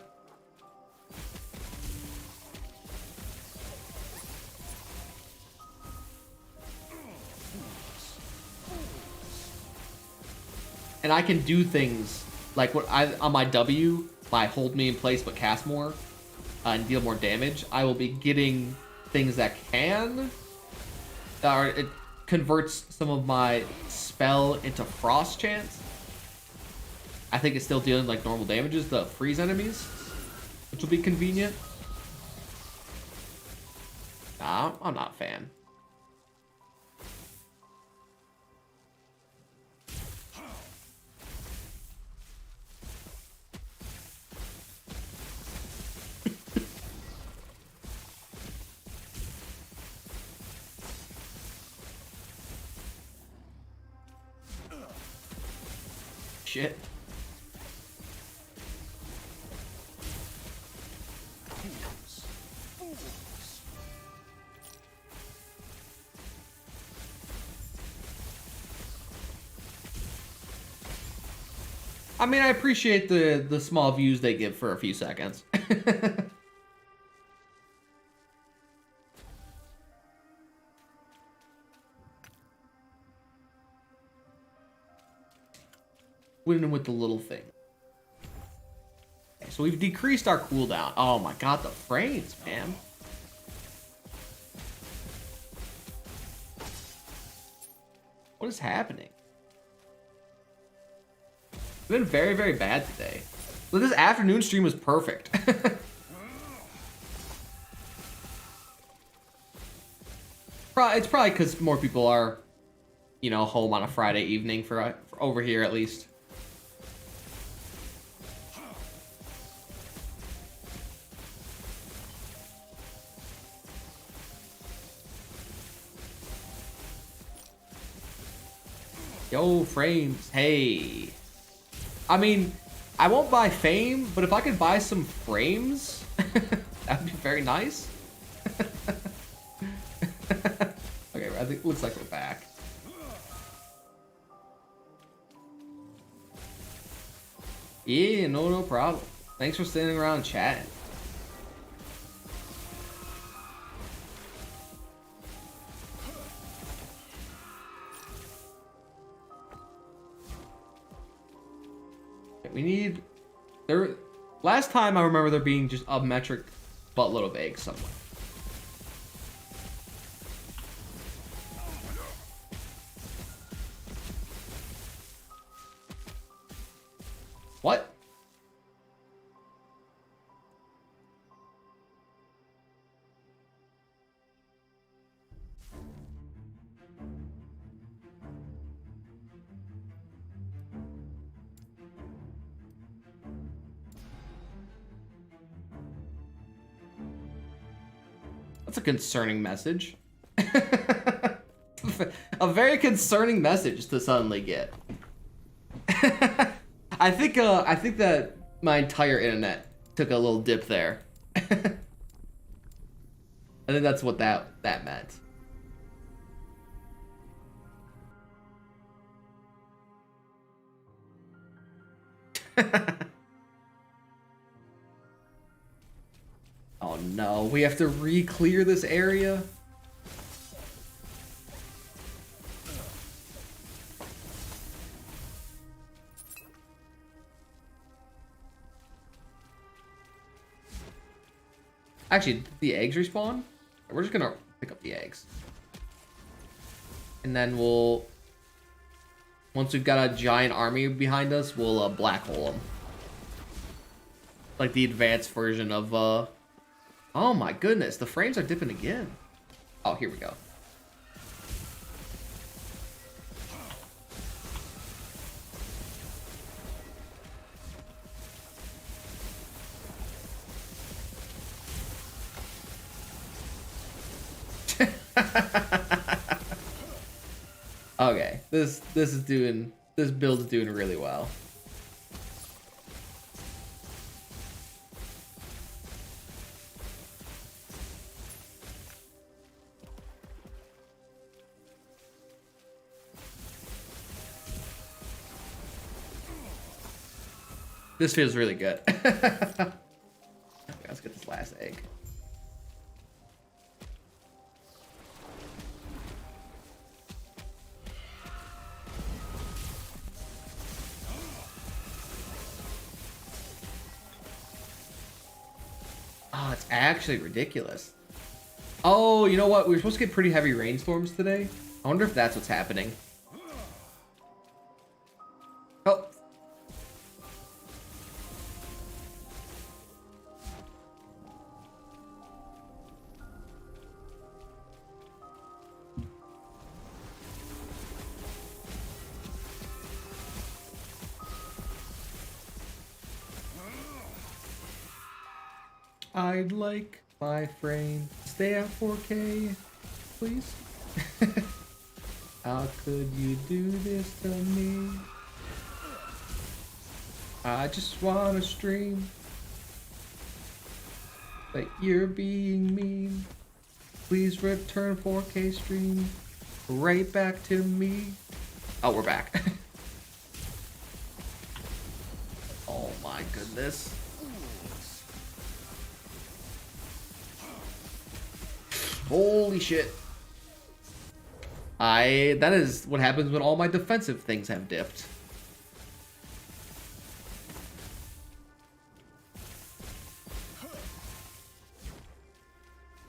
And I can do things like on my W, my hold me in place but cast more and deal more damage. I will be getting things that it converts some of my spell into frost chance. I think it's still dealing like normal damages to freeze enemies, which will be convenient. Nah, I'm not a fan. shit. I mean, I appreciate the small views they give for a few seconds. Winning with the little thing. Okay, so we've decreased our cooldown. Oh my god, the frames, man. What is happening? It's been very, very bad today. But this afternoon stream was perfect. It's probably because more people are, you know, home on a Friday evening for over here at least. Yo, frames. Hey. I mean, I won't buy fame, but if I could buy some frames, that'd be very nice. Okay, I think it looks like we're back. Yeah, no problem. Thanks for standing around chatting. We need there. Last time I remember there being just a metric buttload of eggs somewhere. What? That's a concerning message. A very concerning message to suddenly get. I think that my entire internet took a little dip there. I think that's what that meant. Oh no, we have to re-clear this area? Actually, did the eggs respawn? We're just gonna pick up the eggs. And then we'll... Once we've got a giant army behind us, we'll black hole them. Like the advanced version of... Oh my goodness, the frames are dipping again. Oh, here we go. Okay, this build is doing really well. This feels really good. Okay, let's get this last egg. Oh, it's actually ridiculous. Oh, you know what? We were supposed to get pretty heavy rainstorms today. I wonder if that's what's happening. Oh. I'd like my frame to stay at 4K, please. How could you do this to me? I just wanna stream. But you're being mean. Please return 4K stream. Right back to me. Oh, we're back. Oh my goodness. Holy shit. That is what happens when all my defensive things have dipped.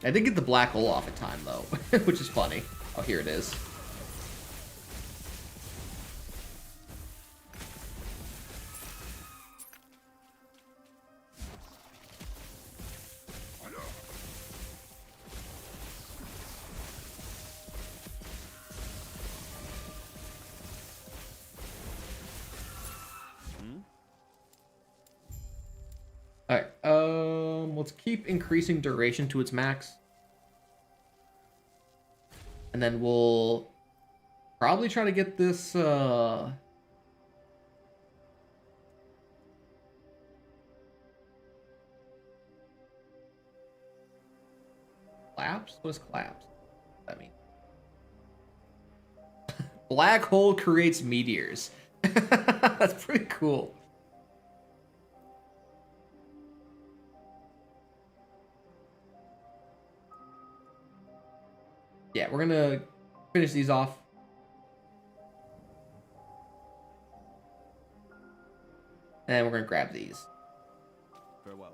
I did get the black hole off in time though, which is funny. Oh, here it is. Alright, let's keep increasing duration to its max. And then we'll probably try to get this, collapse? What is collapse? What does that mean? Black hole creates meteors. That's pretty cool. Yeah, we're gonna finish these off. And we're gonna grab these. Farewell.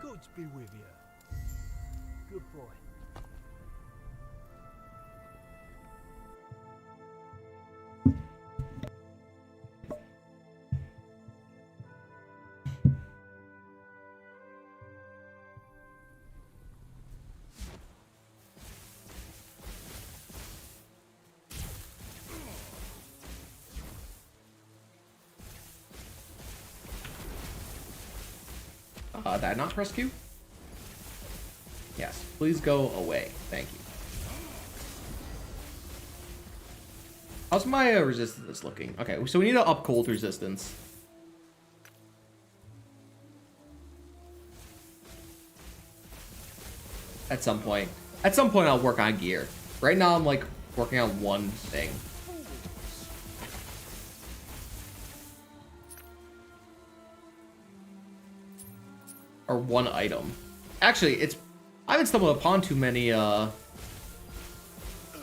Gods be with you. Good boy. Did I not press Q? Yes, please go away. Thank you. How's my resistance looking? Okay, so we need to up cold resistance. At some point. At some point I'll work on gear. Right now I'm like working on one thing. Or one item. Actually, I haven't stumbled upon too many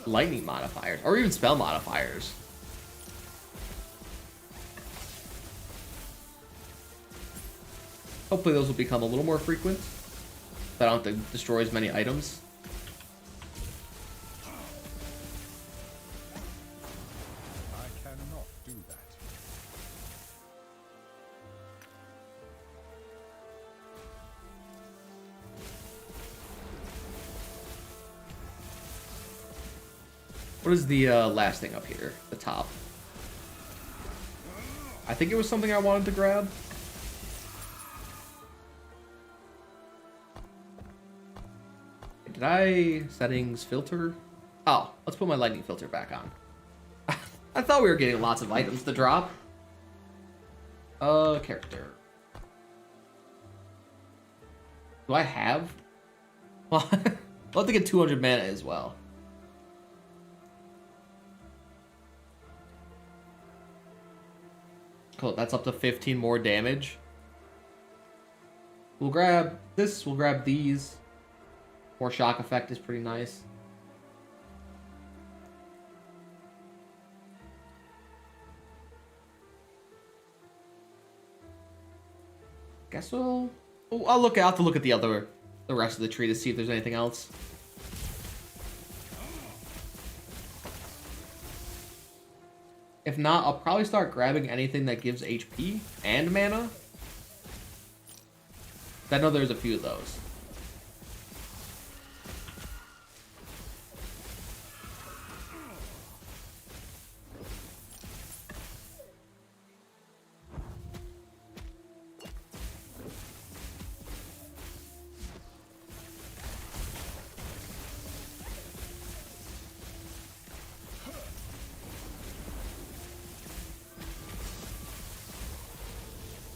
lightning modifiers or even spell modifiers. Hopefully those will become a little more frequent, so I don't have to destroy as many items. I cannot do that. What is the last thing up here? The top. I think it was something I wanted to grab. Did I settings filter? Oh, let's put my lightning filter back on. I thought we were getting lots of items to drop. Character. Do I have? Well, I'll have to get 200 mana as well. Cool, that's up to 15 more damage. We'll grab this, we'll grab these. More shock effect is pretty nice. Guess we'll... Oh, I'll have to look at the rest of the tree to see if there's anything else. If not, I'll probably start grabbing anything that gives HP and mana. I know there's a few of those.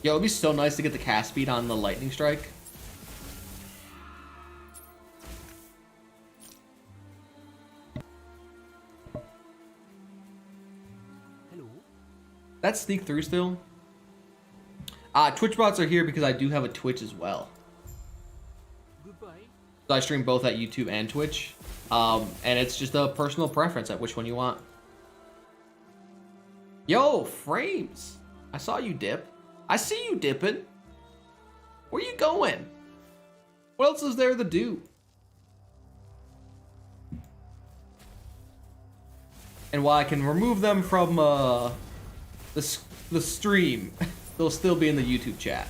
Yo, it'd be so nice to get the cast speed on the lightning strike. Hello. That's sneak through still. Twitch bots are here because I do have a Twitch as well. Goodbye. So I stream both at YouTube and Twitch. And it's just a personal preference at which one you want. Yo, Frames. I saw you dip. I see you dipping. Where you going? What else is there to do? And while I can remove them from the stream, they'll still be in the YouTube chat.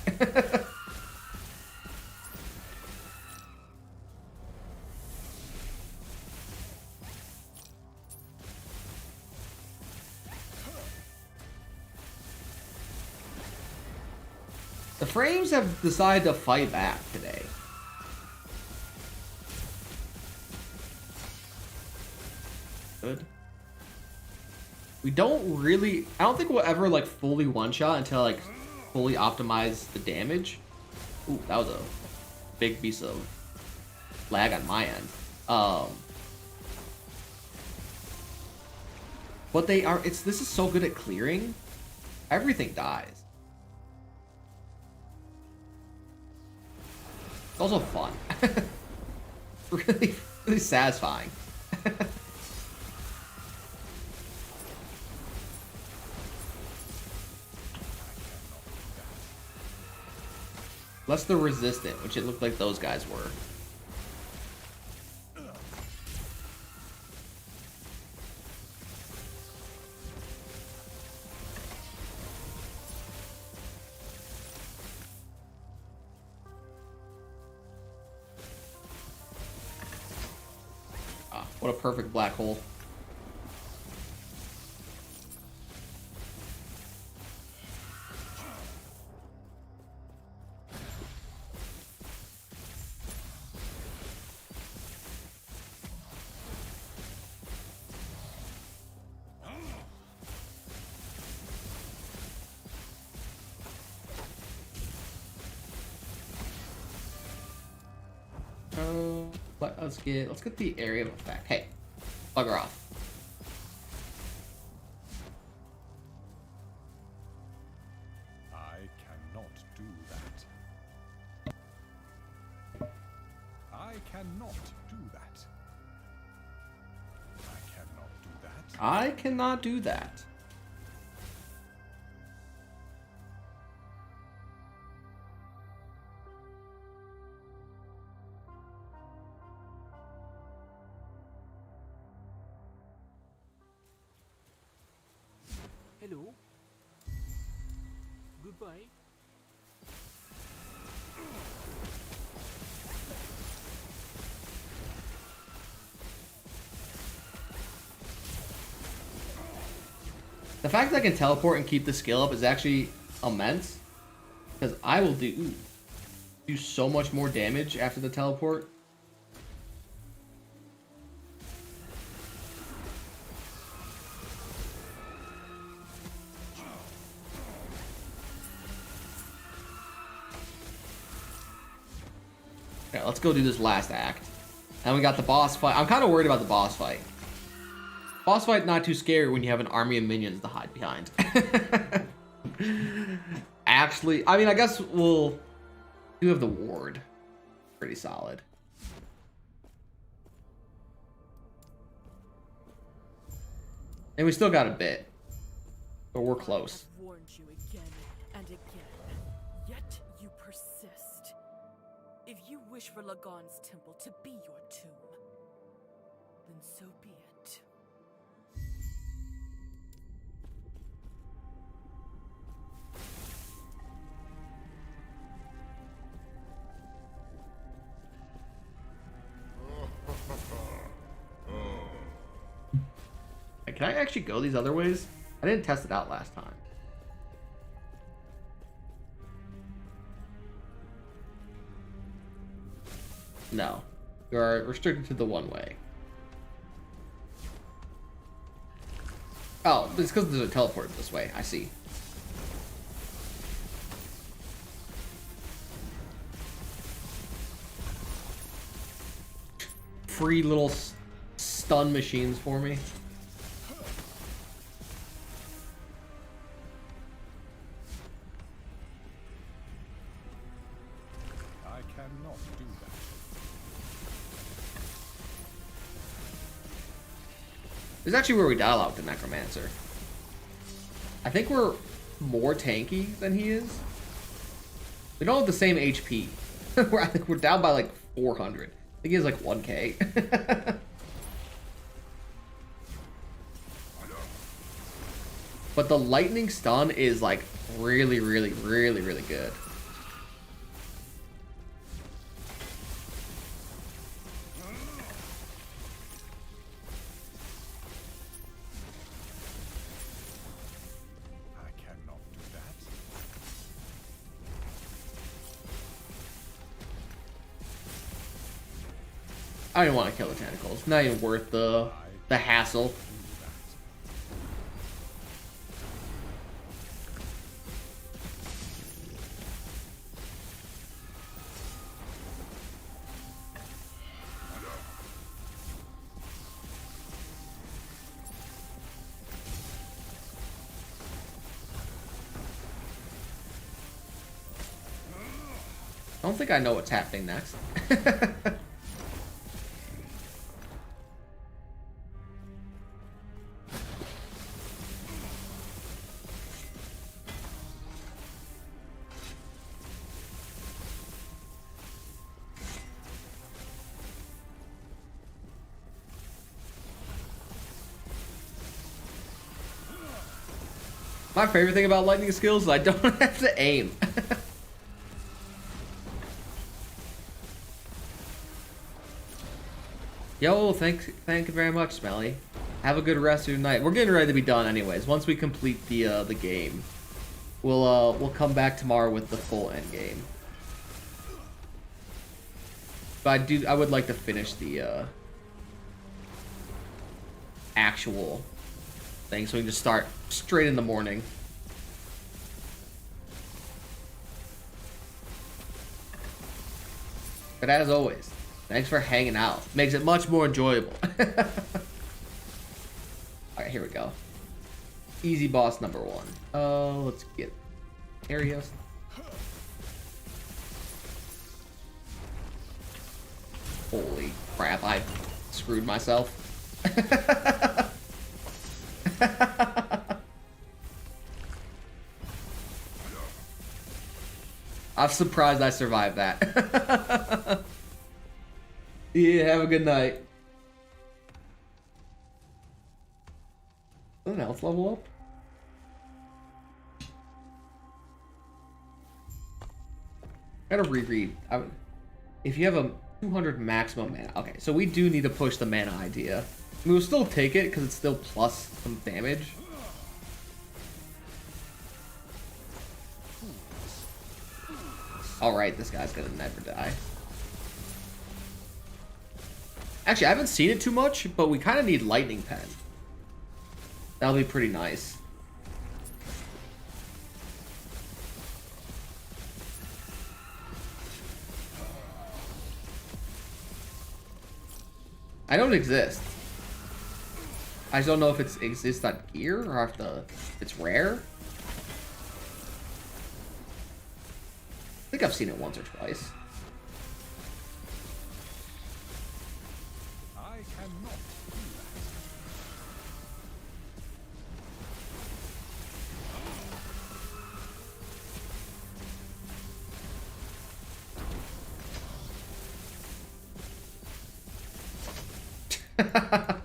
The Frames have decided to fight back today. Good. We don't really... I don't think we'll ever, like, fully one-shot until, like, fully optimize the damage. Ooh, that was a big piece of lag on my end. But they are... this is so good at clearing. Everything dies. It's also fun. really, really satisfying. Less the resistant, which it looked like those guys were. What a perfect black hole. Let's get the area of effect. Hey, bugger off. I cannot do that. I cannot do that. I cannot do that. I cannot do that. Hello. Goodbye. The fact that I can teleport and keep the skill up is actually immense. Because I will do so much more damage after the teleport. Yeah, let's go do this last act. And we got the boss fight. I'm kind of worried about the boss fight. Boss fight not too scary when you have an army of minions to hide behind. Actually, I mean, I guess we'll do have the ward. Pretty solid. And we still got a bit. But we're close. I've warned you again and again, yet you persist. If you wish for Lagon's temple to be your tomb, then so be it. Can I actually go these other ways? I didn't test it out last time. No. You are restricted to the one way. Oh, it's because there's a teleport this way. I see. free little stun machines for me. I cannot do that. This is actually where we dialogue the Necromancer. I think we're more tanky than he is. We don't have the same HP. I think we're down by like 400. I think he has like 1k. But the lightning stun is like really, really, really, really good. I cannot do that. I don't even want to kill the tentacles. Not even worth the hassle. I don't think I know what's happening next. My favorite thing about lightning skills is I don't have to aim. Yo, thank you very much, Smelly. Have a good rest of your night. We're getting ready to be done anyways. Once we complete the game, we'll come back tomorrow with the full end game. But I would like to finish the actual thing so we can just start straight in the morning. But as always, thanks for hanging out. Makes it much more enjoyable. Alright, here we go. Easy boss number 1. Let's get areas. Holy crap, I screwed myself. I'm surprised I survived that. Yeah, have a good night. Something else level up? Gotta reread. If you have a 200 maximum mana. Okay, so we do need to push the mana idea. I mean, we'll still take it because it's still plus some damage. Alright, this guy's gonna never die. Actually, I haven't seen it too much, but we kind of need Lightning Pen. That'll be pretty nice. I don't exist. I just don't know if it exists on gear or if it's rare. I think I've seen it once or twice. I cannot do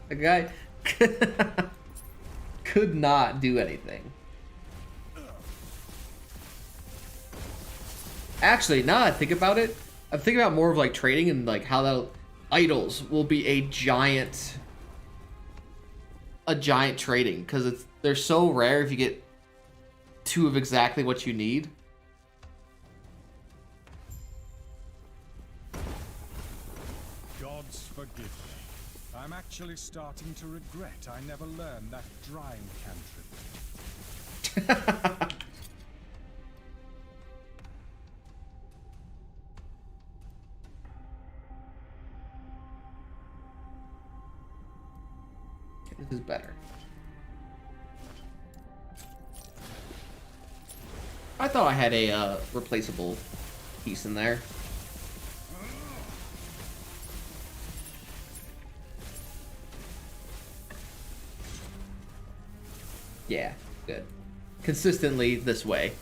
The guy could not do anything. Actually, now that I think about it, I'm thinking about more of like trading and like how that idols will be a giant trading because they're so rare if you get 2 of exactly what you need. Gods forgive me. I'm actually starting to regret I never learned that drying cantrip. This is better. I thought I had a replaceable piece in there. Yeah, good. Consistently this way.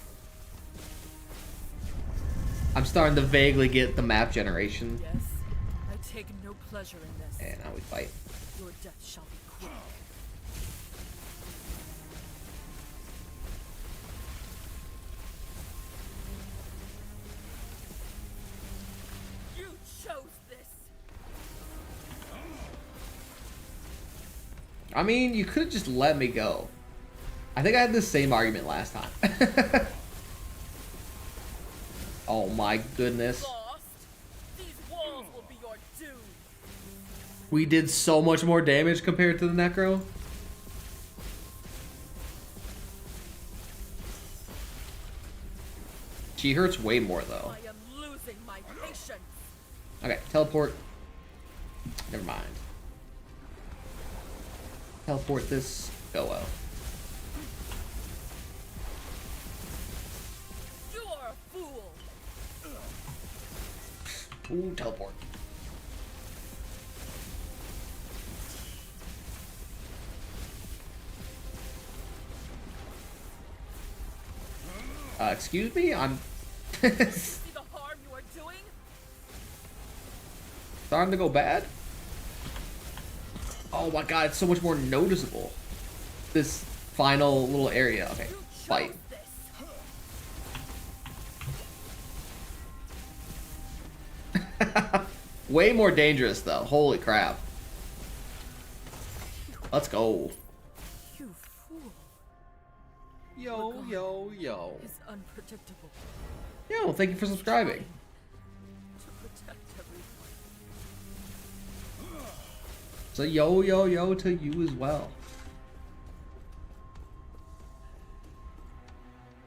I'm starting to vaguely get the map generation. Yes, I take no pleasure in this. And now we fight. Your death shall be quick. You chose this. I mean, you could just let me go. I think I had the same argument last time. Oh my goodness. Lost. These walls will be your doom. We did so much more damage compared to the Necro. She hurts way more though. I am losing my patience. Okay, teleport. Never mind. Teleport this. Go well. You are a fool. Ooh, teleport. Excuse me? I'm See the harm you are doing? starting to go bad. Oh my god, it's so much more noticeable. This final little area. Okay, You fight. chose this. Way more dangerous though. Holy crap. Let's go. You fool. Yo, yo, yo. Is unpredictable. Yo, thank you for subscribing. To protect everyone. So yo, yo, yo to you as well.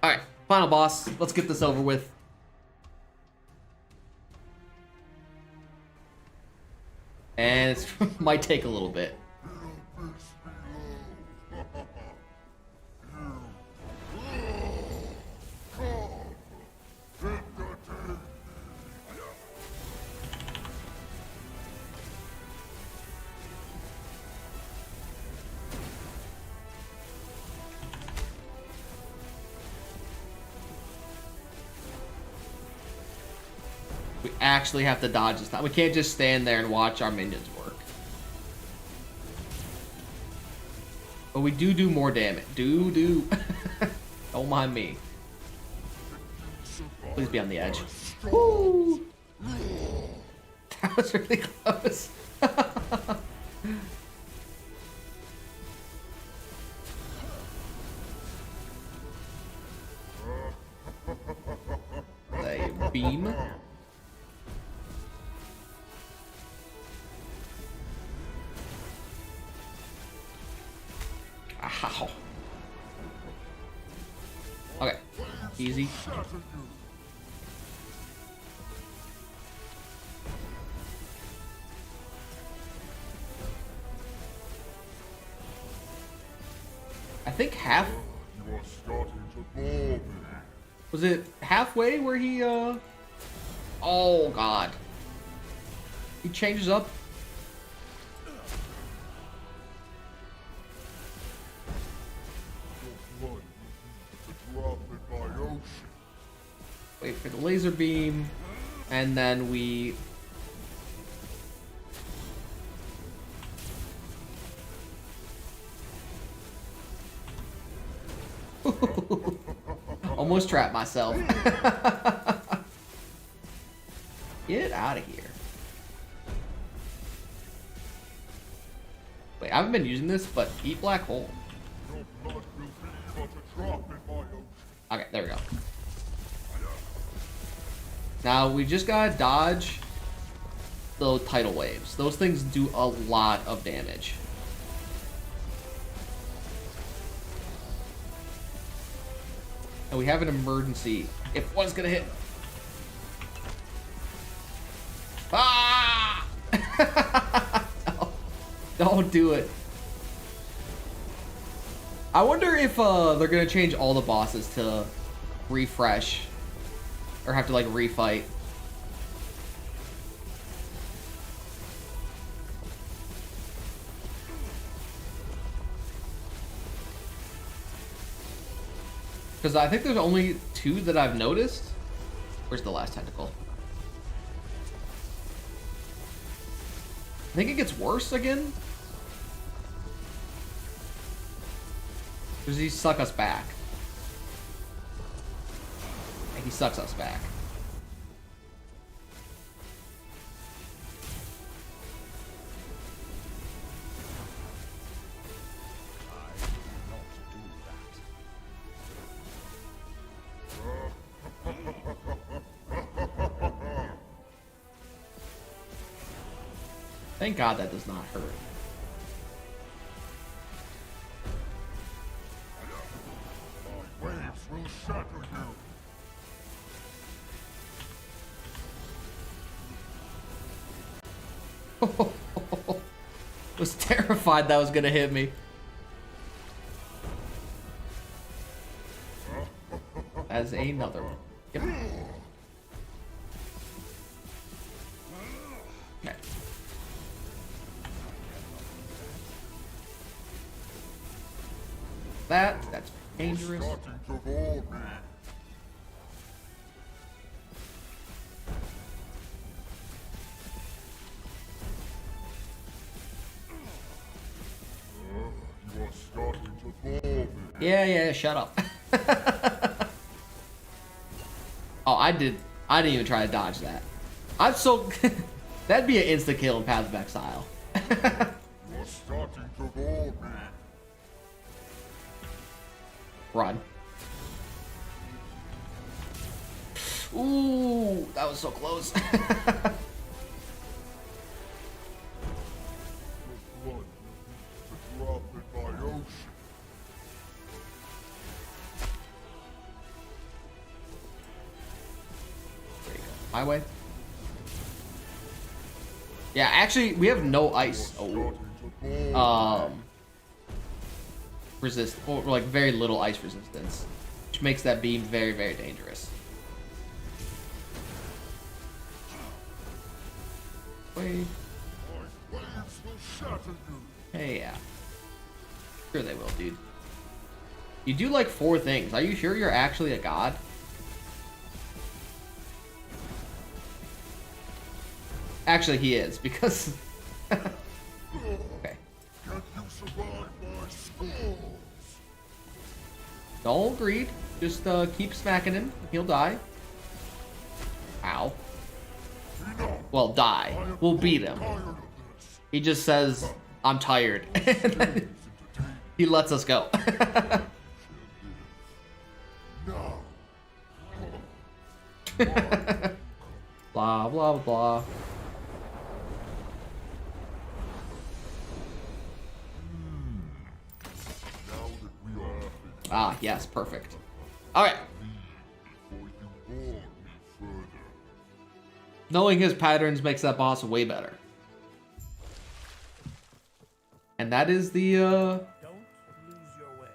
Alright, final boss. Let's get this over with. And it might take a little bit. We actually have to dodge this time. We can't just stand there and watch our minions work. But we do more damage. Do. Don't mind me. Please be on the edge. Woo! That was really close. They beam. Ow. Okay, easy. I think half. You are starting to bore me. Was it halfway where he, Oh, God. He changes up. Your blood will be the drop in my ocean. Wait for the laser beam. And then we... Almost trapped myself. Get out of here. Wait, I haven't been using this, but eat black hole. Your blood will be but a drop in my ocean. Okay, there we go. Now, we just gotta dodge the tidal waves. Those things do a lot of damage. And we have an emergency if one's gonna hit. Ah! No, don't do it. I wonder if they're gonna change all the bosses to refresh or have to like refight. Because I think there's only 2 that I've noticed. Where's the last tentacle? I think it gets worse again. Does he suck us back? Yeah, he sucks us back. Thank God that does not hurt. Waves will shatter you. Was terrified that was gonna hit me. As another one. Yep. Okay. That's dangerous. Starting to bore me. You are starting to bore me. Yeah, shut up. Oh, I didn't even try to dodge that. I'm so that'd be an insta kill in Path of Exile. You are starting to bore me. Run. Ooh, that was so close. The blood will be the drop in my ocean. There you go. My way. Yeah, actually, we have no ice. Starting to bore me. Resist, or like very little ice resistance, which makes that beam very, very dangerous. Wait. My waves will shatter you. Hey, yeah. Sure they will, dude. You do like 4 things. Are you sure you're actually a god? Actually, he is, because... Okay. Can you survive my scores? Don't greed. Just keep smacking him. He'll die. Ow. Well, die. We'll beat him. Tired of this. He just says, I'm tired. And then he lets us go. Now. Blah, blah, blah. Now that we are Ah, yes, perfect. Alright. before you bore me further. Knowing his patterns makes that boss way better. And that is the, Don't lose your way.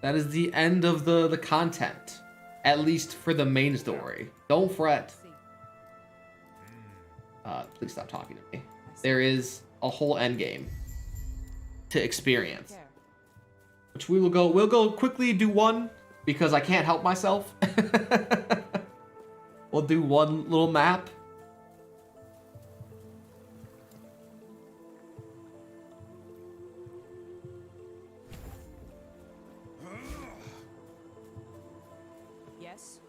that is the end of the content. At least for the main story. Don't fret. Please stop talking to me. There is a whole end game to experience. Which we'll go quickly do one because I can't help myself. We'll do one little map. Yes?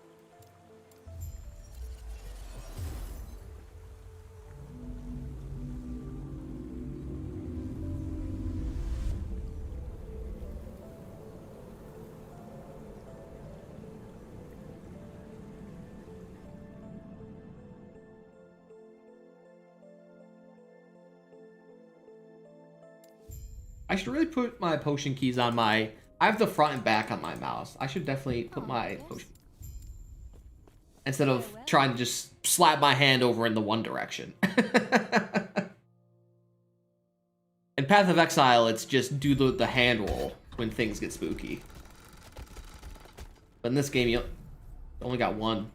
I should really put my potion keys on my... I have the front and back on my mouse. I should definitely put my potion... Instead of trying to just slap my hand over in the one direction. In Path of Exile, it's just do the hand roll. when things get spooky. But in this game, you only got one.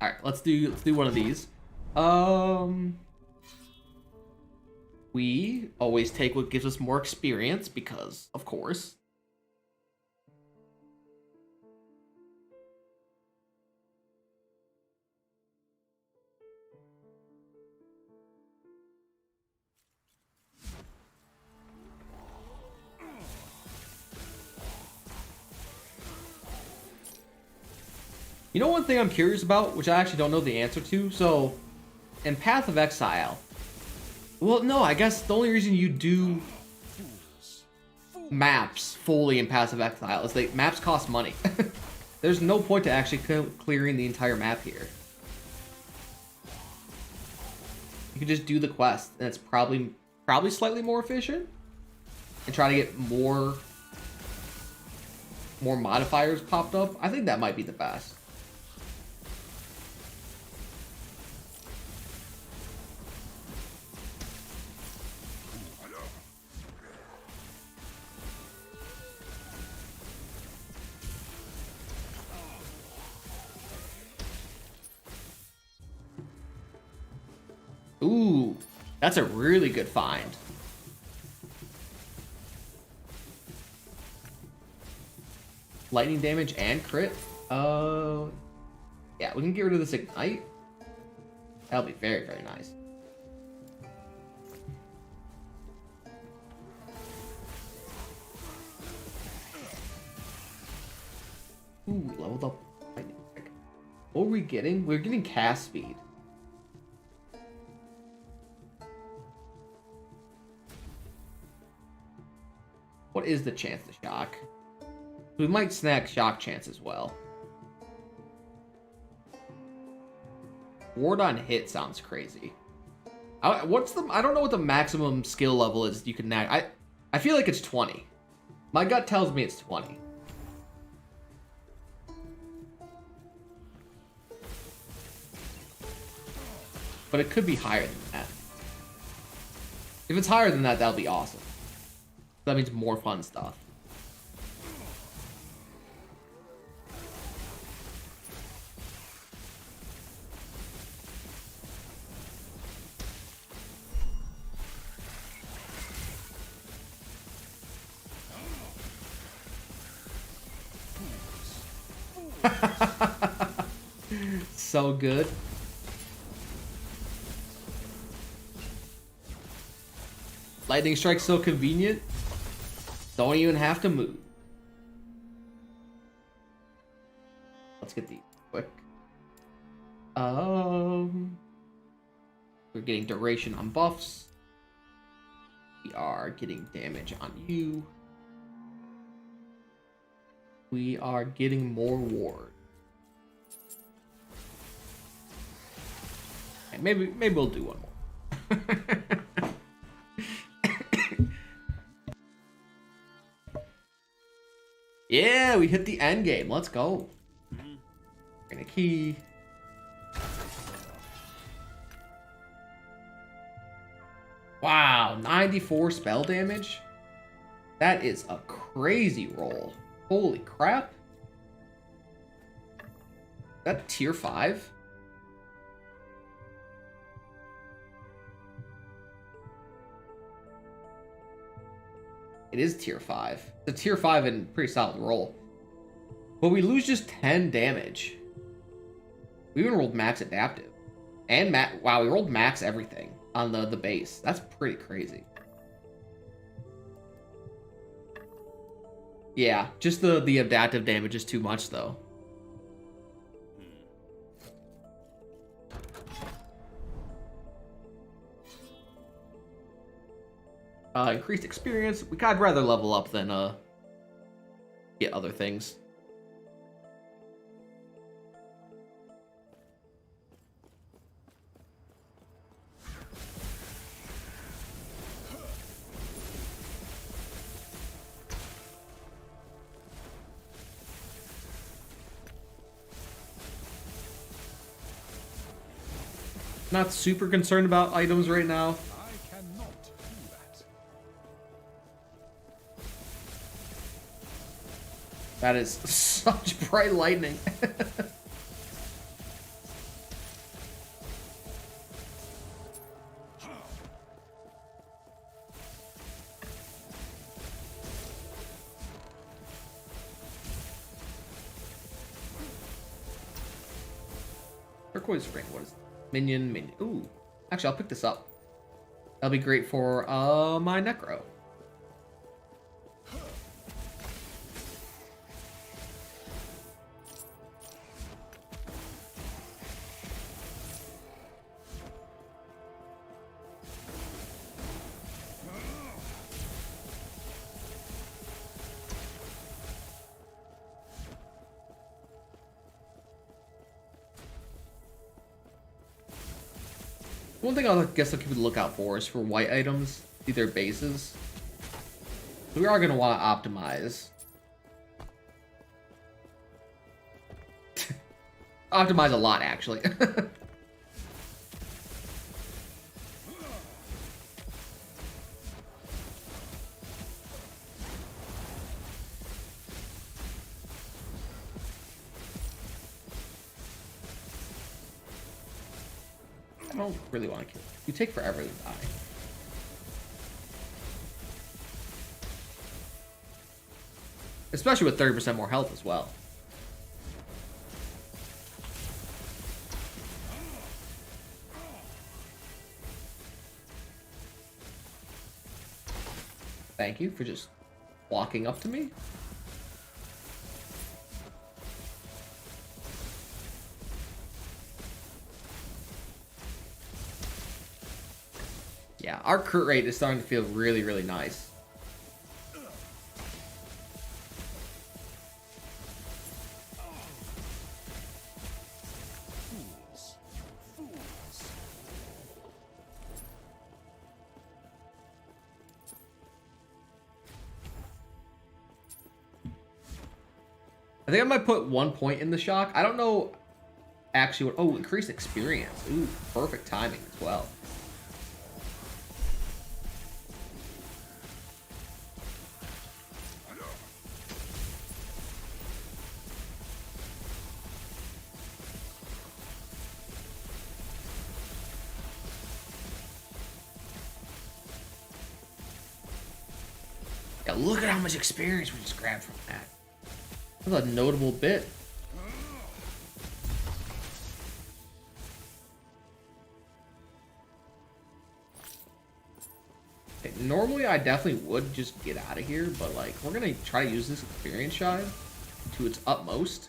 All right, let's do one of these. We always take what gives us more experience because, of course. You know one thing I'm curious about, which I actually don't know the answer to? So, in Path of Exile... Well, no, I guess the only reason you do maps fully in Path of Exile is that maps cost money. There's no point to actually clearing the entire map here. You can just do the quest, and it's probably slightly more efficient, and try to get more modifiers popped up. I think that might be the best. Ooh, that's a really good find. Lightning damage and crit. Yeah, we can get rid of this ignite. That'll be very, very nice. Ooh, leveled up. What are we getting? We're getting cast speed. What is the chance to shock? We might snag shock chance as well. Ward on hit sounds crazy. I don't know what the maximum skill level is you can nag. I feel like it's 20. My gut tells me it's 20. But it could be higher than that. If it's higher than that, that'll be awesome. That means more fun stuff. So good. Lightning strike's so convenient. Don't even have to move. Let's get these quick. We're getting duration on buffs. We are getting damage on you. We are getting more ward. Okay, maybe we'll do one more. Yeah, we hit the end game. Let's go. Bring a key. Wow, 94 spell damage. That is a crazy roll. Holy crap. That tier 5? It is tier 5. It's a tier 5 and pretty solid roll. But we lose just 10 damage. We even rolled max adaptive. And wow, we rolled max everything on the base. That's pretty crazy. Yeah, just the adaptive damage is too much though. Increased experience. I'd rather level up than get other things. Not super concerned about items right now. I cannot do that. That is such bright lightning. Turquoise ring, what is it? Minion. Ooh. Actually, I'll pick this up. That'll be great for my Necro. One thing I guess I'll keep a lookout for is for white items, see their bases. We are going to want to optimize. Optimize a lot, actually. I don't really want to kill you. You take forever to die. Especially with 30% more health as well. Thank you for just walking up to me. Yeah, our crit rate is starting to feel really, really nice. I think I might put 1 point in the shock. I don't know actually what... Oh, increased experience. Ooh, perfect timing as well. Yeah, look at how much experience we just grabbed from that. That's a notable bit. Okay, normally I definitely would just get out of here, but like we're gonna try to use this experience shine to its utmost,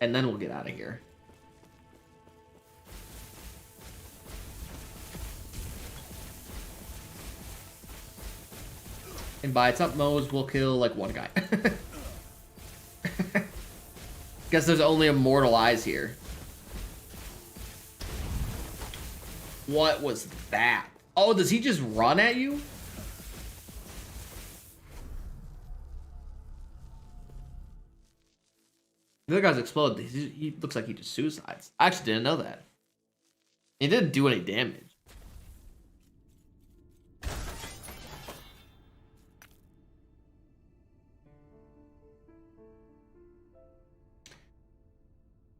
and then we'll get out of here. And by its utmost, we'll kill like one guy. Guess there's only immortal eyes here. What was that? Oh, does he just run at you? The other guy's exploded. He looks like he just suicides. I actually didn't know that. He didn't do any damage.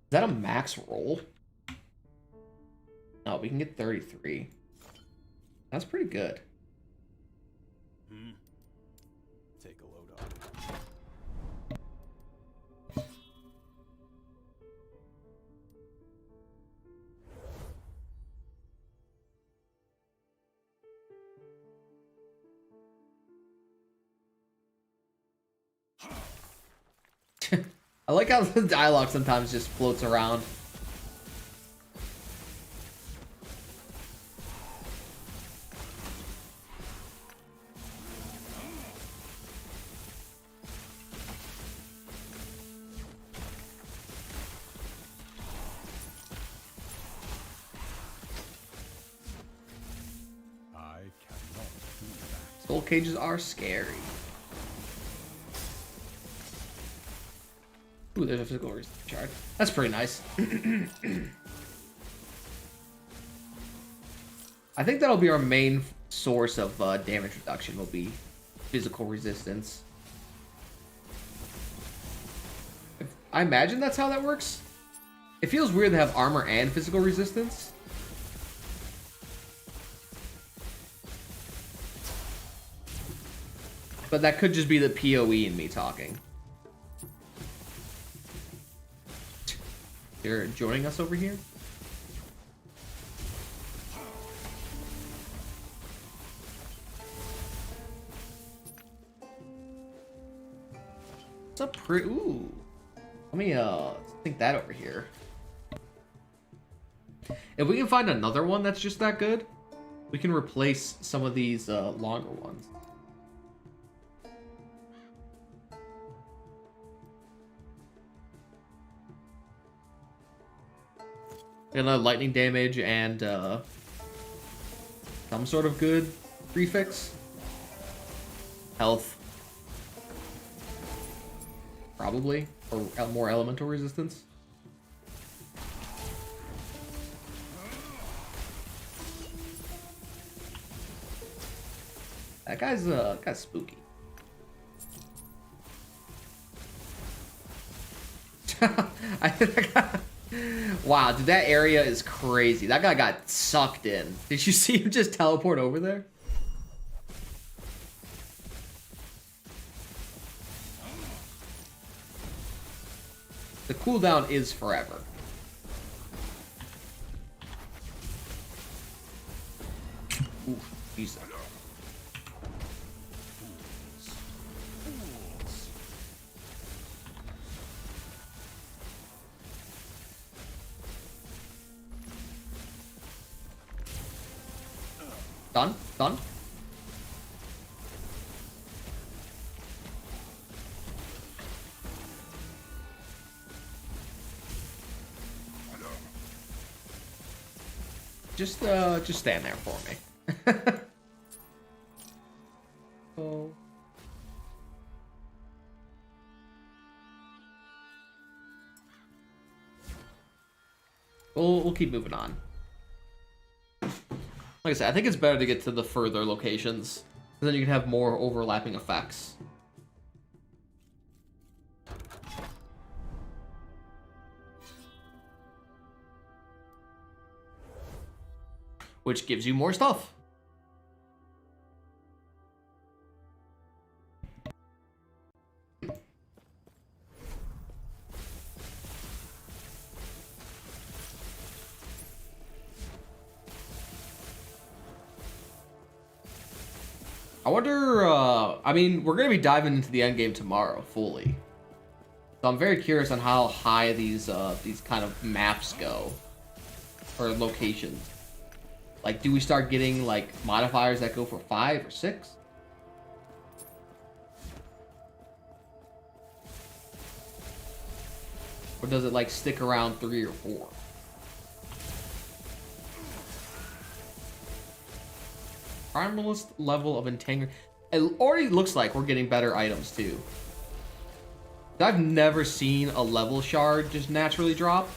Is that a max roll? No, we can get 33. That's pretty good. Take a load off. I like how the dialogue sometimes just floats around. I cannot do that. Soul cages are scary. Ooh, there's a physical shard. That's pretty nice. I think that'll be our main source of damage reduction, will be physical resistance. I imagine that's how that works. It feels weird to have armor and physical resistance. But that could just be the PoE in me talking. You're joining us over here? It's a pretty... Ooh. Let me, think that over here. If we can find another one that's just that good, we can replace some of these, longer ones. Lightning damage and some sort of good prefix. Health. Probably. Or more elemental resistance. That guy's spooky. Wow, dude, that area is crazy. That guy got sucked in. Did you see him just teleport over there? The cooldown is forever. Oof, Jesus. Done? Done? Just stand there for me. Oh. We'll keep moving on. Like I said, I think it's better to get to the further locations, because then you can have more overlapping effects. Which gives you more stuff. I wonder, I mean, we're going to be diving into the end game tomorrow, fully. So I'm very curious on how high these kind of maps go. Or locations. Like, do we start getting, like, modifiers that go for 5 or 6? Or does it, like, stick around 3 or 4? Primalist level of integrity. It already looks like we're getting better items, too. I've never seen a level shard just naturally drop.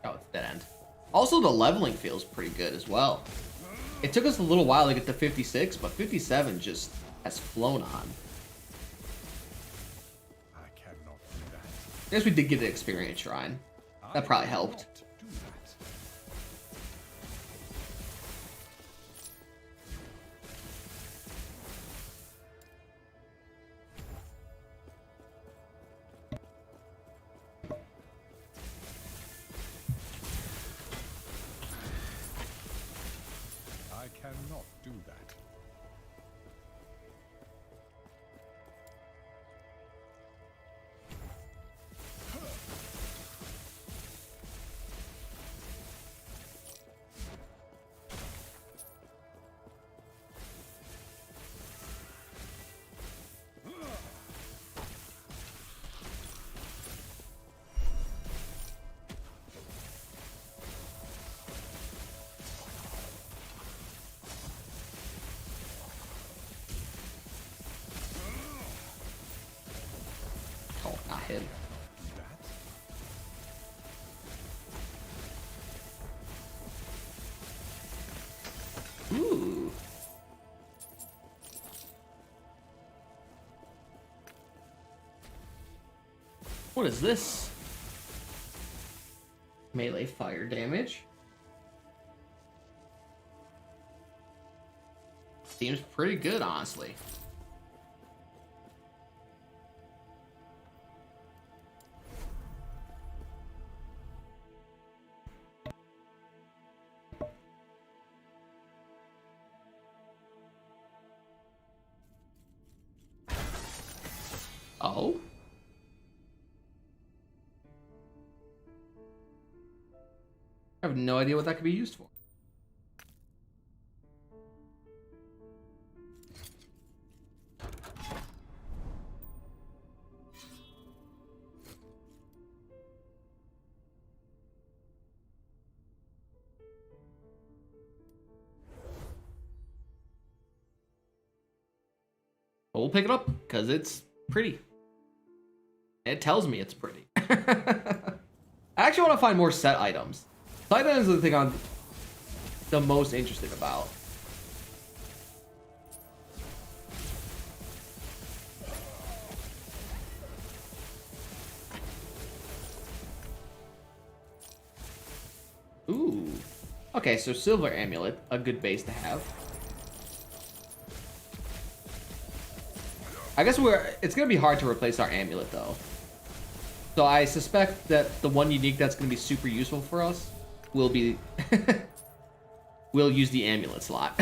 Oh, it's dead end. Also, the leveling feels pretty good as well. It took us a little while to get to 56, but 57 just has flown on. I cannot do that. I guess we did get an experience shrine. That probably helped. Do that. I cannot do that. in. Ooh. What is this? Melee fire damage. Seems pretty good, honestly. Oh? I have no idea what that could be used for. But we'll pick it up because it's pretty. It tells me it's pretty. I actually want to find more set items. Set items are the thing I'm the most interested about. Ooh. Okay, so silver amulet, a good base to have. I guess it's gonna be hard to replace our amulet though. So I suspect that the one unique that's gonna be super useful for us will be we'll use the amulet slot.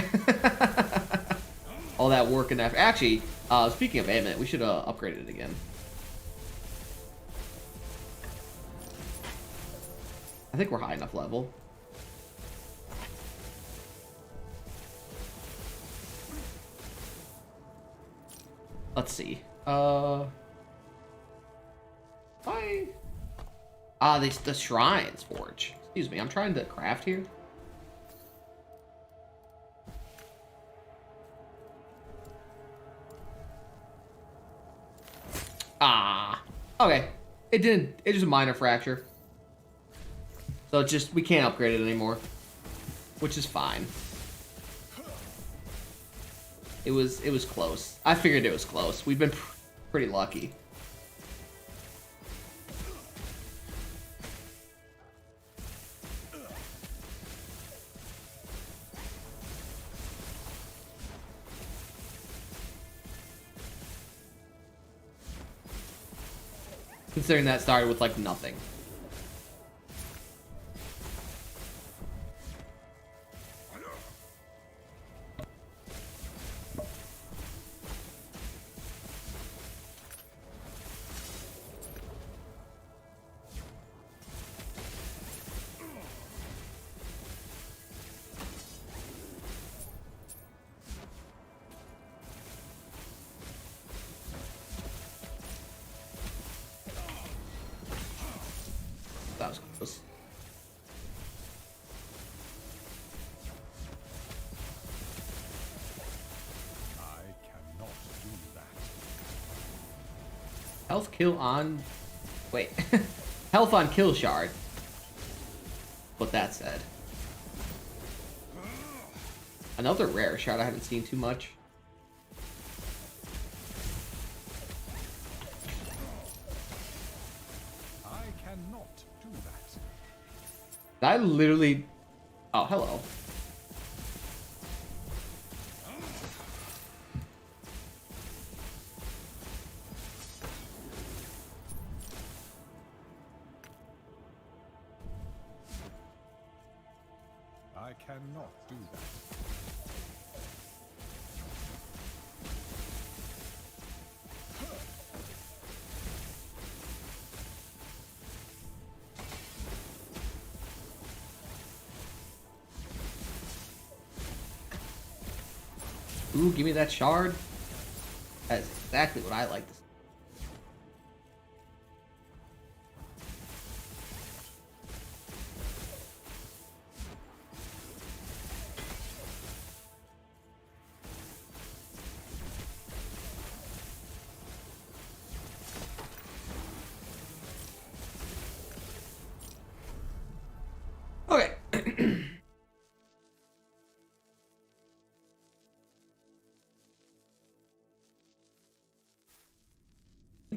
All that work and effort. Actually, speaking of amulet, we should upgrade it again. I think we're high enough level. Let's see. Why? The shrines forge. Excuse me, I'm trying to craft here. Okay. It didn't. It's just a minor fracture. So it's just we can't upgrade it anymore, which is fine. It was close. I figured it was close. We've been pretty lucky. Considering that started with like nothing. That was close. I cannot do that. Health kill on... Wait. Health on kill shard. What that said. Another rare shard I haven't seen too much. I cannot do that. I literally... Oh, hello. I cannot do that. Ooh, give me that shard. That's exactly what I like to see.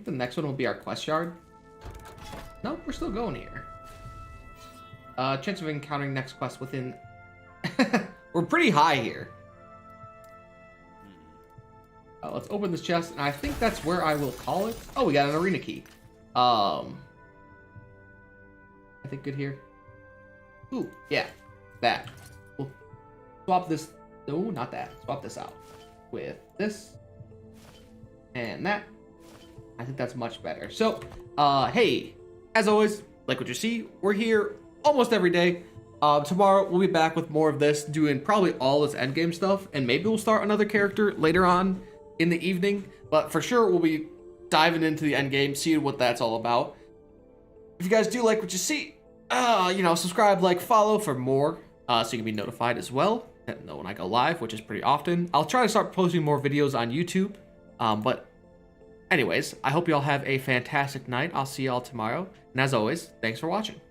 think the next one will be our quest yard. No, we're still going here. Chance of encountering next quest within... We're pretty high here. Let's open this chest, and I think that's where I will call it. Oh, we got an arena key. I think good here. Ooh, yeah, that. We'll swap this. No, not that. Swap this out with this and that. I think that's much better. So, hey, as always, like what you see, we're here almost every day. Tomorrow we'll be back with more of this, doing probably all this endgame stuff, and maybe we'll start another character later on in the evening. But for sure, we'll be diving into the endgame, seeing what that's all about. If you guys do like what you see, subscribe, like, follow for more, so you can be notified as well. And know when I go live, which is pretty often. I'll try to start posting more videos on YouTube. But anyways, I hope you all have a fantastic night. I'll see y'all tomorrow. And as always, thanks for watching.